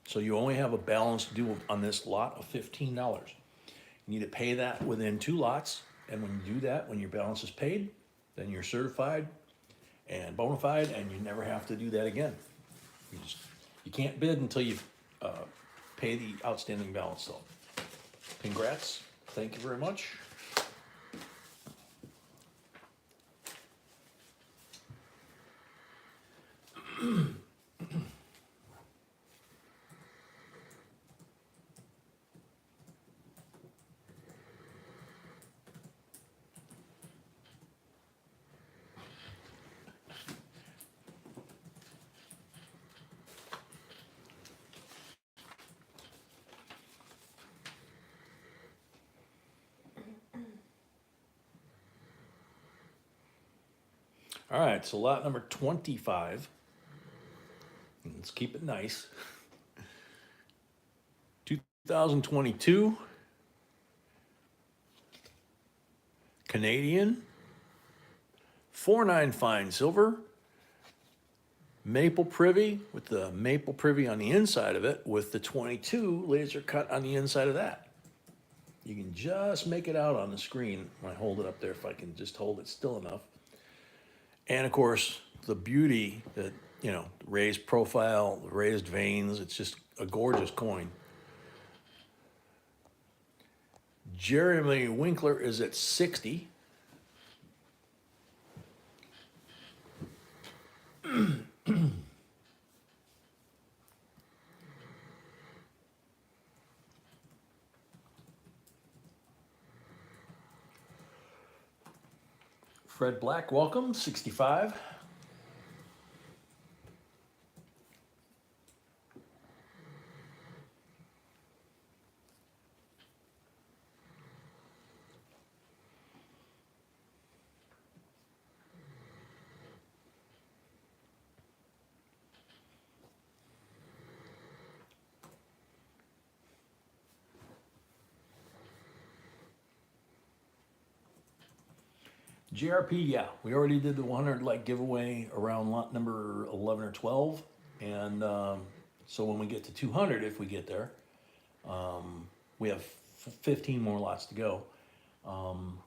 So you only have a balance due on this lot of $15. You need to pay that within 2 lots. And when you do that, when your balance is paid, then you're certified and bona fide, and you never have to do that again. You can't bid until you pay the outstanding balance, though. Congrats. Thank you very much. All right, so lot number 25. Let's keep it nice. 2022 Canadian 4.9 fine silver maple privy with the maple privy on the inside of it with the 22 laser cut on the inside of that. You can just make it out on the screen when I hold it up there, if I can just hold it still enough. And of course, the beauty that, you know, raised profile, the raised veins, it's just a gorgeous coin. Jeremy Winkler is at 60. Fred Black, welcome, 65. JRP, yeah, we already did the 100 like giveaway around lot number 11 or 12. And so when we get to 200, if we get there, we have 15 more lots to go.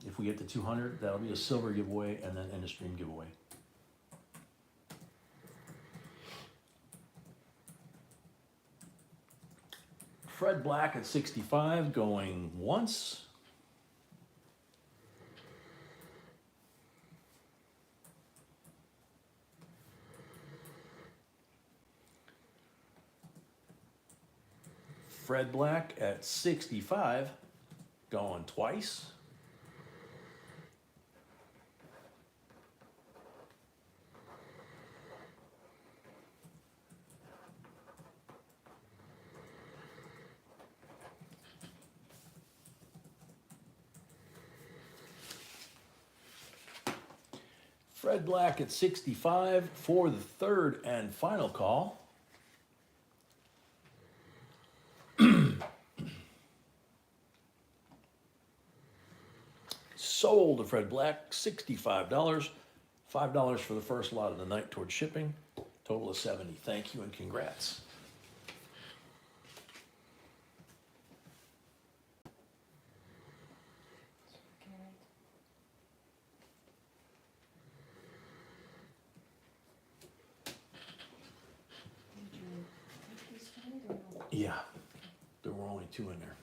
If we get to 200, that'll be a silver giveaway and then end of stream giveaway. Fred Black at 65 going once. Fred Black at 65 going twice. Fred Black at 65 for the third and final call. Sold to Fred Black, $65. $5 for the first lot of the night towards shipping. Total of 70. Thank you and congrats. Did you take these tonight or no? Yeah, there were only 2 in there.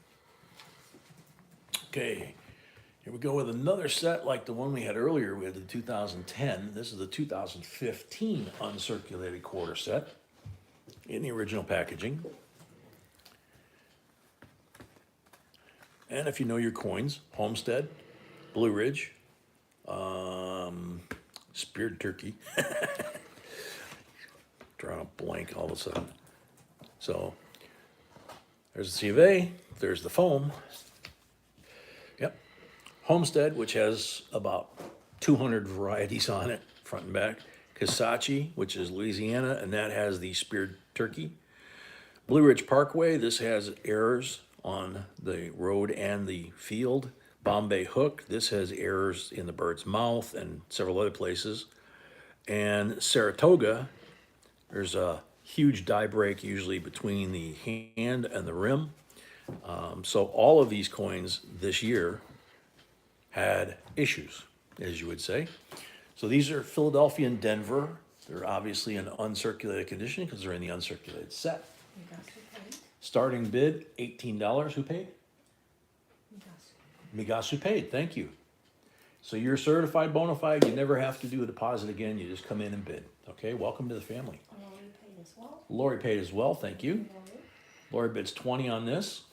Okay, here we go with another set like the one we had earlier. We had the 2010. This is the 2015 uncirculated quarter set in the original packaging. And if you know your coins, Homestead, Blue Ridge, Speared Turkey. Drawing a blank all of a sudden. So there's the C of A, there's the foam. Yep. Homestead, which has about 200 varieties on it, front and back. Kissachi, which is Louisiana, and that has the Speared Turkey. Blue Ridge Parkway, this has errors on the road and the field. Bombay Hook, this has errors in the bird's mouth and several other places. And Saratoga, there's a huge die break usually between the hand and the rim. So all of these coins this year had issues, as you would say. So these are Philadelphia and Denver. They're obviously in uncirculated condition because they're in the uncirculated set. Migasu paid. Starting bid, $18. Who paid? Migasu. Migasu paid, thank you. So you're certified bona fide, you never have to do a deposit again, you just come in and bid. Okay, welcome to the family. Lori paid as well. Lori paid as well, thank you. Lori. Lori bids 20 on this.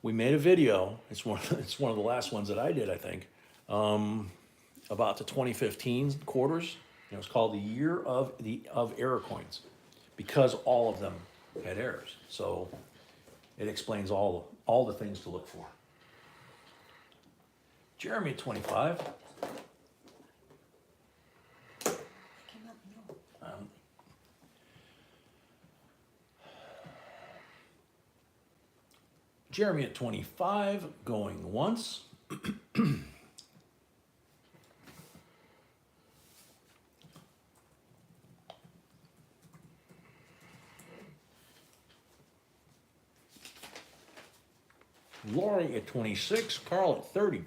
We made a video, it's one of the last ones that I did, I think, about the 2015 quarters. It was called the year of error coins because all of them had errors. So it explains all the things to look for. Jeremy, 25. Jeremy at 25, going once. Lori at 26, Carl at 30.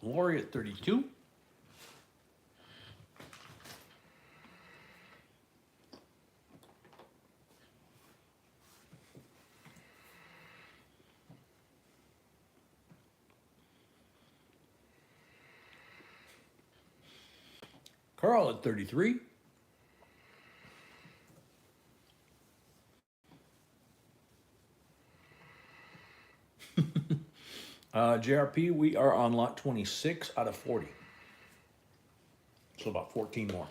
Lori at 32. Carl at 33. JRP, we are on lot 26 out of 40. So about 14 more.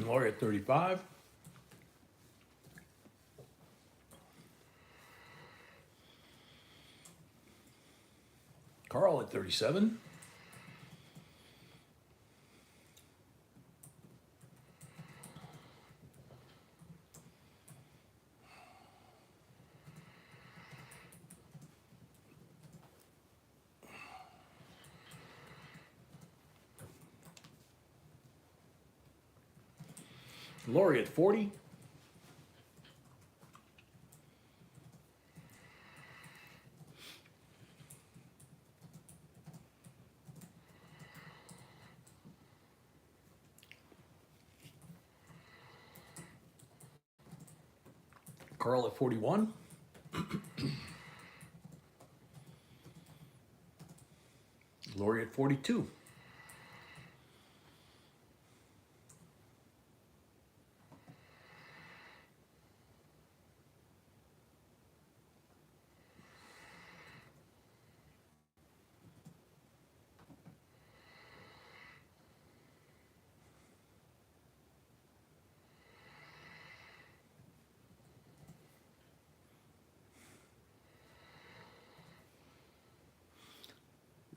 Lori at 35. Carl at 37. Lori at 40. Carl at 41. Lori at 42.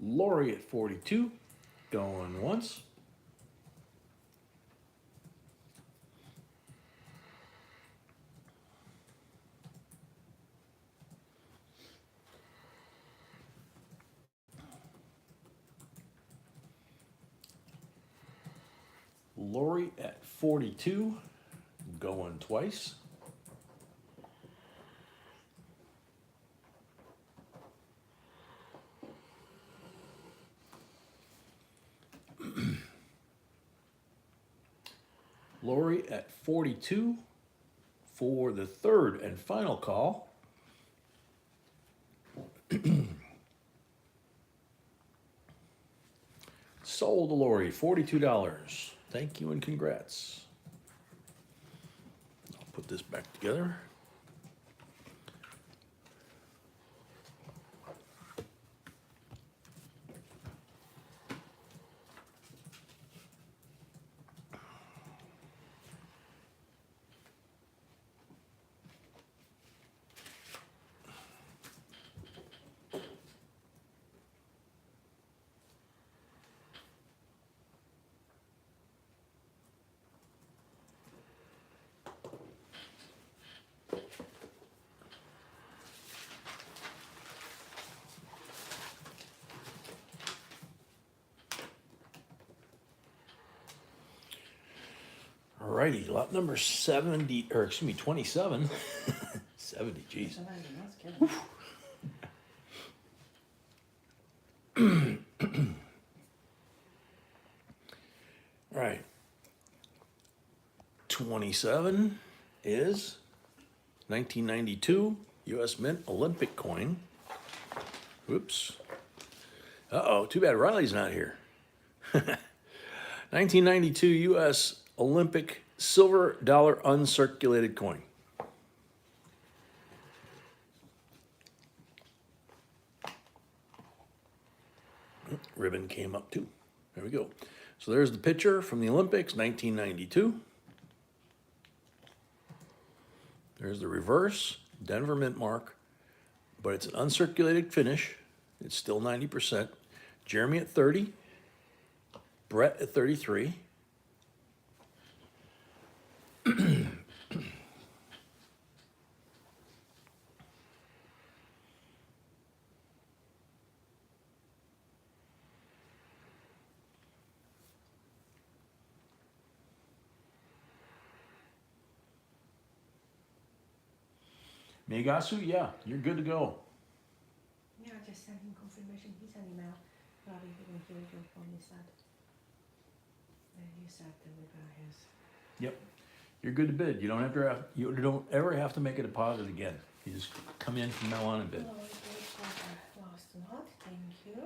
Lori at 42. Going once. Lori at 42. Going twice. Lori at 42 for the third and final call. Sold to Lori, $42. Thank you and congrats. I'll put this back together. Alrighty, lot number 70, or excuse me, 27. 70, geez. That's kidding. All right. 27 is 1992 U.S. Mint Olympic coin. Whoops. Uh-oh, too bad Riley's not here. 1992 U.S. Olympic silver dollar uncirculated coin. ribbon came up too. There we go. So there's the picture from the Olympics, 1992. There's the reverse, Denver mint mark, but it's an uncirculated finish. It's still 90%. Jeremy at 30, Brett at 33. Miyagatsu, yeah, you're good to go. Yeah, I just sent him confirmation. He sent email. Probably he didn't hear your phone. You said. And you said that we got his. Yep, you're good to bid. You don't ever have to make a deposit again. You just come in from now on and bid. Lori paid for the last lot. Thank you.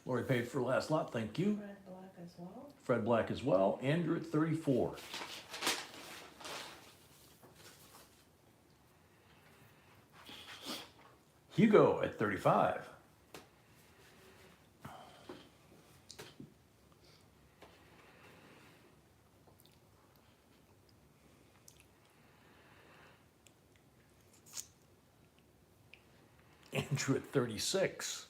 Lori paid for last lot, thank you. Red black as well. Fred Black as well. Andrew at 34. Hugo at 35. Andrew at 36.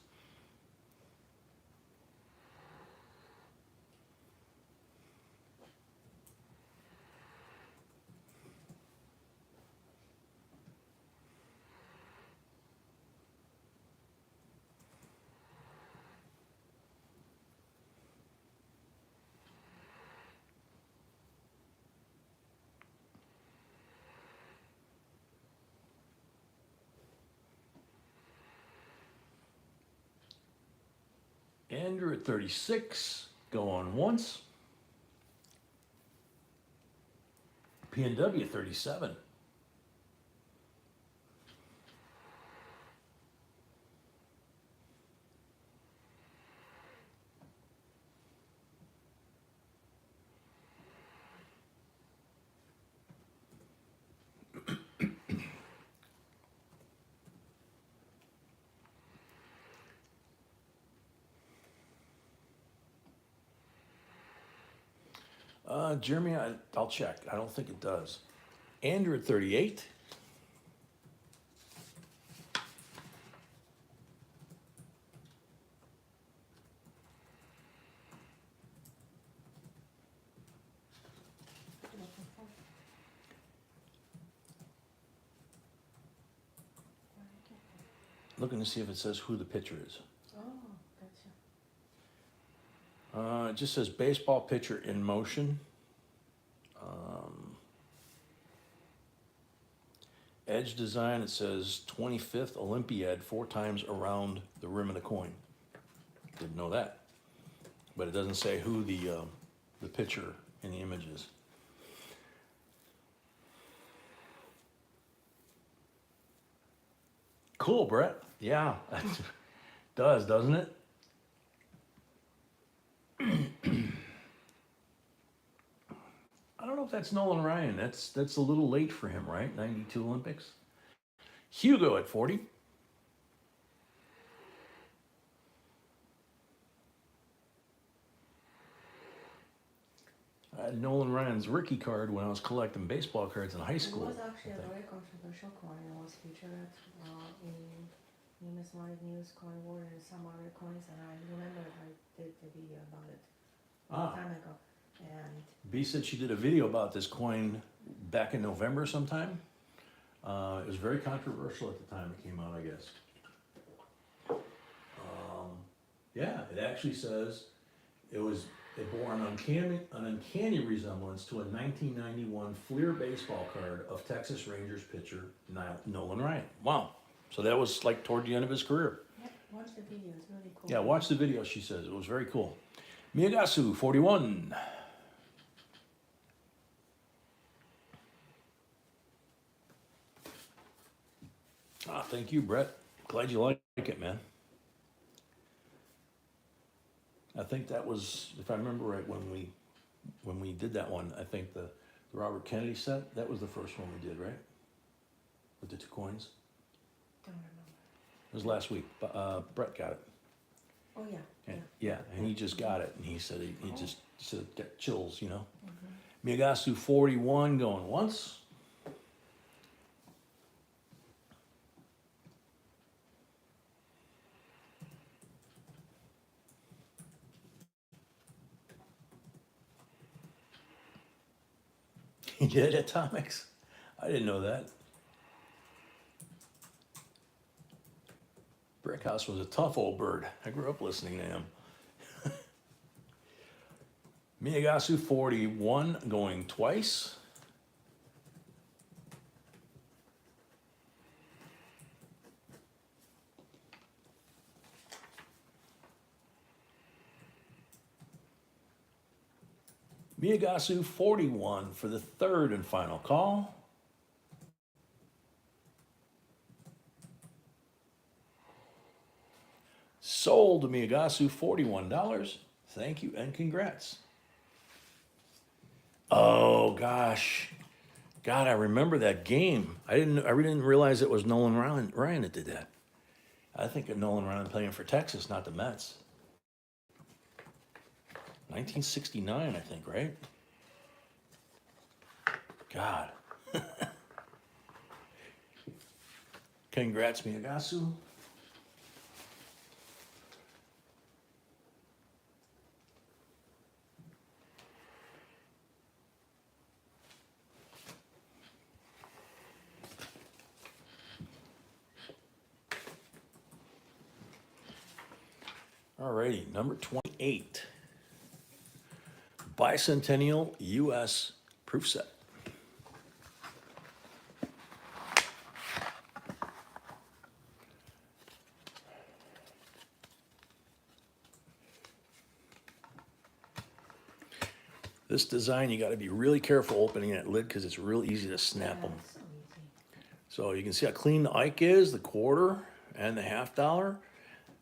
Andrew at 36, go on once. P&W at 37. Jeremy, I'll check. I don't think it does. Andrew at 38. Looking for. Looking to see if it says who the pitcher is. Oh, gotcha. It just says baseball pitcher in motion. Edge design, it says 25th Olympiad, 4 times around the rim of the coin. Didn't know that. But it doesn't say who the pitcher in the image is. Cool, Brett. Yeah, does, doesn't it? I don't know if that's Nolan Ryan. That's a little late for him, right? 92 Olympics. Hugo at 40. I had Nolan Ryan's rookie card when I was collecting baseball cards in high school. It was actually a very controversial coin. It was featured in numismatic news, coin war, and some other coins. And I remember I did the video about it a long time ago. And B said she did a video about this coin back in November sometime. It was very controversial at the time it came out, I guess. Yeah, it actually says it bore an uncanny resemblance to a 1991 Fleer baseball card of Texas Rangers pitcher Nolan Ryan. Wow. So that was like toward the end of his career. yep, watch the video. It's really cool. Yeah, watch the video, she says. It was very cool. Miyagatsu, 41. Thank you, Brett. Glad you like it, man. I think that was, if I remember right, when we did that one, I think the Robert Kennedy set, that was the first one we did, right? With the 2 coins. Don't remember. It was last week. Brett got it. Oh, yeah, yeah. And, yeah, and he just got it, and he said he just said got chills, you know. Miyagatsu 41 going once. He did Atomics. I didn't know that. Brickhouse was a tough old bird. I grew up listening to him. Miyagatsu 41 going twice. Miyagatsu 41 for the third and final call. Sold to Miyagatsu $41. Thank you and congrats. Oh gosh. God, I remember that game. I really didn't realize it was Nolan Ryan that did that. I think of Nolan Ryan playing for Texas, not the Mets. 1969, I think, right? God. Congrats, Miyagatsu. Alrighty, number 28. Bicentennial US proof set. This design, you got to be really careful opening that lid because it's real easy to snap them. So easy. So you can see how clean the Ike is, the quarter and the $50.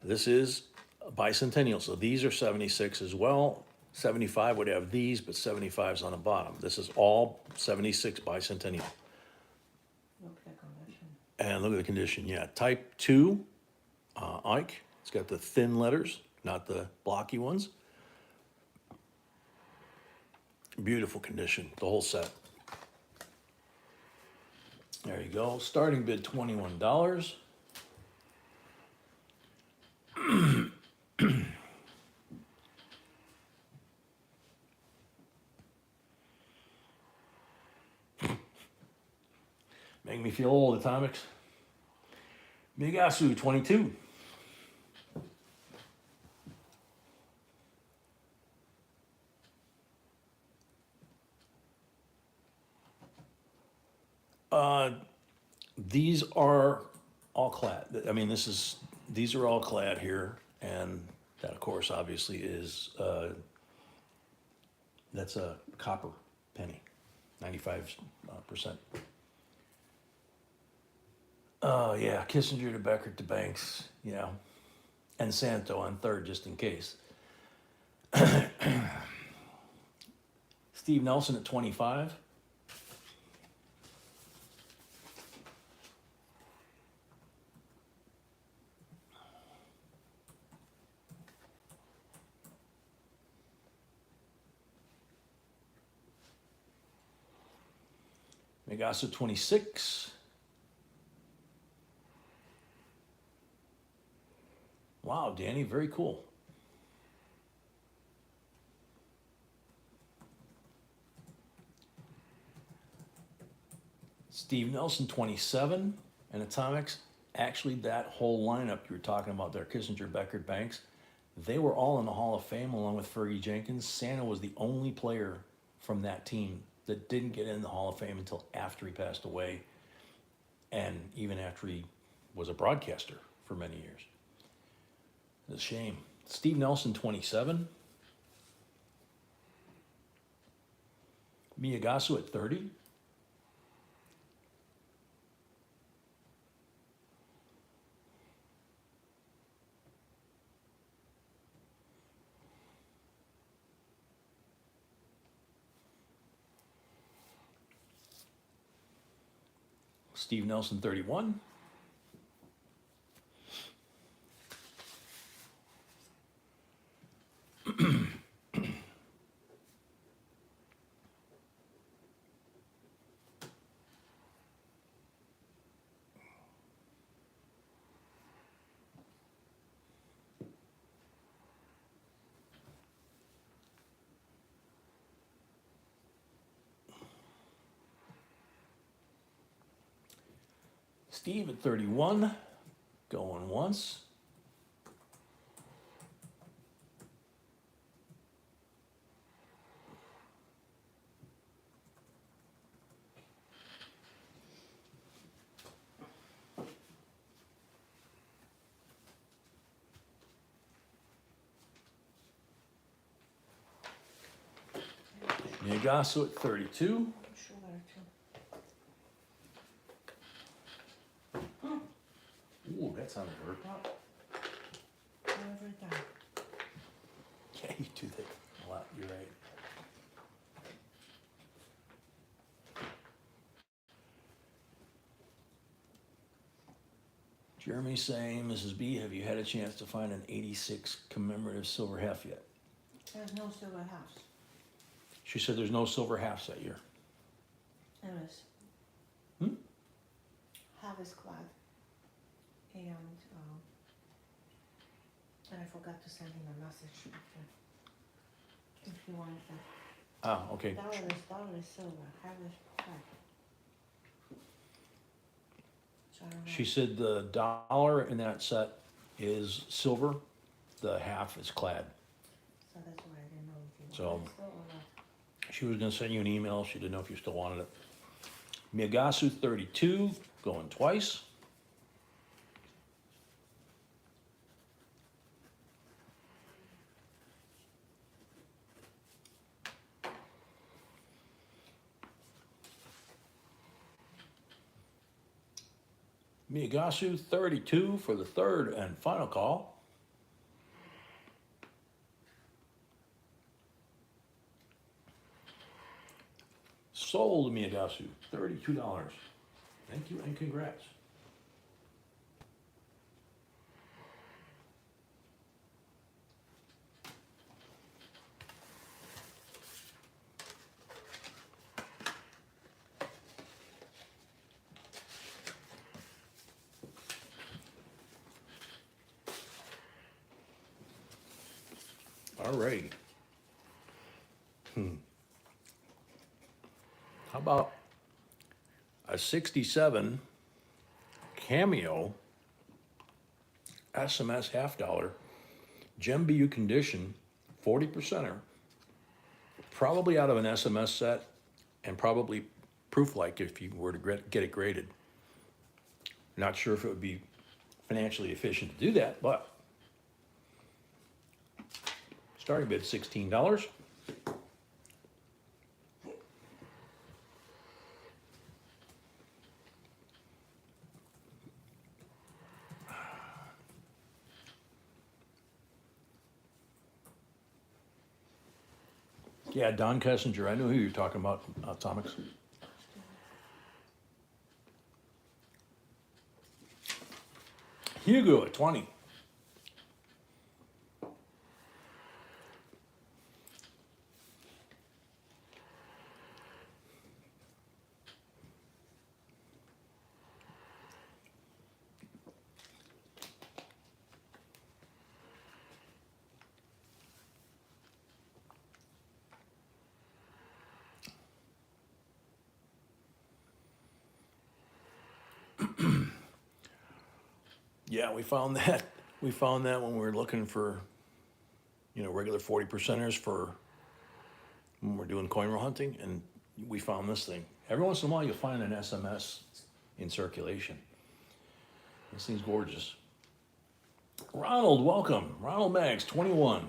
This is a bicentennial, so these are 76 as well. 75 would have these, but 75 is on the bottom. This is all 76 bicentennial. Look at the condition. And look at the condition, yeah. Type 2 Ike. It's got the thin letters, not the blocky ones. Beautiful condition, the whole set. There you go. Starting bid $21. Make me feel old, Atomics. Miyagatsu 22. These are all clad. I mean, these are all clad here, and that, of course, obviously is that's a copper penny, 95%. Oh yeah, Kissinger to Beckert to Banks, yeah, and Santo on third just in case. Steve Nelson at 25. Miyagatsu 26. Wow, Danny, very cool. Steve Nelson 27 and Atomics. Actually, that whole lineup you were talking about there, Kissinger, Beckert, Banks, they were all in the Hall of Fame along with Fergie Jenkins. Santa was the only player from that team that didn't get in the Hall of Fame until after he passed away, and even after he was a broadcaster for many years. It's a shame. Steve Nelson, 27. Miyagatsu at 30. Steve Nelson, 31. Steve at 31, going once. Miagaso at 32. Sugar too. Ooh, that sounded hurt. Well, every time. Yeah, you do that a lot, you're right. Jeremy's saying, Mrs. B, have you had a chance to find an 86 commemorative silver half yet? There's no silver halves. She said there's no silver halves that year. There is. Half is clad. And I forgot to send him a message after. If you wanted that. Ah, okay. Dollar is silver, half is clad. So I don't know. She said the dollar in that set is silver, the half is clad. So that's why I didn't know if you So- wanted it still or not. She was gonna send you an email, she didn't know if you still wanted it. Miagasu 32, going twice. Miagasu 32 for the third and final call. Sold Miagasu, $32. Thank you and congrats. All right. How about a 67 Cameo SMS half dollar, Gem BU condition, 40%er, probably out of an SMS set and probably proof-like if you were to get it graded. Not sure if it would be financially efficient to do that, but starting bid $16. Yeah, Don Kessinger, I knew who you were talking about, Atomics. Hugo at 20. Yeah, we found that. We found that when we were looking for, regular 40%ers for when we're doing coin roll hunting, and we found this thing. Every once in a while, you'll find an SMS in circulation. This thing's gorgeous. Ronald, welcome. Ronald Maggs, 21.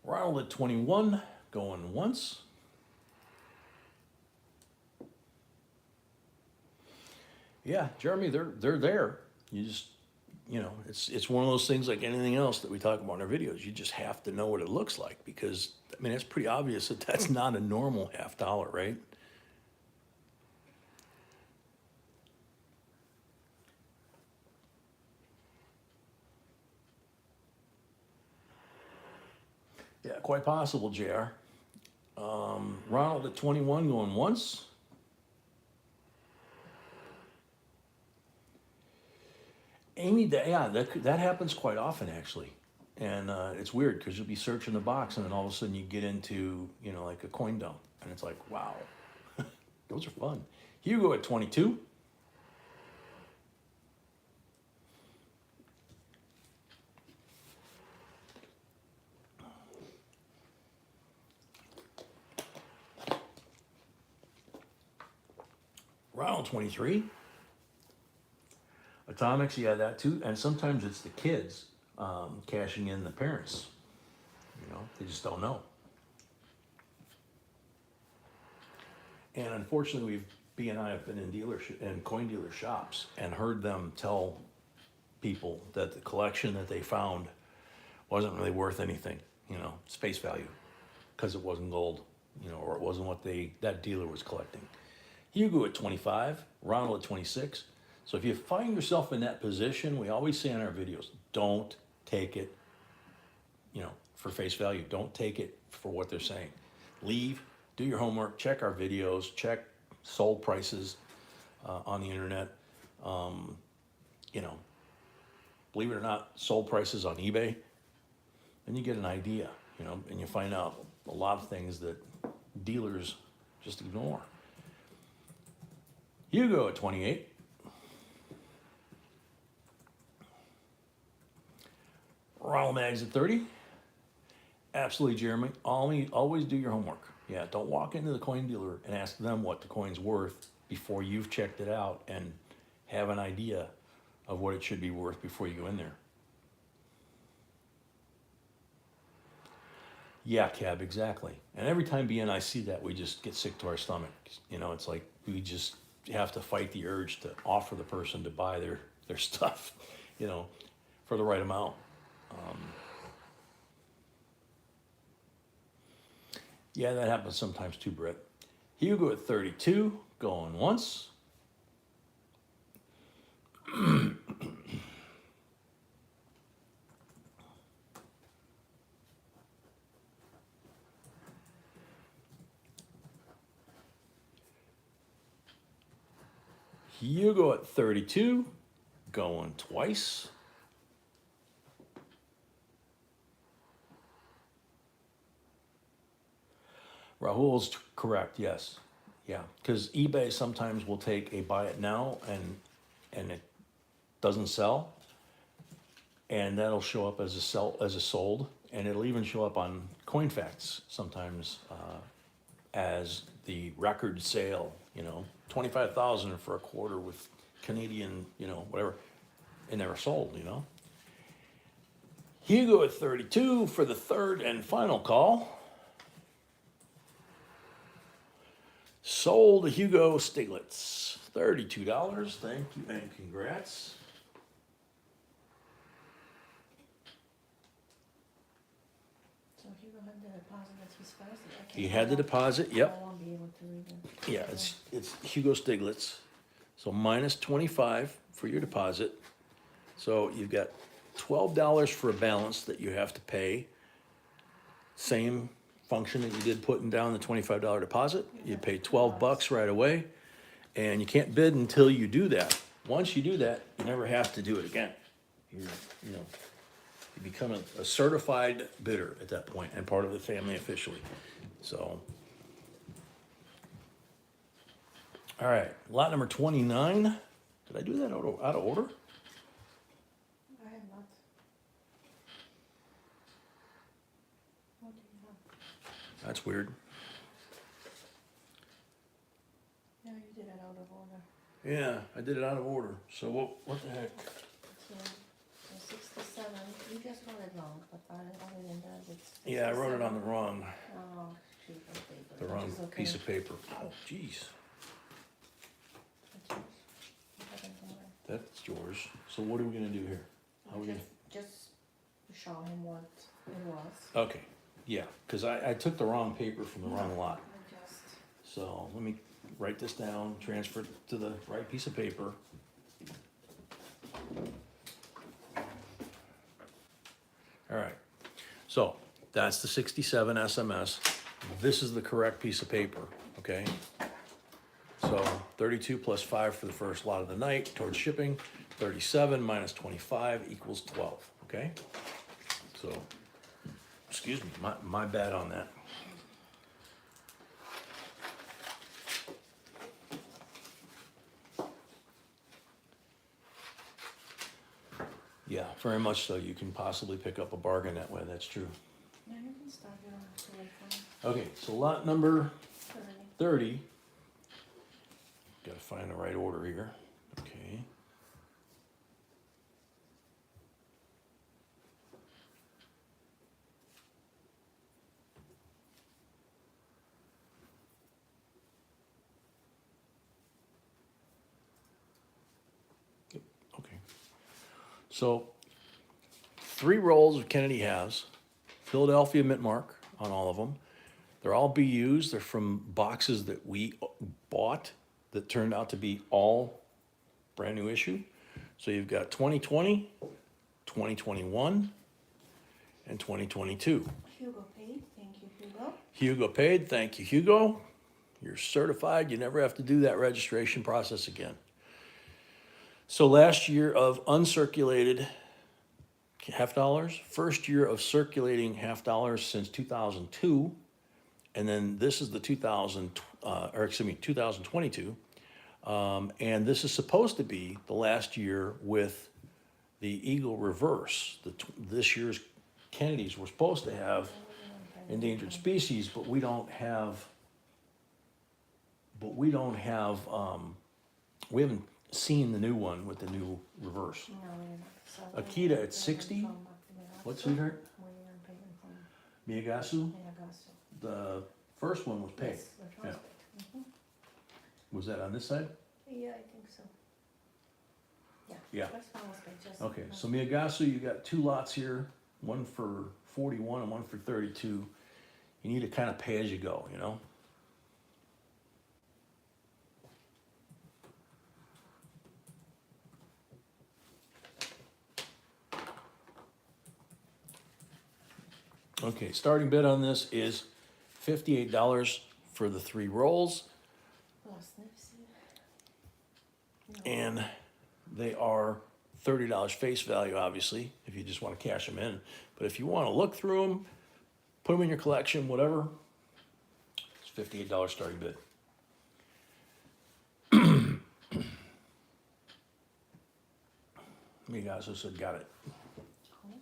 Ronald at 21, going once. Yeah, Jeremy, they're there. You just, it's one of those things like anything else that we talk about in our videos. You just have to know what it looks like because, it's pretty obvious that that's not a normal half dollar, right? Yeah, quite possible, JR. Ronald at 21 going once. Amy, that happens quite often actually. And it's weird because you'll be searching the box and then all of a sudden you get into, you know, like a coin dump. And it's like, wow, those are fun. Hugo at 22. Ronald 23. Atomics, yeah, that too. And sometimes it's the kids cashing in the parents. You know, they just don't know. And unfortunately, B and I have been in coin dealer shops and heard them tell people that the collection that they found wasn't really worth anything, you know, space value, because it wasn't gold, you know, or it wasn't what that dealer was collecting. Hugo at 25, Ronald at 26. So if you find yourself in that position, we always say in our videos, don't take it, you know, for face value. Don't take it for what they're saying. Leave, do your homework, check our videos, check sold prices on the internet. You know, believe it or not, sold prices on eBay. Then you get an idea, you know, and you find out a lot of things that dealers just ignore. Hugo at 28. Ronald Mags at 30. Absolutely, Jeremy. Always do your homework. Yeah, don't walk into the coin dealer and ask them what the coin's worth before you've checked it out and have an idea of what it should be worth before you go in there. Yeah, Cab, exactly. And every time B and I see that, we just get sick to our stomach. You know, it's like we just have to fight the urge to offer the person to buy their stuff, you know, for the right amount. Yeah, that happens sometimes too, Britt. Hugo at 32, going once. Hugo at 32, going twice. Rahul's correct, yes. Yeah, because eBay sometimes will take a buy it now and it doesn't sell. And that'll show up as a sold, and it'll even show up on CoinFacts sometimes as the record sale, you know, 25,000 for a quarter with Canadian, you know, whatever, and never sold, you know. Hugo at 32 for the third and final call. Sold Hugo Stiglitz, $32. Thank you and congrats. So Hugo had the deposit that he's first. He had the deposit, yep. I won't be able to read it. Yeah, it's Hugo Stiglitz. So minus 25 for your deposit. So you've got $12 for a balance that you have to pay. Same function that you did putting down the $25 deposit. You pay $12 right away, and you can't bid until you do that. Once you do that, you never have to do it again. You become a certified bidder at that point and part of the family officially. So, all right, lot number 29. Did I do that out of order? I have not. What do you have? That's weird. Yeah, you did it out of order. Yeah, I did it out of order. So what the heck? So 67, you just wrote it wrong, but other than that, it's. Yeah, I wrote it on the wrong, Oh, sheet of paper. the which wrong is okay. piece of paper. Oh, jeez, That's yours. You haven't done it. that's yours. So what are we gonna do here? How are we gonna? Just show him what it was. Okay, yeah, because I took the wrong paper from the wrong lot. I just, So let me write this down, transfer it to the right piece of paper. All right, so That's the 67 SMS. This is the correct piece of paper, okay? So 32 plus 5 for the first lot of the night towards shipping. 37 minus 25 equals 12, okay? So, excuse me, my bad on that. Yeah, very much so. You can possibly pick up a bargain that way, that's true. Yeah, you can start, you don't have to wait for me. Okay, so lot number 30. 30. Gotta find the right order here. Okay. Yep, okay. So, 3 rolls of Kennedy halves, Philadelphia mint mark on all of them. They're all BUs. They're from boxes that we bought that turned out to be all brand new issue. So you've got 2020, 2021, and 2022. Hugo paid, thank you, Hugo. Hugo paid, thank you, Hugo. You're certified. You never have to do that registration process again. So last year of uncirculated half dollars, first year of circulating half dollars since 2002, and then this is the 2022, and this is supposed to be the last year with the Eagle reverse. This year's Kennedys were supposed to have endangered species, but we don't have. We haven't seen the new one with the new reverse. No, we're not. So Akita at 60? What's sweetheart? Miyagasu? The first one was paid. Yes, the first Yeah. bit. Was that on this side? Yeah, I think so. Yeah. First one was paid, just. Okay, so Miyagasu, you got 2 lots here, one for 41 and one for 32. You need to kind of pay as you go, you know? Okay, starting bid on this is $58 for the 3 rolls, Plus Nipsey. No. and they are $30 face value, obviously, if you just want to cash them in. But if you want to look through them, put them in your collection, whatever, it's $58 starting bid. You guys who said got it. Cool.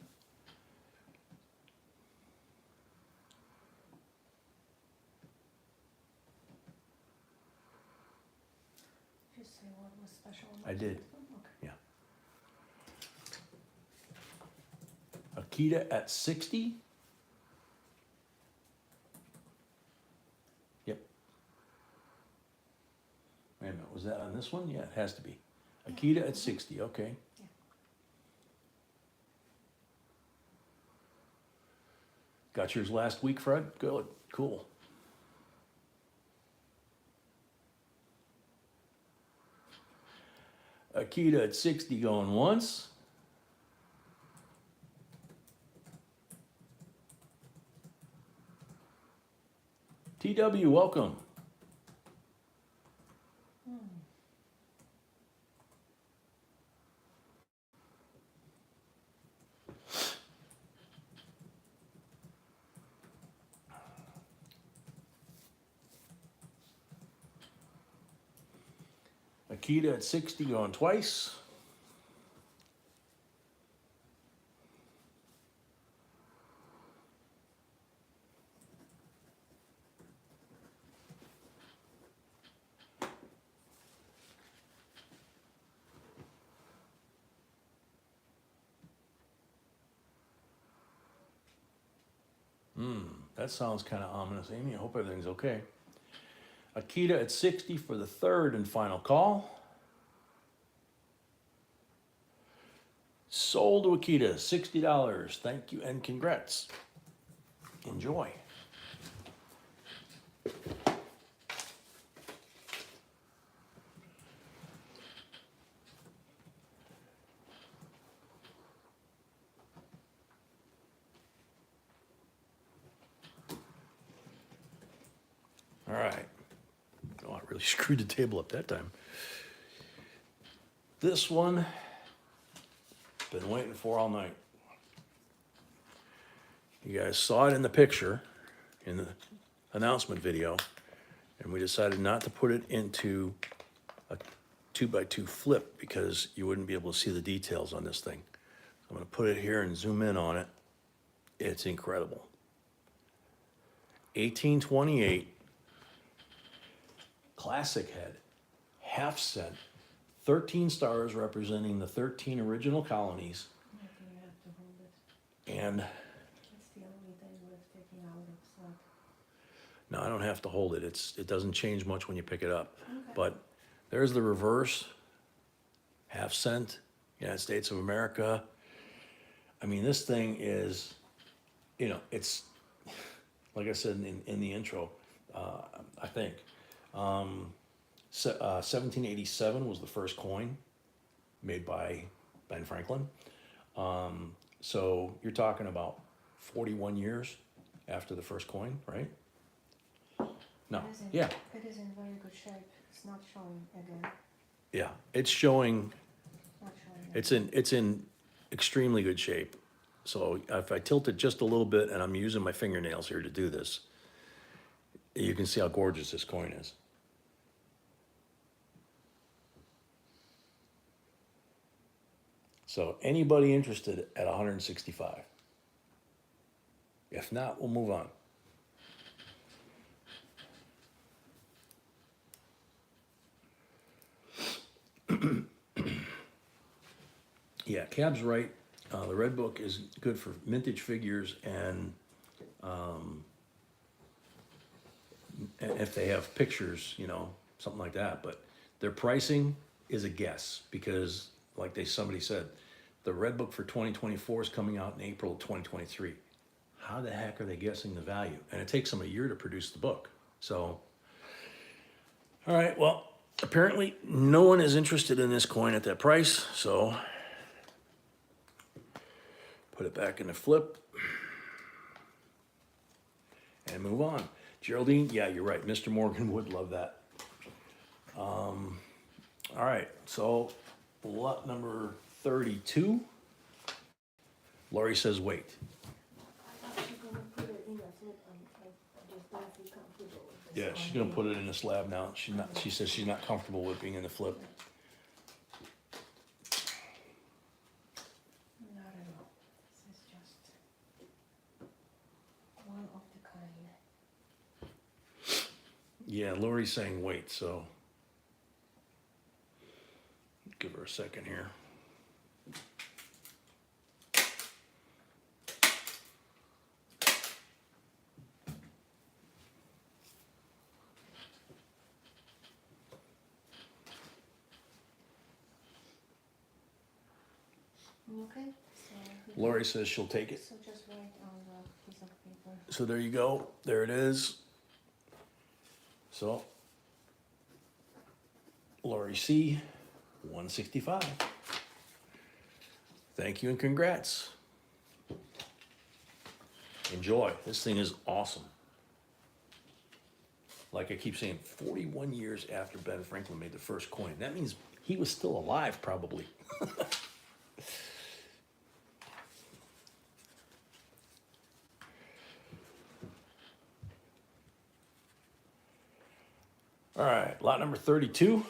Did you say what was special? about I did. this one? Okay. Akita at 60. Yep. Wait a minute, was that on this one? Yeah, it has to be. Akita at 60, okay. Yeah. Got yours last week, Fred? Good, cool. Akita at 60 going once. TW, welcome. Akita at 60 going twice. That sounds kind of ominous, Amy. I hope everything's okay. Akita at 60 for the 3rd and final call. Sold to Akita, $60. Thank you and congrats. Enjoy. All right. Oh, I really screwed the table up that time. This one, been waiting for all night. You guys saw it in the picture, in the announcement video, and we decided not to put it into a 2x2 flip because you wouldn't be able to see the details on this thing. I'm gonna put it here and zoom in on it. It's incredible. 1828, classic head, half cent, 13 stars representing the 13 original colonies, I think you have to hold it. and It's the only thing worth taking out of slot. no, I don't have to hold it. It doesn't change much when you pick it up. Okay. But there's the reverse, half cent, United States of America. I mean, this thing is, you know, it's, like I said in the intro, I think, 1787 was the first coin made by Ben Franklin. So you're talking about 41 years after the first coin, right? No, yeah, It is in very good shape. It's not showing again. yeah. It's showing, Not showing. it's in extremely good shape. So if I tilt it just a little bit, and I'm using my fingernails here to do this, you can see how gorgeous this coin is. So anybody interested at 165? If not, we'll move on. Yeah, Cab's right. The Red Book is good for vintage figures and if they have pictures, you know, something like that. But their pricing is a guess because, like somebody said, the Red Book for 2024 is coming out in April of 2023. How the heck are they guessing the value? And it takes them a year to produce the book. So, all right, well, apparently no one is interested in this coin at that price. So put it back in the flip and move on. Geraldine, yeah, you're right. Mr. Morgan would love that. All right, so lot number 32. Lori says wait. I thought you were gonna put it in the flip. I just don't feel comfortable with this. Yeah, she's gonna put it in the slab now. She says she's not comfortable with being in the flip. Not at all. This is just one of the kind. Yeah, Lori's saying wait, so give her a second here. Okay, so. Lori says she'll take it. So just write on the piece of paper. So there you go. There it is. So Lori C, 165. Thank you and congrats. Enjoy. This thing is awesome. Like I keep saying, 41 years after Ben Franklin made the first coin. That means he was still alive, probably. All right, lot number 32.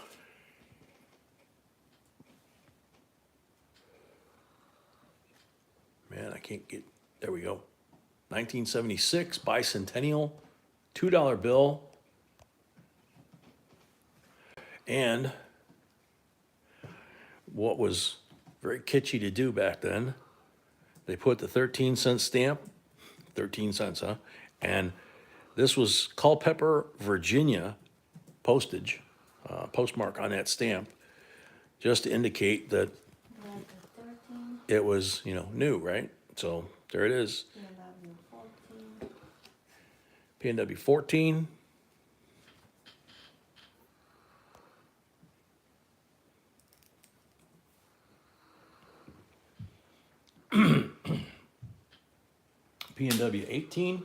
Man, I can't get, there we go. 1976 bicentennial, $2 bill. And what was very kitschy to do back then, they put the 13-cent stamp, 13 cents, huh? And this was Culpeper, Virginia postage, postmark on that stamp, just to indicate that Grab the 13, it was, you know, new, right? So there it is. PNW 14. PNW 14. PNW 18.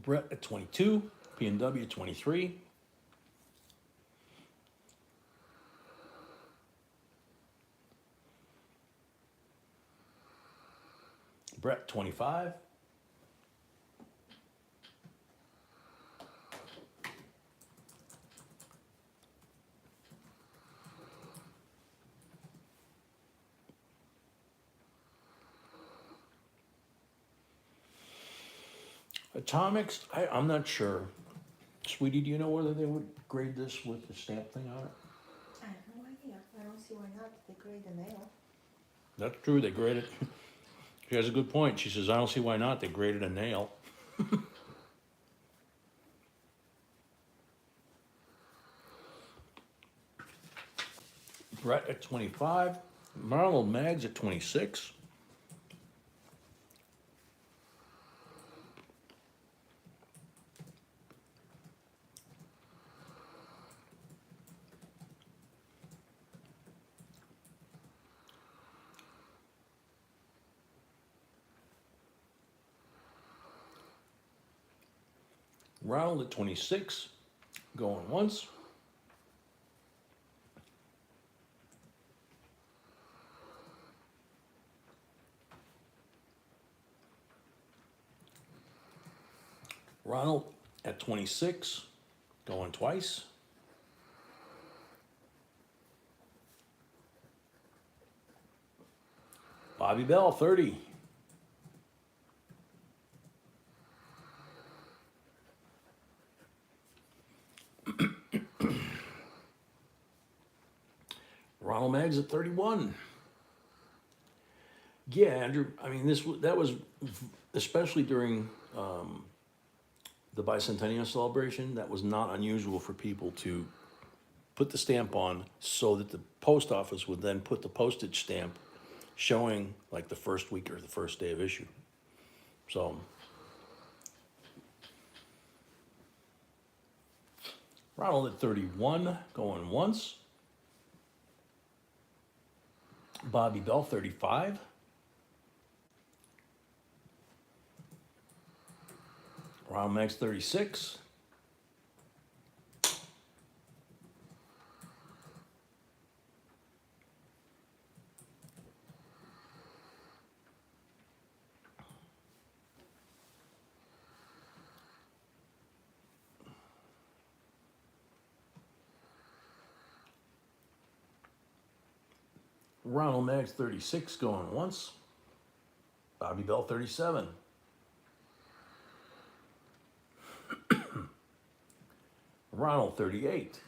Brett at 22, P&W at 23. Brett 25. Atomics, I'm not sure. Sweetie, do you know whether they would grade this with the stamp thing on it? I have no idea. I don't see why not. They grade the nail. That's true, they graded. She has a good point. She says, I don't see why not. They graded a nail. Brett at 25. Marlon Mags at 26. Ronald at 26. Going once. Ronald at 26, going twice. Bobby Bell, 30. Ronald Maggs at 31. Yeah, Andrew, I mean, that was, especially during the bicentennial celebration, that was not unusual for people to put the stamp on so that the post office would then put the postage stamp showing like the first week or the first day of issue. So, Ronald at 31, going once. Bobby Bell, 35. Ronald Max, 36. Ronald Max, 36, going once. Bobby Bell, 37. Ronald, 38.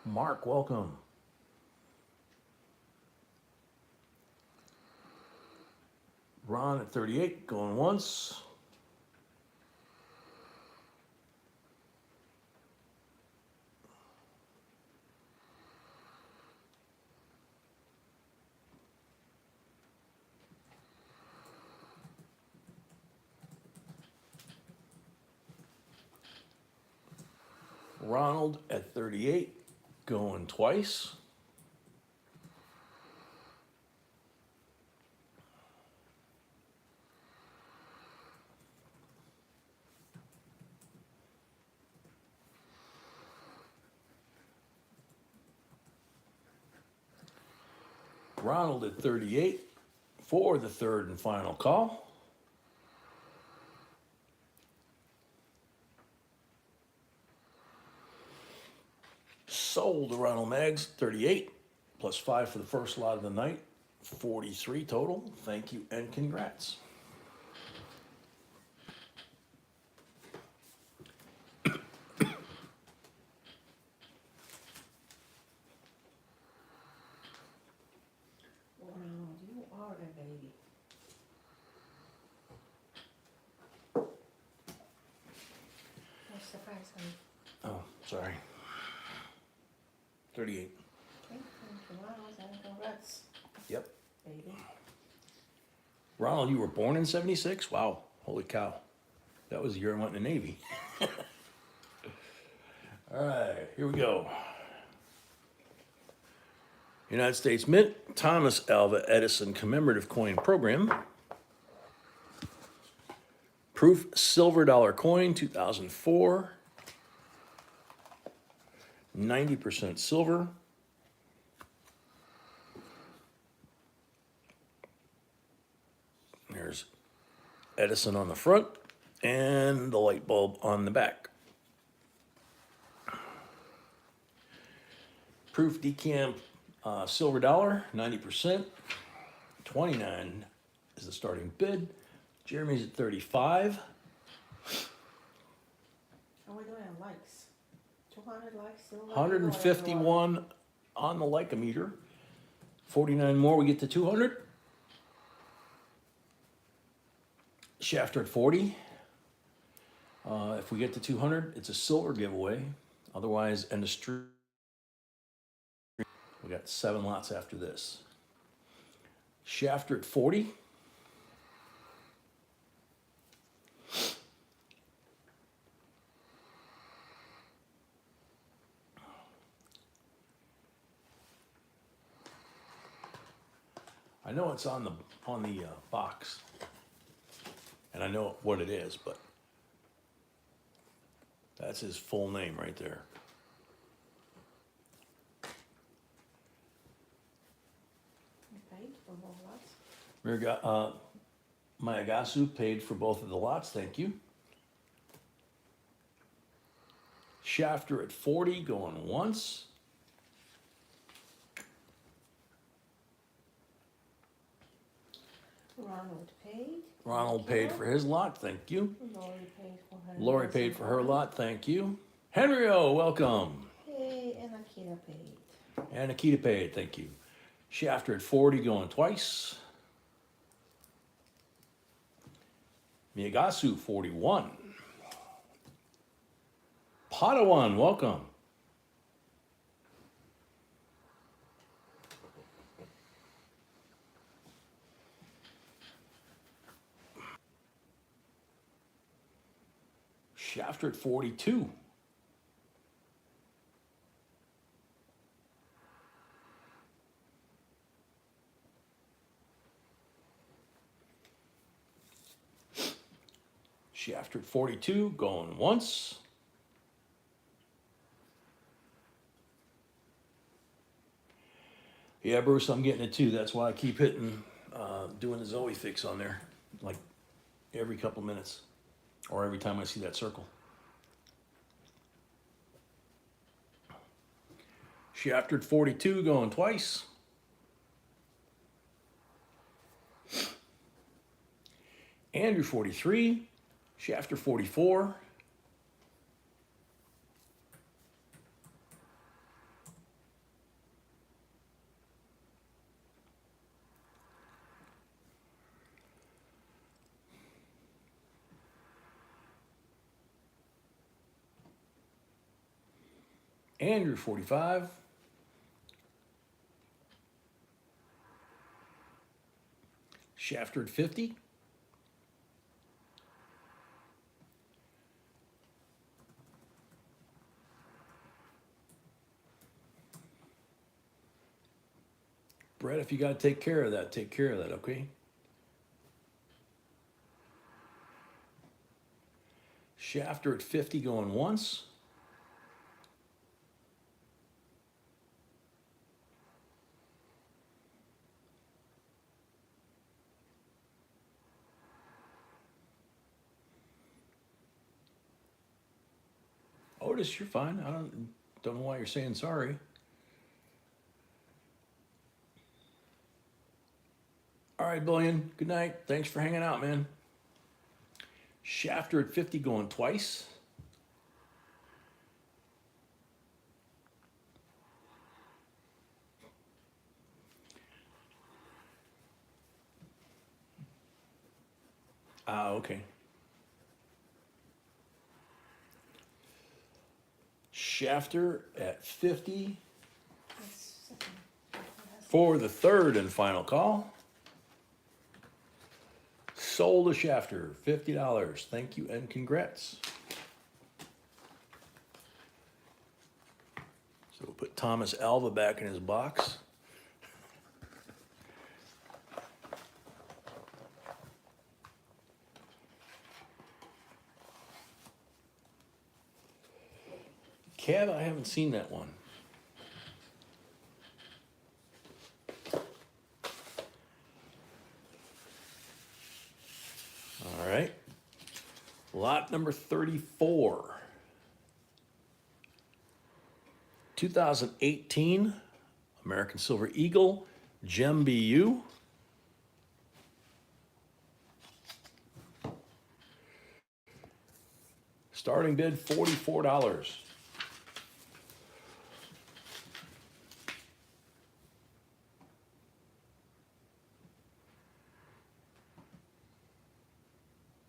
Mark, welcome. Ron at 38, going once. Ronald at 38, going twice. Ronald at 38 for the third and final call. Sold to Ronald Maggs, 38, plus 5 for the first lot of the night, 43 total. Thank you and congrats. Wow, you are a baby. What's the price, honey? Oh, sorry. 38. Okay, wow, and congrats, Yep. baby. Ronald, you were born in 76? Wow. Holy cow. That was the year I went in the Navy. All right, here we go. United States Mint, Thomas Alva Edison Commemorative Coin Program. Proof silver dollar coin, 2004. 90% silver. There's Edison on the front and the light bulb on the back. Proof decamp silver dollar, 90%. 29 is the starting bid. Jeremy's at 35. How are we doing on likes? 200 likes still? 151 on the like-o-meter. 49 more, we get to 200. Shafter at 40. If we get to 200, it's a silver giveaway. Otherwise, end of street. We got 7 lots after this. Shafter at 40. I know it's on the box, and I know what it is, but that's his full name right there. Paid for both lots? Mayagasu paid for both of the lots, thank you. Shafter at 40, going once. Ronald paid. Ronald paid for his lot, thank you. Lori paid for her. Lori paid for her lot, thank you. Henry O, welcome. Hey, and Akita paid. And Akita paid, thank you. Shafter at 40, going twice. Miyagasu, 41. Padawan, welcome. Shafter at 42. Shafter at 42, going once. Yeah, Bruce, I'm getting it too. That's why I keep hitting, doing the Zoe fix on there, like every couple minutes, or every time I see that circle. Shafter at 42, going twice. Andrew 43, Shafter 44. Andrew 45. Shafter at 50. Brett, if you got to take care of that, take care of that, okay? Shafter at 50, going once. Otis, you're fine. I don't know why you're saying sorry. All right, Billion. Good night. Thanks for hanging out, man. Shafter at 50, going twice. Okay. Shafter at 50 for the third and final call. Sold a Shafter, $50. Thank you and congrats. So we'll put Thomas Alva back in his box. Kev, I haven't seen that one. All right. Lot number 34. 2018 American Silver Eagle Gem BU. Starting bid $44.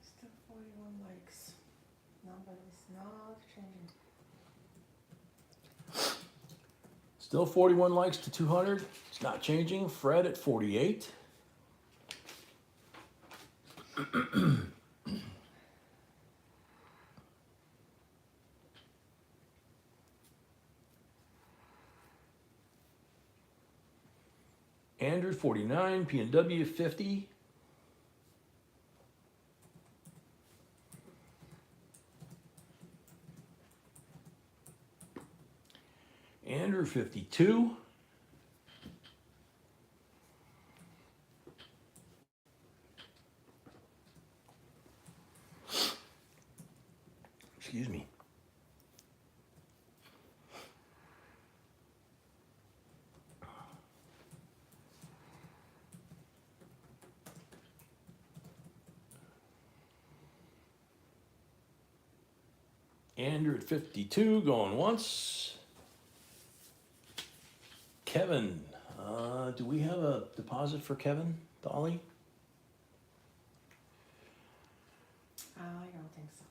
Still 41 likes. Number is not changing. Still 41 likes to 200. It's not changing. Fred at 48. Andrew 49. P&W 50. Andrew 52. Excuse me. Andrew at 52, going once. Kevin, do we have a deposit for Kevin Dolly? I don't think so.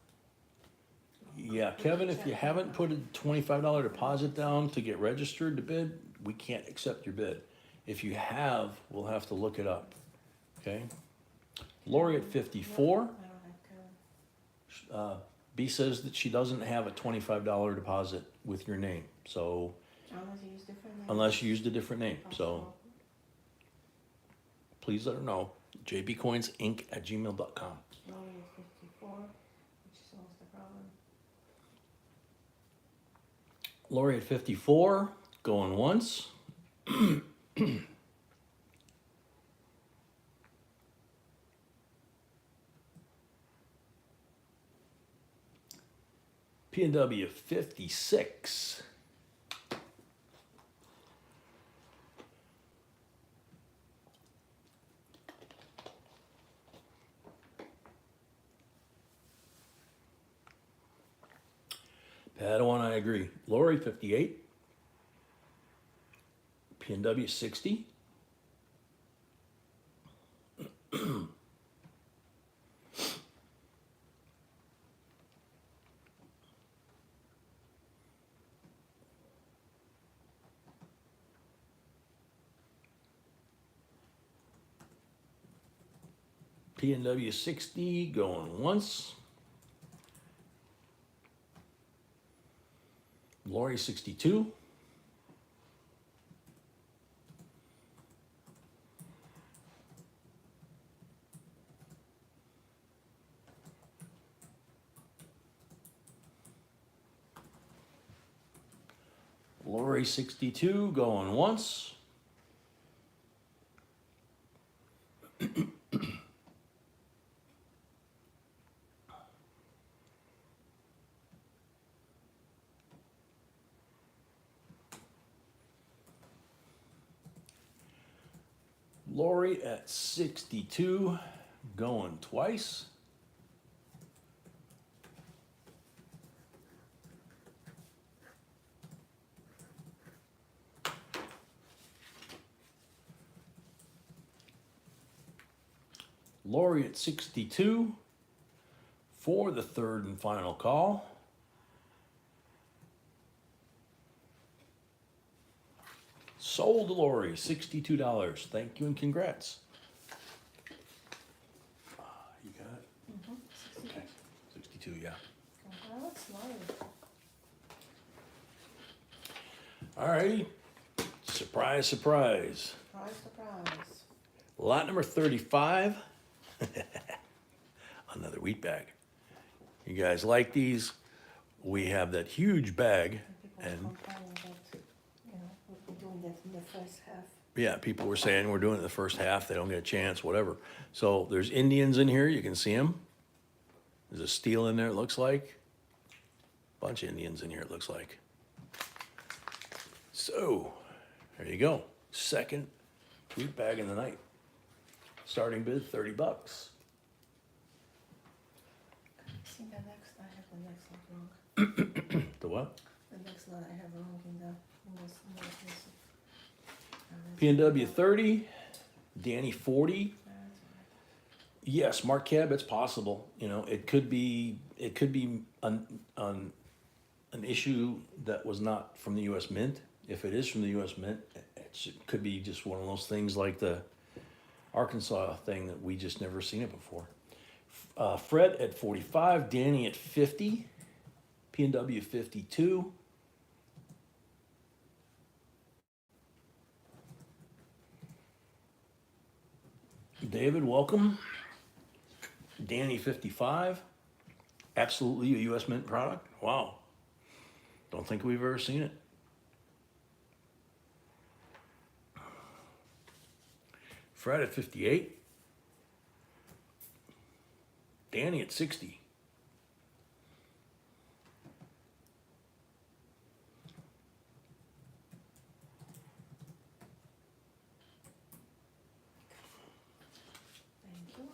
Yeah, Kevin, if you haven't put a $25 deposit down to get registered to bid, we can't accept your bid. If you have, we'll have to look it up, okay? Lori at 54. I don't have to. B says that she doesn't have a $25 deposit with your name, so Unless you use different names. unless you used a different name, so please let her know. jbcoinsinc@gmail.com. Lori is 54, which solves the problem. Lori at 54, going once. P&W 56. Padawan, I agree. Lori 58. P&W 60. P&W 60 going once. Lori 62. Lori 62 going once. Lori at 62 going twice. Lori at 62 for the third and final call. Sold to Lori, $62. Thank you and congrats. You got it? Mm-hmm. Okay, 62, yeah. Oh, that's Lori. All righty. Surprise, surprise. Surprise, surprise. Lot number 35. Another wheat bag. You guys like these? We have that huge bag And complaining that, we're doing that in the first half. yeah, people were saying we're doing it the first half, they don't get a chance, whatever. So there's Indians in here, you can see them. There's a steel in there, it looks like. Bunch of Indians in here, it looks like. So, there you go. Second wheat bag in the night. Starting bid, $30. See the next, I have the next lot wrong. The what? The next lot I have wrong in this. P&W 30, Danny 40. Yes, Mark Cab, it's possible. It could be an issue that was not from the U.S. Mint. If it is from the U.S. Mint, it could be just one of those things like the Arkansas thing that we just never seen it before. Fred at 45, Danny at 50, P&W 52. David, welcome. Danny 55, absolutely a U.S. Mint product. Wow. Don't think we've ever seen it. Fred at 58. Danny at 60. Thank you.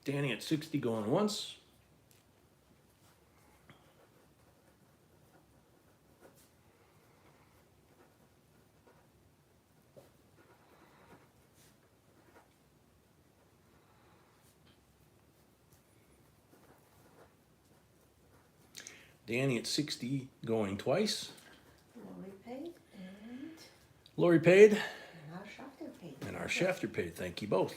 Danny at 60 going once. Danny at 60 going twice. Lori paid and Lori paid. our Shafter paid. And our Shafter paid. Thank you both.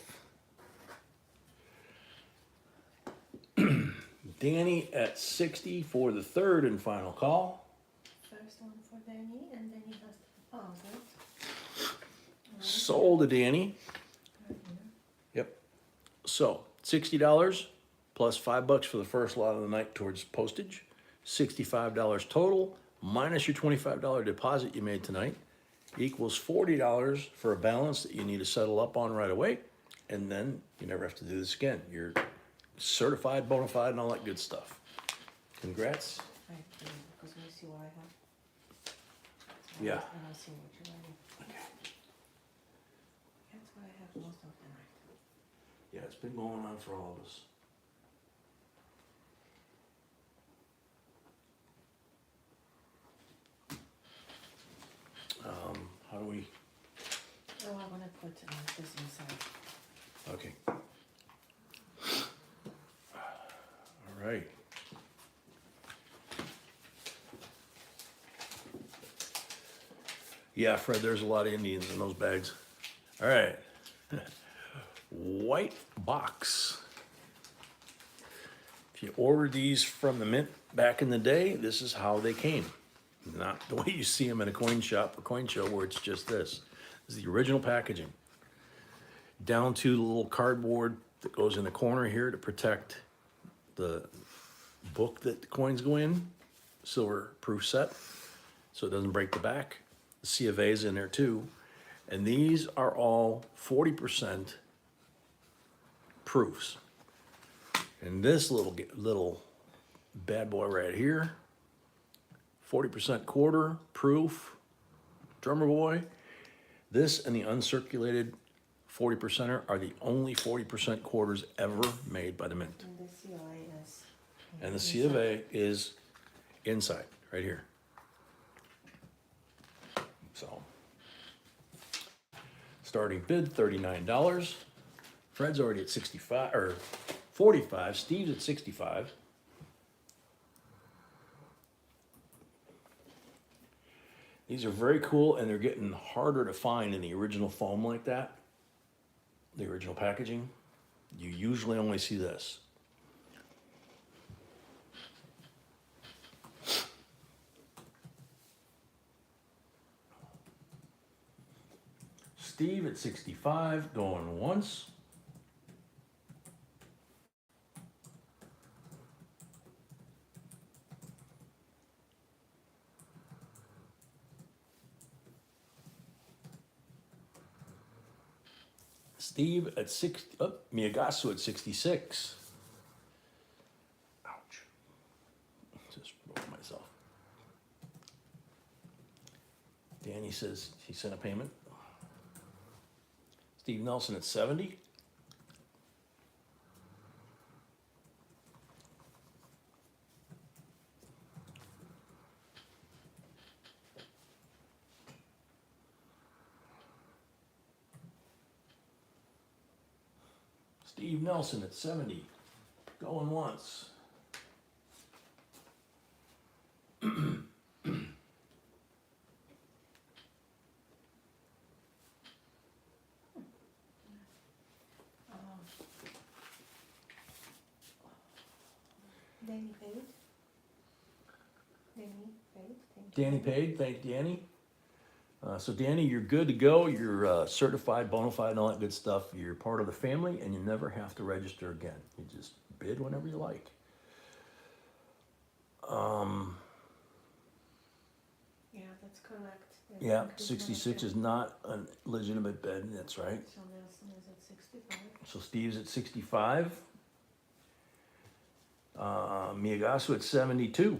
Danny at 60 for the third and final call. First one for Danny, and then he has to deposit. Sold to Danny. Right here. Yep. So $60 plus $5 for the first lot of the night towards postage. $65 total minus your $25 deposit you made tonight equals $40 for a balance that you need to settle up on right away. And then you never have to do this again. You're certified, bona fide, and all that good stuff. Congrats. Right, because we see what I have. Yeah. And I'll see what you're writing. Okay. That's what I have most of the night. Yeah, it's been going on for all of us. How do we? Oh, I want to put this inside. Okay. All right. Yeah, Fred, there's a lot of Indians in those bags. All right. White box. If you ordered these from the Mint back in the day, this is how they came. Not the way you see them in a coin shop or coin show where it's just this. This is the original packaging. Down to the little cardboard that goes in the corner here to protect the book that the coins go in. Silver proof set, so it doesn't break the back. The C of A is in there too. And these are all 40% proofs. And this little bad boy right here, 40% quarter proof, drummer boy. This and the uncirculated 40%er are the only 40% quarters ever made by the Mint. And the COA is. And the C of A is inside, right here. So, starting bid, $39. Fred's already at 65, or 45, Steve's at 65. These are very cool, and they're getting harder to find in the original foam like that, the original packaging. You usually only see this. Steve at 65, going once. Steve at 60, Miyagasu at 66. Ouch. Just broke myself. Danny says he sent a payment. Steve Nelson at 70. Steve Nelson at 70. Going once. Danny paid. Danny paid. Thank you. Danny paid. Thank Danny. So Danny, you're good to go. You're certified, bona fide, and all that good stuff. You're part of the family, and you never have to register again. You just bid whenever you like. Yeah, that's correct. That's Yeah, included 66 membership. is not a legitimate bid. That's right. So Nelson is at 65. So Steve's at 65. Miyagasu at 72.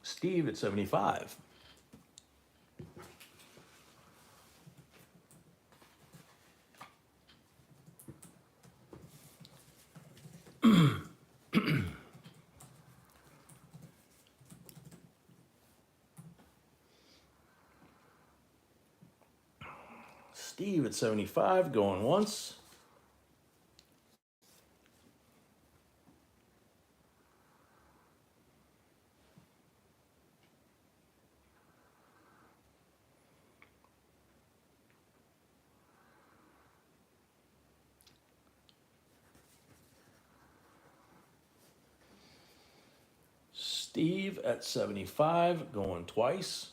Steve at 75. Steve at 75, going once. Steve at 75, going twice.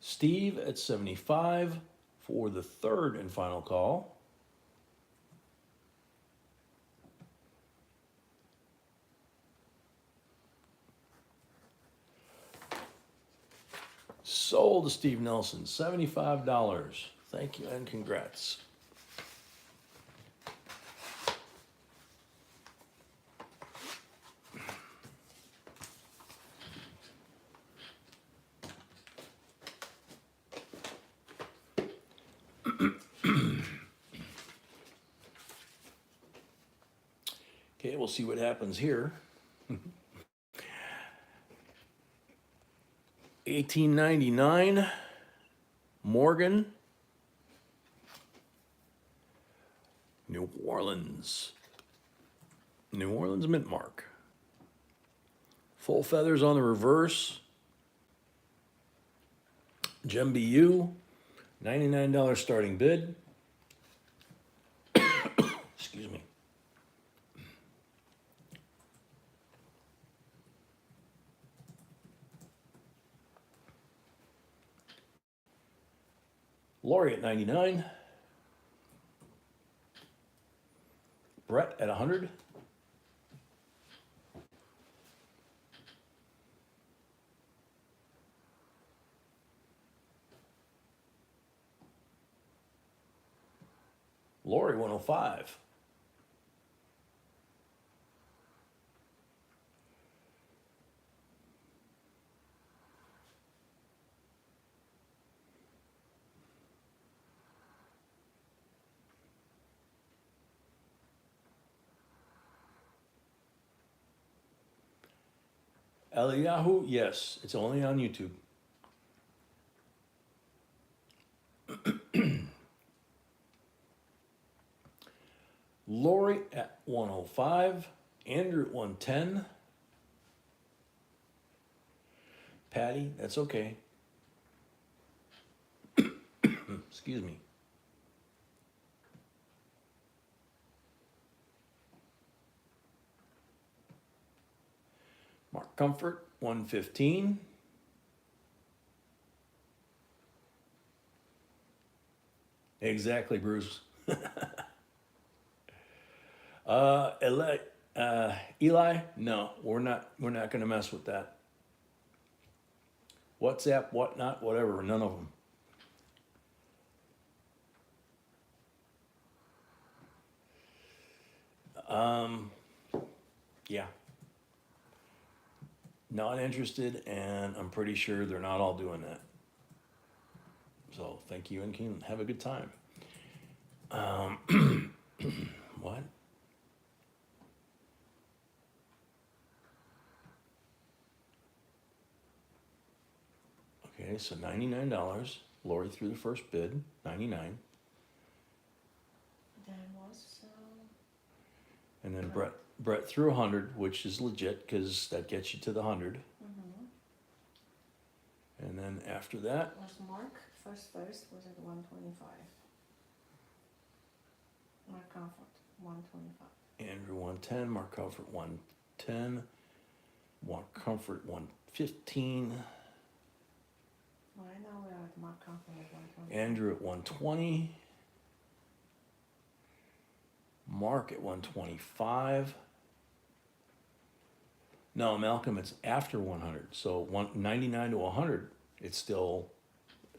Steve at 75 for the third and final call. Sold to Steve Nelson, $75. Thank you and congrats. Okay, we'll see what happens here. 1899, Morgan, New Orleans mint mark. Full feathers on the reverse. Gem BU, $99 starting bid. Excuse me. Lori at 99. Brett at 100. Lori 105. Eliyahu, yes, it's only on YouTube. Lori at 105. Andrew at 110. Patty, that's okay. Excuse me. Mark Comfort, 115. Exactly, Bruce. Eli, no, we're not going to mess with that. WhatsApp, whatnot, whatever, none of them. Yeah. Not interested, and I'm pretty sure they're not all doing that. So thank you and can have a good time. What? Okay, so $99. Lori threw the first bid, 99. Then was, And then Brett threw 100, which is legit because that gets you to the 100. And then after that was Mark, first was at 125. Mark Comfort, 125. Andrew 110, Mark Comfort 110, Mark Comfort 115. Right now we're at Mark Comfort at 125. Andrew at 120. Mark at 125. No, Malcolm, it's after 100. So 99 to 100, it's still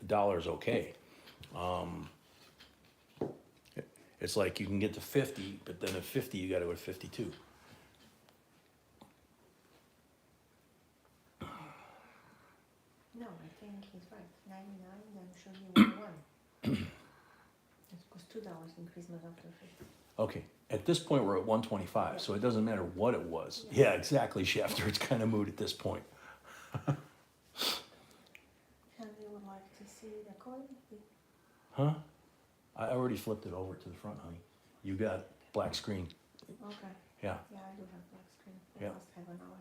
dollars okay. It's like you can get to 50, but then at 50 you got to go to 52. No, I think he's right. 99, then should be 101. It was $2 increasement after 50. Okay, at this point we're at 125, so it doesn't matter what it was. Yeah, exactly, Schefter. It's kind of moot at this point. And you would like to see the coin? Huh? I already flipped it over to the front, honey. You got black screen. Okay. Yeah. Yeah, I do have black screen. I Yeah. must have an hour.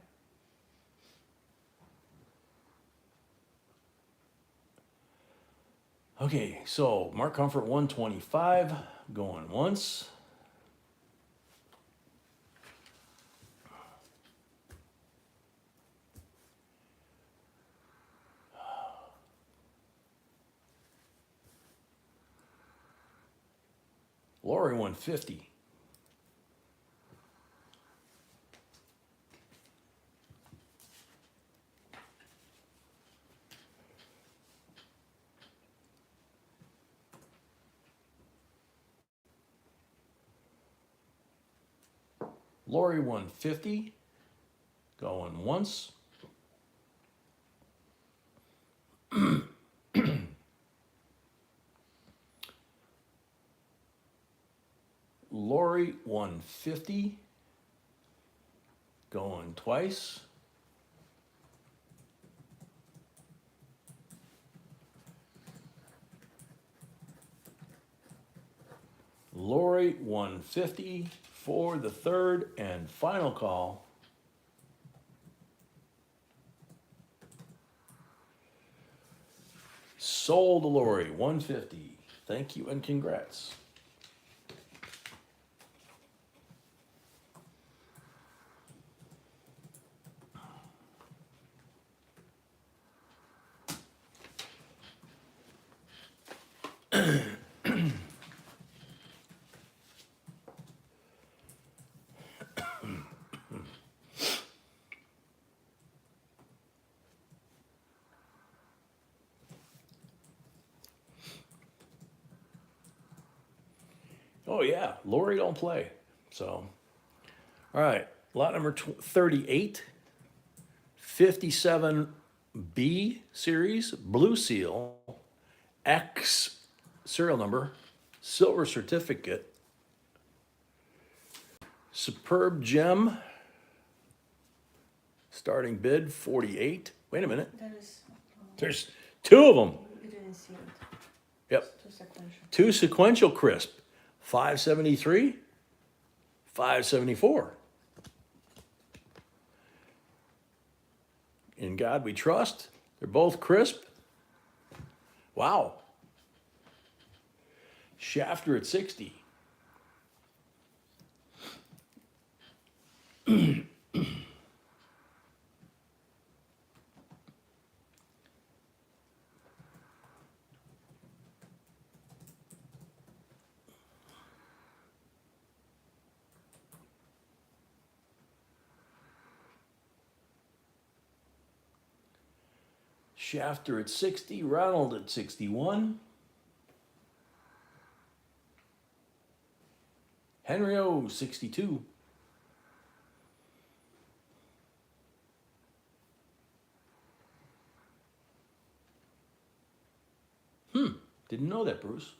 Okay, so Mark Comfort 125, going once. Lori 150. Lori 150, going once. Lori 150, going twice. Lori 150 for the third and final call. Sold to Lori 150. Thank you and congrats. Oh yeah, Lori don't play. So, all right, lot number 38, 57B series, blue seal, X serial number, silver certificate, superb gem, starting bid 48. Wait a minute, There is. there's two of them. You didn't see it. Yep, It's 2 sequential. two sequential crisp, 573. 574. In God we trust. They're both crisp. Wow. Shafter at 60. Shafter at 60. Ronald at 61. Henry O, 62. Didn't know that, Bruce.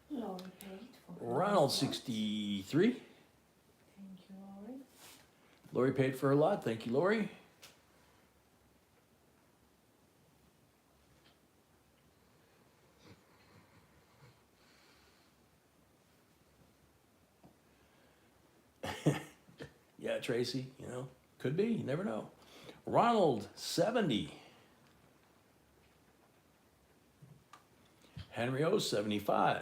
Lori paid for her Ronald, lot. 63. Thank you, Lori. Lori paid for her lot. Thank you, Lori. Yeah, Tracy, you know, could be. You never know. Ronald, 70. Henry O, 75.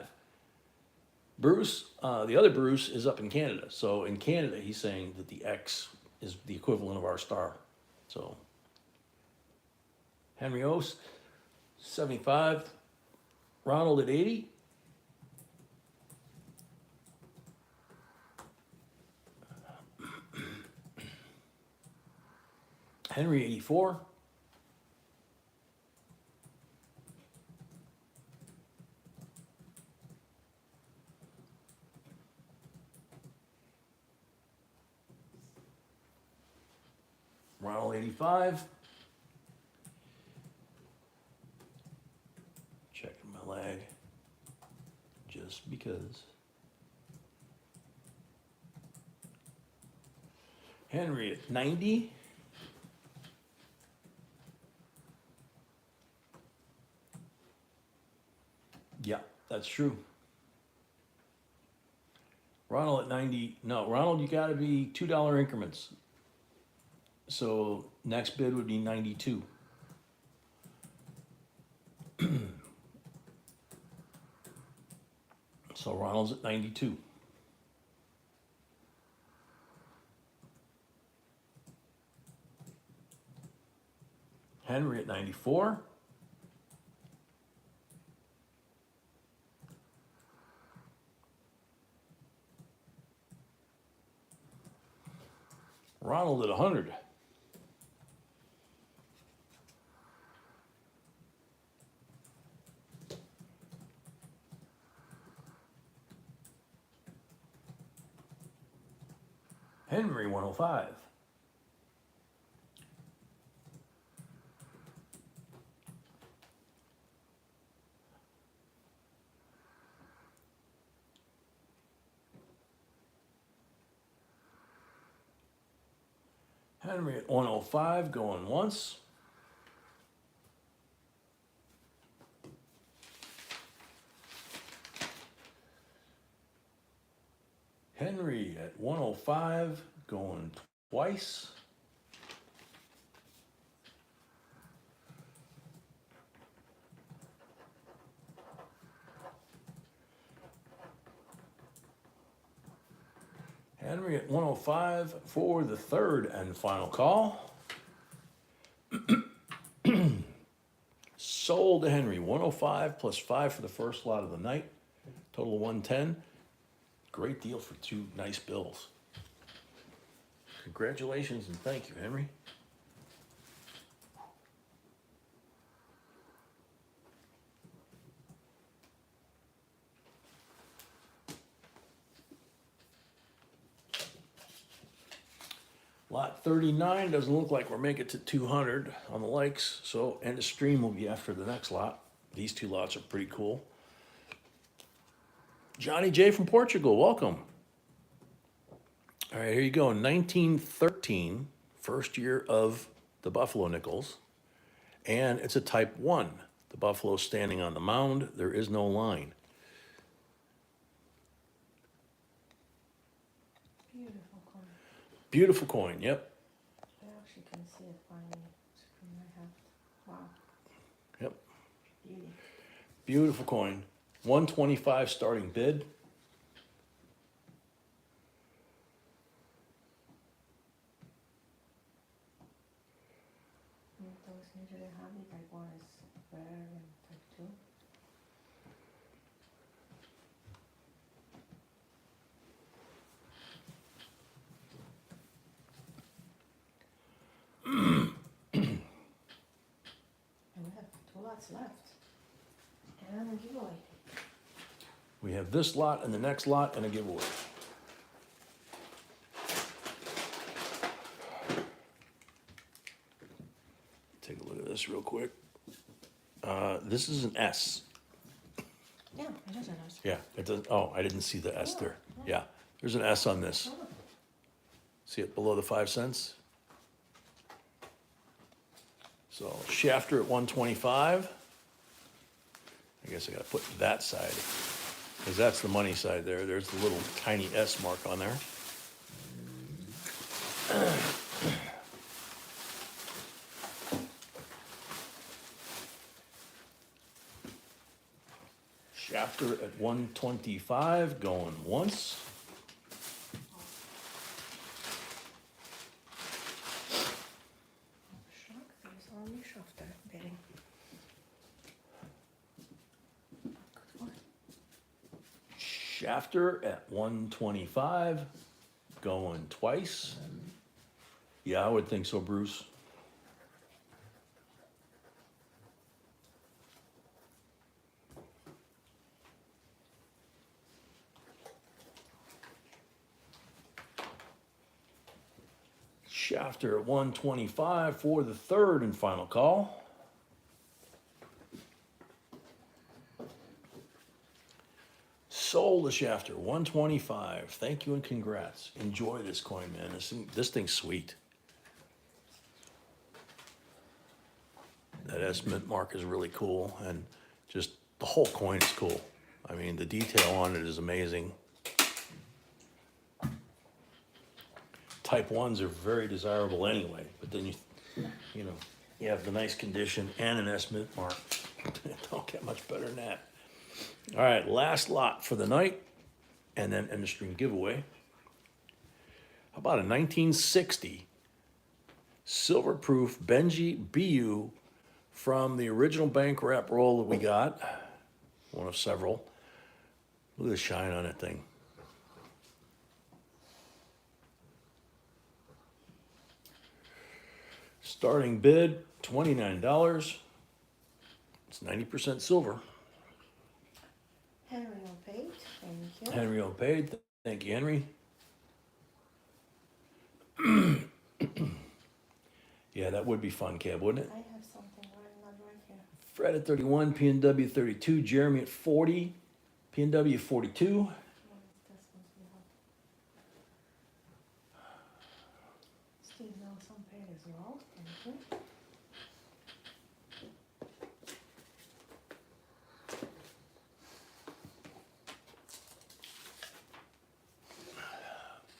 Bruce, the other Bruce is up in Canada. So in Canada, he's saying that the X is the equivalent of our star. So Henry O, 75. Ronald at 80. Henry, 84. Ronald, 85. Checking my lag. Just because. Henry at 90. Yeah, that's true. Ronald at 90. No, Ronald, you got to be $2 increments. So next bid would be 92. So Ronald's at 92. Henry at 94. Ronald at 100. Henry, 105. Henry at 105, going once. Henry at 105, going twice. Henry at 105 for the third and final call. Sold to Henry, 105 plus 5 for the first lot of the night. Total of 110. Great deal for two nice bills. Congratulations and thank you, Henry. Lot 39 doesn't look like we're making it to 200 on the likes, so end of stream will be after the next lot. These two lots are pretty cool. Johnny J from Portugal, welcome. All right, here you go. 1913, first year of the Buffalo Nickels, and it's a type 1. The Buffalo's standing on the mound. There is no line. Beautiful coin, yep, I actually can see it finally. Screen I have. Wow, yep. beauty. Beautiful coin. 125 starting bid. Those usually have it, type 1 is rare and type 2. And we have 2 lots left. And a giveaway. We have this lot and the next lot and a giveaway. Take a look at this real quick. This is an S. Yeah, it doesn't ask. Yeah, it does. Oh, I didn't see the S there. Yeah, there's an S on this. Oh, See it below the 5 cents? So shafter at 125. I guess I gotta put that side, because that's the money side there. There's the little tiny S mark on there. Shafter at 125, going once. shock, there's only shafter bidding. Good one. Shafter at 125, going twice. Yeah, I would think so, Bruce. Shafter at 125 for the third and final call. Sold the shafter, 125. Thank you and congrats. Enjoy this coin, man. This thing's sweet. That S mint mark is really cool, and just the whole coin is cool. I mean, the detail on it is amazing. Type 1s are very desirable anyway, but then you know, you have the nice condition and an S mint mark. Don't get much better than that. All right, last lot for the night, and then end the stream giveaway. How about a 1960 silver proof Benji BU from the original bank wrap roll that we got, one of several. Look at the shine on that thing. Starting bid, $29. It's 90% silver. Henry Unpaid, thank you. Henry Unpaid, thank you, Henry. Yeah, that would be fun, Cab, wouldn't it? I have something not right here. Fred at 31, PNW 32, Jeremy at 40, PNW 42. What is this one we have? Steve knows Unpaid as well, thank you.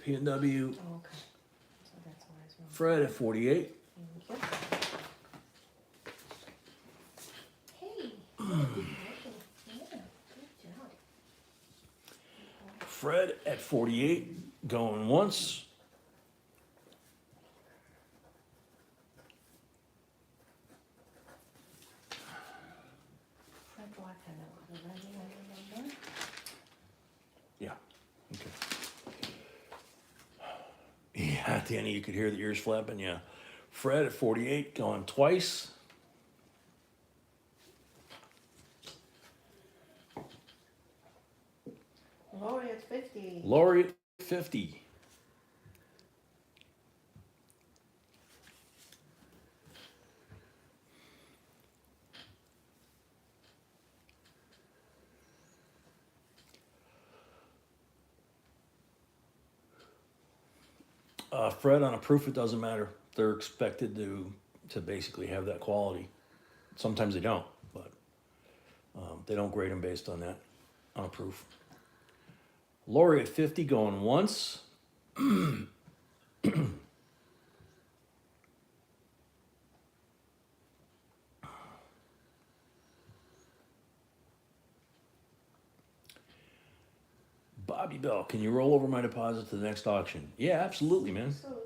PNW Oh, okay. So that's why it's wrong. Fred at 48. Thank you. Hey, good. Yeah, good job. Fred at 48, going once. Fred Black and the ready number. Yeah, okay. Yeah, at the end you could hear the ears flapping, yeah. Fred at 48, going twice. Lori at 50. Lori at 50. Fred, on a proof, it doesn't matter. They're expected to basically have that quality. Sometimes they don't, but they don't grade them based on that, on a proof. Lori at 50, going once. Bobby Bell, can you roll over my deposit to the next auction? Yeah, absolutely, man. Absolutely.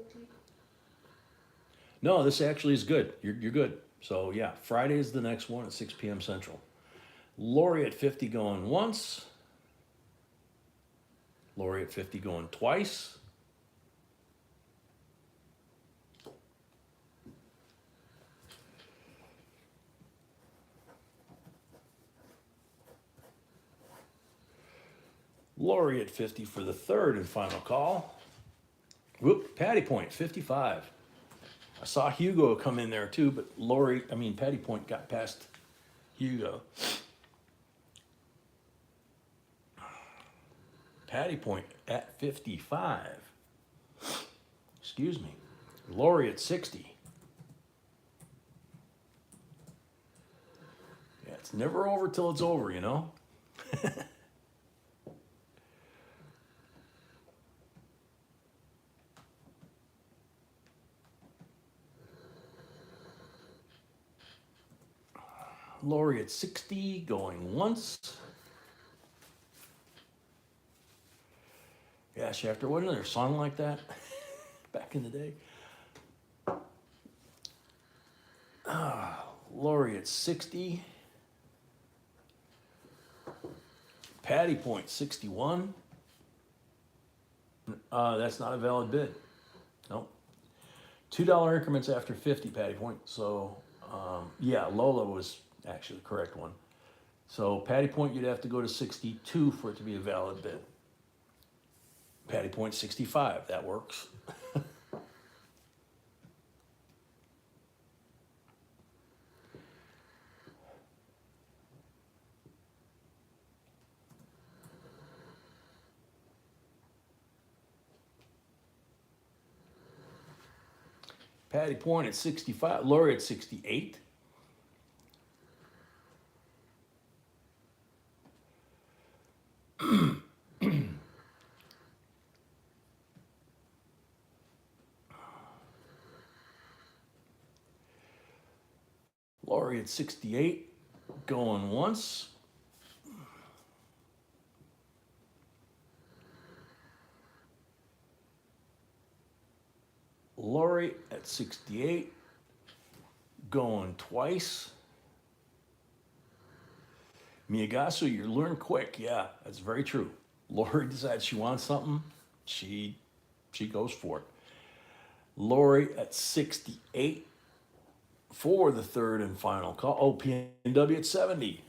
No, this actually is good. You're good. So yeah, Friday is the next one at 6 p.m. Central. Lori at 50 going once. Lori at 50 going twice. Lori at 50 for the third and final call. Whoop, Patty Point, 55. I saw Hugo come in there too, but Patty Point got past Hugo. Patty Point at 55. Excuse me. Lori at 60. Yeah, it's never over till it's over, you know? Lori at 60, going once. Yeah, Shafter, wasn't there a song like that back in the day? Lori at 60. Patty Point 61. That's not a valid bid. Nope. $2 increments after 50, Patty Point. So, yeah, Lola was actually the correct one. So, Patty Point, you'd have to go to 62 for it to be a valid bid. Patty Point 65, that works. Patty Point at 65, Lori at 68. Lori at 68, going once. Lori at 68, going twice. Miyagasu, you learn quick. Yeah, that's very true. Lori decides she wants something, she goes for it. Lori at 68 for the third and final call. Oh, PNW at 70.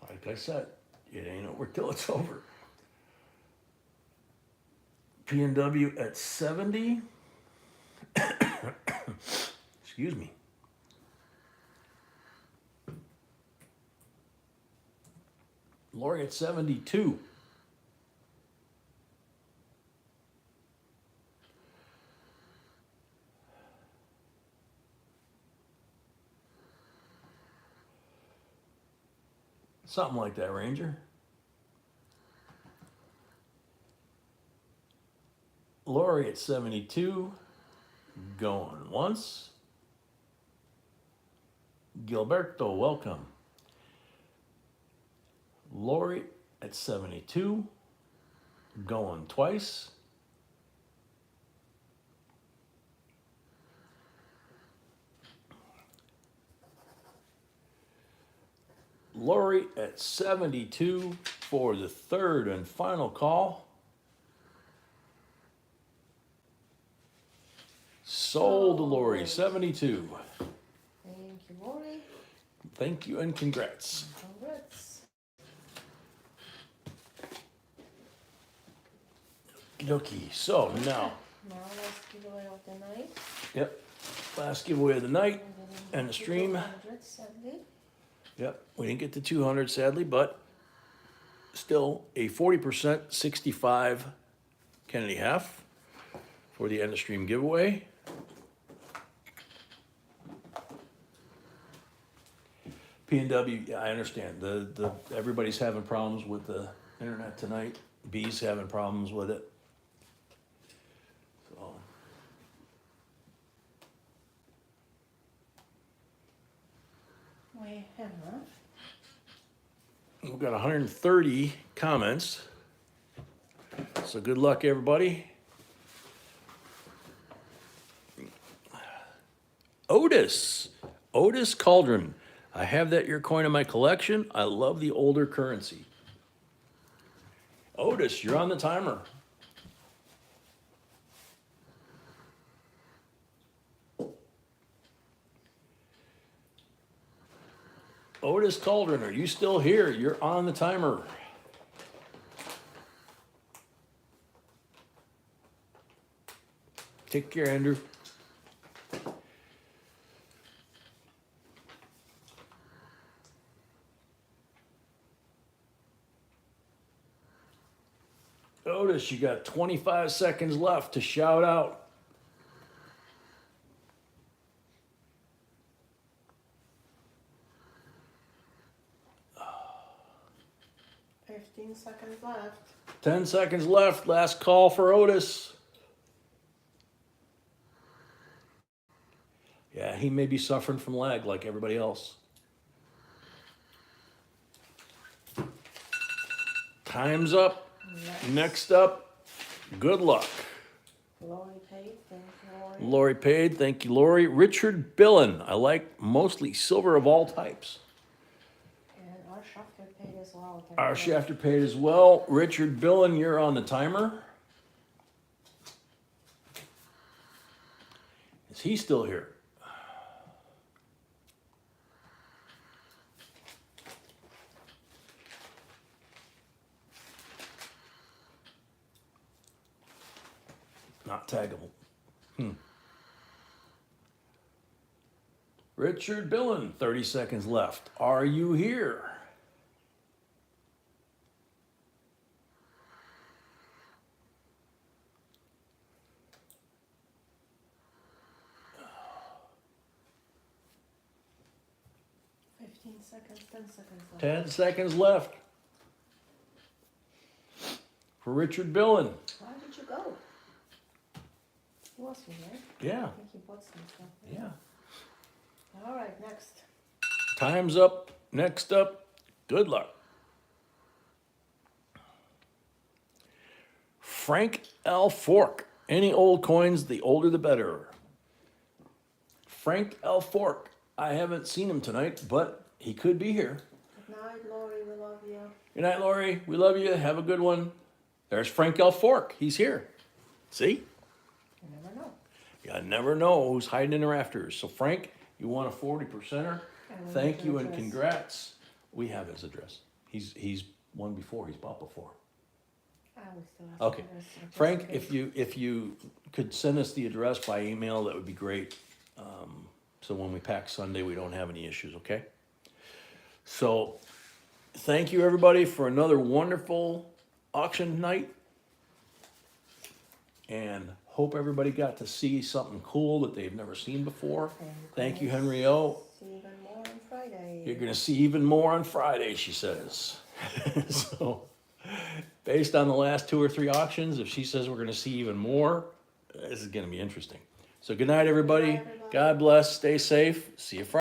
Like I said, it ain't over till it's over. PNW at 70. Excuse me. Lori at 72. Something like that, Ranger. Lori at 72, going once. Gilberto, welcome. Lori at 72, going twice. Lori at 72 for the third and final call. Sold to Lori, 72. Thank you, Lori. Thank you and congrats. Congrats. Okie, so now, Now let's give away of the night. yep, last giveaway of the night and the stream. 200, sadly. Yep, we didn't get to 200 sadly, but still a 40% 65 Kennedy half for the end of stream giveaway. P&W, yeah, I understand. Everybody's having problems with the internet tonight. B's having problems with it. So, We have not. we've got 130 comments. So good luck, everybody. Otis Cauldron. I have that your coin in my collection. I love the older currency. Otis, you're on the timer. Otis Cauldron, are you still here? You're on the timer. Take care, Andrew. Otis, you got 25 seconds left to shout out. Oh. 15 seconds left. 10 seconds left. Last call for Otis. Yeah, he may be suffering from lag like everybody else. Time's up. Next up, good luck. Lori paid, thank you, Lori. Lori paid, thank you, Lori. Richard Billen, I like mostly silver of all types. And our Shafter paid as well. Our Shafter paid as well. Richard Billen, you're on the timer. Is he still here? Not taggable. Richard Billen, 30 seconds left. Are you here? Seconds, 10 seconds left. 10 seconds left. For Richard Billen. Why did you go? He was here, right? Yeah. I think he bought some stuff. Yeah. All right, next. Time's up. Next up, good luck. Frank L. Fork. Any old coins, the older the better. Frank L. Fork. I haven't seen him tonight, but he could be here. Good night, Lori. We love you. Good night, Lori. We love you. Have a good one. There's Frank L. Fork. He's here. See? You never know. You never know who's hiding in the rafters. So, Frank, you want a 40%er? Thank you and congrats. We have his address. He's won before. He's bought before. I will still ask Okay. you this, Frank, just in case. if you could send us the address by email, that would be great. So when we pack Sunday, we don't have any issues, okay? So thank you, everybody, for another wonderful auction night. And hope everybody got to see something cool that they've never seen before. Thank you, Henry O. See even more on Friday. You're going to see even more on Friday, she says. So based on the last 2 or 3 auctions, if she says we're going to see even more, this is going to be interesting. So good night, everybody. Good night, everybody. God bless. Stay safe. See you Friday.